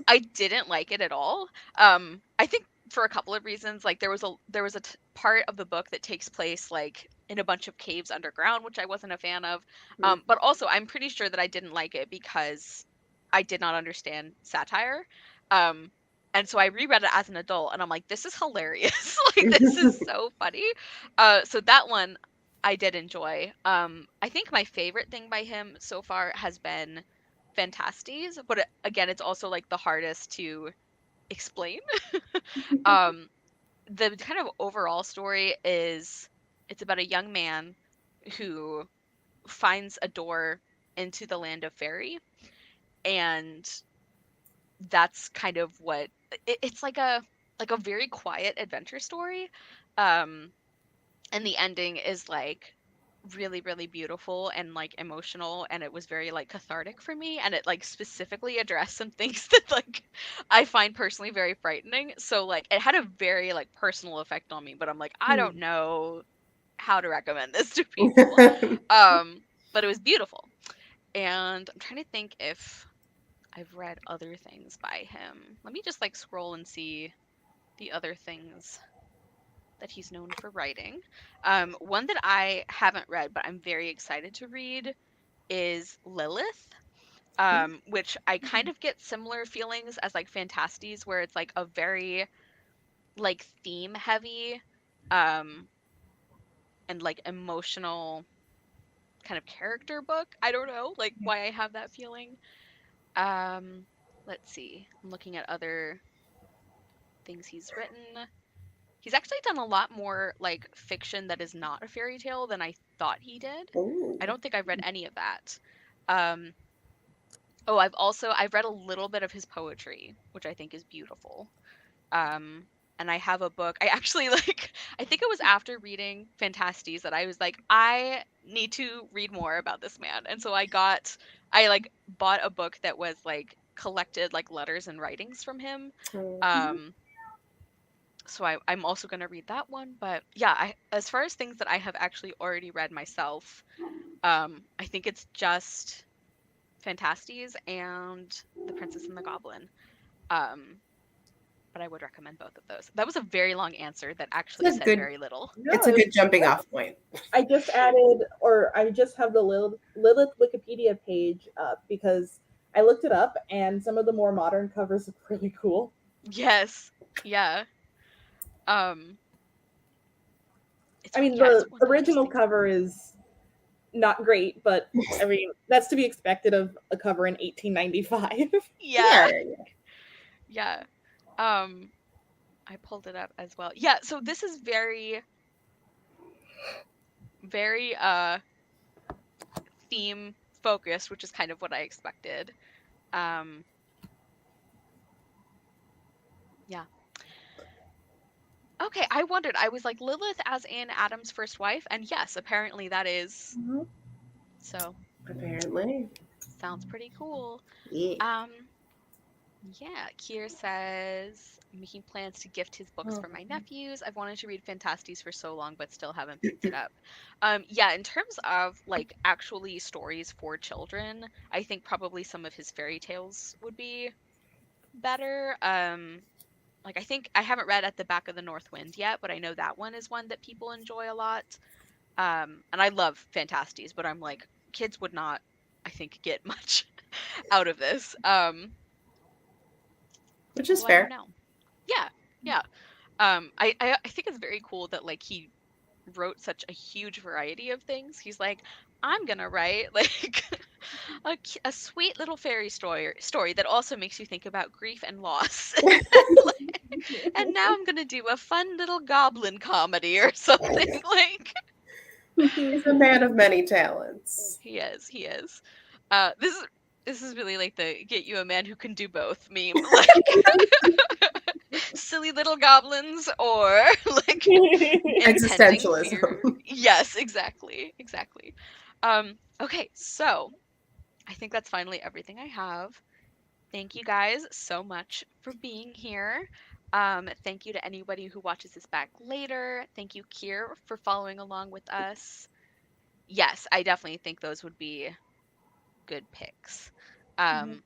I didn't like it at all. I think for a couple of reasons. Like there was a part of the book that takes place like in a bunch of caves underground, which I wasn't a fan of. But also I'm pretty sure that I didn't like it because I did not understand satire. Um, and so I reread it as an adult, and I'm like, this is hilarious. Like this is so funny. So that one I did enjoy. I think my favorite thing by him so far has been Fantastes, but again, it's also like the hardest to explain. um, the kind of overall story is it's about a young man who finds a door into the land of fairy, and that's kind of what it's like a very quiet adventure story. um and the ending is like really really beautiful and like emotional, and it was very like cathartic for me, and it like specifically addressed some things that like I find personally very frightening. So like it had a very like personal effect on me, but I'm like I don't know how to recommend this to people. But it was beautiful. And I'm trying to think if I've read other things by him. Let me just like scroll and see the other things that he's known for writing. One that I haven't read, but I'm very excited to read is Lilith, which I kind of get similar feelings as like Fantastes, where it's like a very like theme heavy, um, and like emotional kind of character book. I don't know like why I have that feeling. Um, let's see. I'm looking at other things he's written. He's actually done a lot more like fiction that is not a fairy tale than I thought he did. Ooh. I don't think I've read any of that. Um, oh, I've read a little bit of his poetry, which I think is beautiful. Um, and I have a book. I actually like I think it was after reading Fantastes that I was like, I need to read more about this man. And so I like bought a book that was like collected like letters and writings from him. Um, so I'm also going to read that one. But yeah, as far as things that I have actually already read myself, I think it's just Fantastes and The Princess and the Goblin. Um, but I would recommend both of those. That was a very long answer that actually It's a said good very little. No, it's a good jumping off point. I just added, or I just have the Lilith Wikipedia page up because I looked it up, and some of the more modern covers look really cool. Yes. Yeah. Um, I mean, yeah, it's the one of those original things. cover is not great, but I mean, that's to be expected of a cover in 1895. Yeah. Yeah. Yeah. Um, I pulled it up as well. Yeah, so this is very very theme focused, which is kind of what I expected. Um, yeah. Okay, I wondered. I was like Lilith as in Adam's first wife, and yes, apparently that is. Mhm. So, Apparently. sounds pretty cool. Yeah. Um, yeah, Kier says making plans to gift his books for my nephews. I've wanted to read Fantasties for so long, but still haven't picked it up. Yeah, in terms of like actually stories for children, I think probably some of his fairy tales would be better. Like I think I haven't read At the Back of the North Wind yet, but I know that one is one that people enjoy a lot. And I love Fantasties, but I'm like kids would not, I think, get much out of this. Which is Although I don't fair. know. Yeah, yeah. I think it's very cool that like he wrote such a huge variety of things. He's like, I'm gonna write like a sweet little fairy story that also makes you think about grief and loss. And now I'm gonna do a fun little goblin comedy or something. Like He's a man of many talents. he is. This is this is really like the get you a man who can do both meme. Like silly little goblins or like impending fear. Existentialism. Yes, exactly. Exactly. Okay, so I think that's finally everything I have. Thank you guys so much for being here. Thank you to anybody who watches this back later. Thank you, Kier, for following along with us. Yes, I definitely think those would be good picks. Um,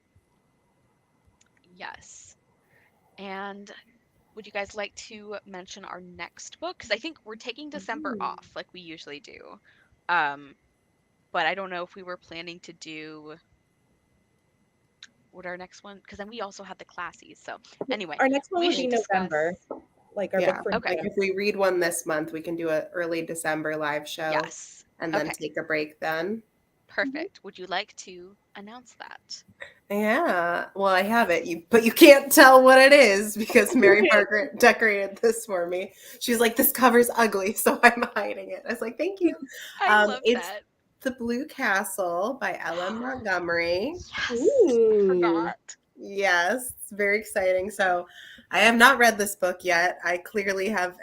yes. And would you guys like to mention our next book? Because I think we're taking December Ooh. off like we usually do. Um, but I don't know if we were planning to do what our next one, because then we also have the classies. So anyway, Our next one we would should be discuss. November, like our Yeah. book for Okay. Like November. if we read one this month, we can do an early December live show Yes. and then Okay. take a break then. Perfect. Would you like to announce that? Yeah. Well, I have it. But you can't tell what it is because Mary Margaret decorated this for me. She's like, "This cover's ugly," so I'm hiding it. I was like, "Thank you." I love It's that. The Blue Castle by Ellen Montgomery. Yes. I Ooh. forgot. Yes, it's very exciting. So, I have not read this book yet. I clearly have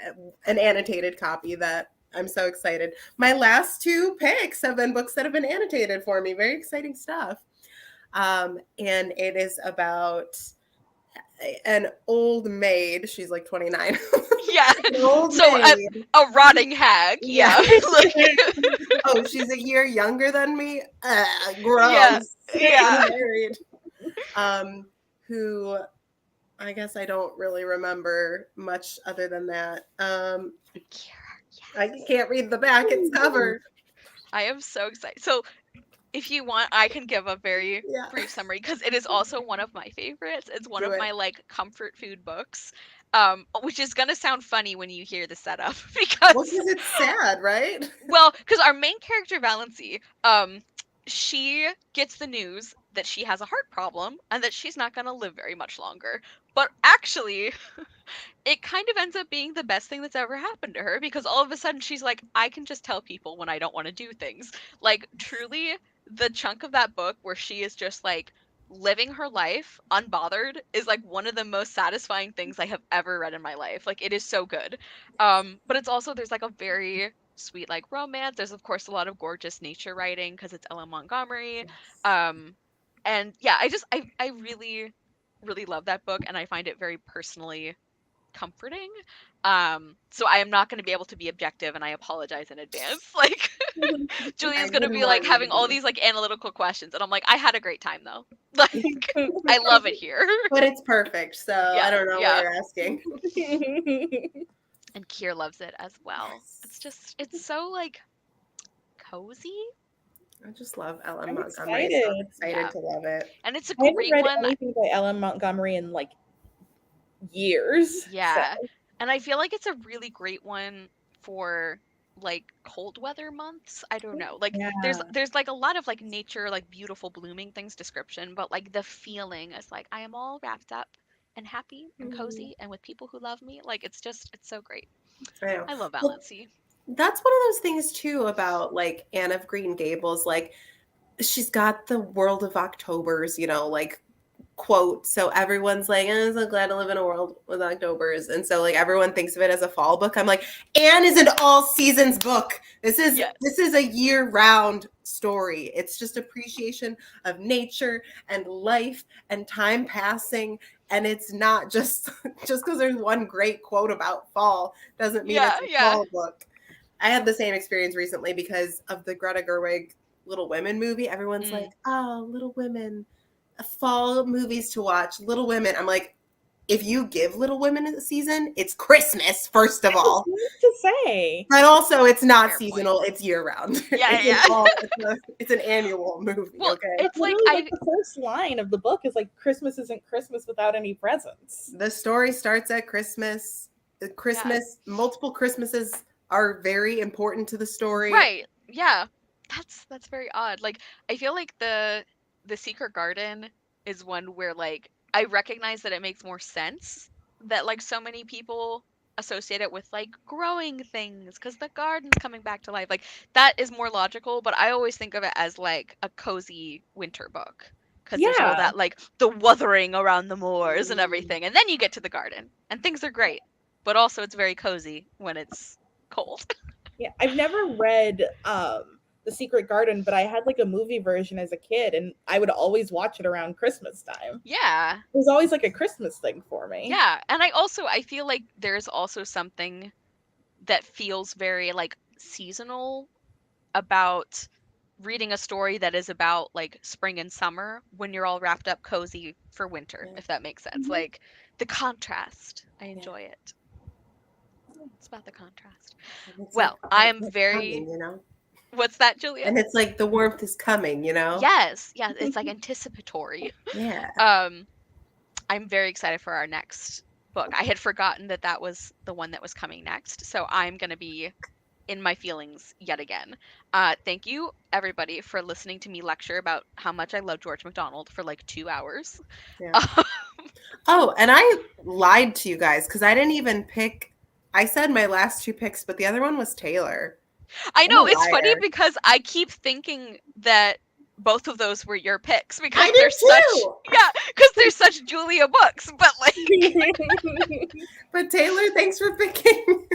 an annotated copy that I'm so excited. My last two picks have been books that have been annotated for me. Very exciting stuff. And it is about an old maid. She's like 29. Yeah. An old So maid. a rotting hag. Yeah. Yeah. Like, Oh, she's a year younger than me. yeah. Gross. Yeah. Getting married. Who I guess I don't really remember much other than that. I Yes. can't read the back. It's covered. I am so excited. So if you want, I can give a very Yeah. brief summary because it is also one of my favorites. It's one Do of it. my like comfort food books. Which is gonna sound funny when you hear the setup Well, because because it's sad, right? well, because our main character Valency, she gets the news that she has a heart problem and that she's not gonna live very much longer. But actually, it kind of ends up being the best thing that's ever happened to her because all of a sudden she's like, I can just tell people when I don't want to do things. Like, truly, the chunk of that book where she is just like living her life unbothered is like one of the most satisfying things I have ever read in my life. Like, it is so good. But it's also, there's like a very sweet, like, romance. There's, of course, a lot of gorgeous nature writing because it's Ellen Montgomery. Yes. Um, and yeah, I really, really love that book and I find it very personally comforting. So I am not going to be able to be objective and I apologize in advance. Like I Julia's going to wouldn't be like want you having to all be. these like analytical questions and I'm like I had a great time though. Like I love it here. But it's perfect, so I Yeah, don't know what yeah. you're asking. And Kier loves it as well. It's Yes. just it's so like cozy. I just love Ellen I'm Montgomery, so I'm excited. excited Yeah. to love it. And it's a I haven't great read one. anything by Ellen Montgomery in like years. So Yeah. And I feel like it's a really great one for like cold weather months. I don't know. Like yeah. there's like a lot of like nature, like beautiful blooming things description, but like the feeling is like I am all wrapped up and happy and Mhm. cozy and with people who love me. Like it's so great. I know. I love Well, Valency. that's one of those things too about like Anne of Green Gables. Like she's got the world of Octobers, like quote. So everyone's like, I'm so glad to live in a world with Octobers. And so like everyone thinks of it as a fall book. I'm like, Anne is an all seasons book. This is Yes. this is a year-round story. It's just appreciation of nature and life and time passing. And it's not just because there's one great quote about fall doesn't mean Yeah, it's a yeah. fall book. I had the same experience recently because of the Greta Gerwig Little Women movie. Everyone's like, Mm. oh, Little Women, fall movies to watch, Little Women. I'm like, if you give Little Women a season, it's Christmas, first of I was all. going to say. But also it's not Fair point. seasonal, it's year round. Yeah, yeah. It's an annual movie, Well, okay? it's like Literally, like the first line of the book is like Christmas isn't Christmas without any presents. The story starts at Christmas. The yeah. Multiple Christmases are very important to the story. Right. Yeah. That's very odd. Like I feel like the Secret Garden is one where like I recognize that it makes more sense that like so many people associate it with like growing things because the garden's coming back to life. Like that is more logical, but I always think of it as like a cozy winter book because there's all Yeah. that like the wuthering around the moors and everything, and then you get to the garden and things are great, but also it's very cozy when it's cold. Yeah. I've never read The Secret Garden, but I had like a movie version as a kid and I would always watch it around Christmas time. Yeah, It was always like a Christmas thing for me. yeah, and I feel like there's also something that feels very like seasonal about reading a story that is about like spring and summer when you're all wrapped up cozy for winter, Yeah. if that makes sense. Mhm. Like the contrast. I Yeah. enjoy it. It's about the contrast. And it's like, Well, I oh, am it's very. coming, you know? What's that, Julia? And it's like the warmth is coming, you know? Yes, yeah, it's like anticipatory. Yeah. Um, I'm very excited for our next book. I had forgotten that that was the one that was coming next, so I'm gonna be in my feelings yet again. Thank you, everybody, for listening to me lecture about how much I love George MacDonald for like 2 hours. Yeah. Oh, and I lied to you guys because I didn't even pick. I said my last two picks, but the other one was Taylor. I I'm a know it's funny liar. because I keep thinking that both of those were your picks because I they're did such too. yeah, because they're such Julia books, but like But Taylor, thanks for picking.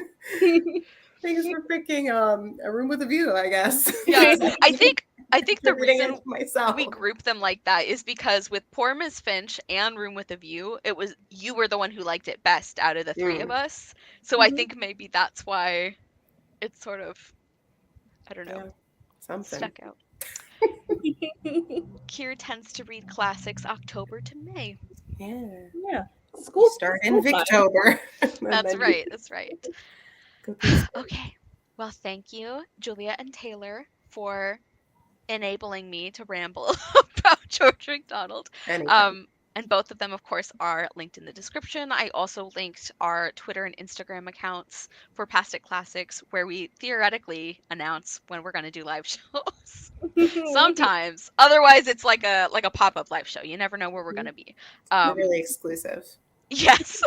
Thanks for picking A Room with a View, I guess. yeah, I think the Contributing it reason to myself. we group them like that is because with Poor Miss Finch and Room with a View, it was you were the one who liked it best out of the three of Mm, us. So I think maybe that's why it's sort of I don't know, yeah, something. stuck out. Kier tends to read classics October to May. Yeah. Yeah. You School start in time. Victober. That's right. That's right. Go through spring. Okay. Well, thank you, Julia and Taylor, for enabling me to ramble about George MacDonald. Anytime. Um, and both of them, of course, are linked in the description. I also linked our Twitter and Instagram accounts for Past It Classics, where we theoretically announce when we're going to do live shows. Sometimes, otherwise, it's like a pop up live show. You never know where we're going to be. Really exclusive. Yes,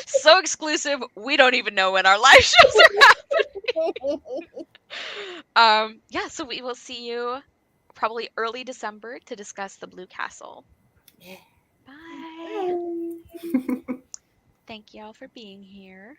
so exclusive. We don't even know when our live shows are yeah, so we will see you probably early December to discuss the Blue Castle. Yeah. Bye. Thank you all for being here.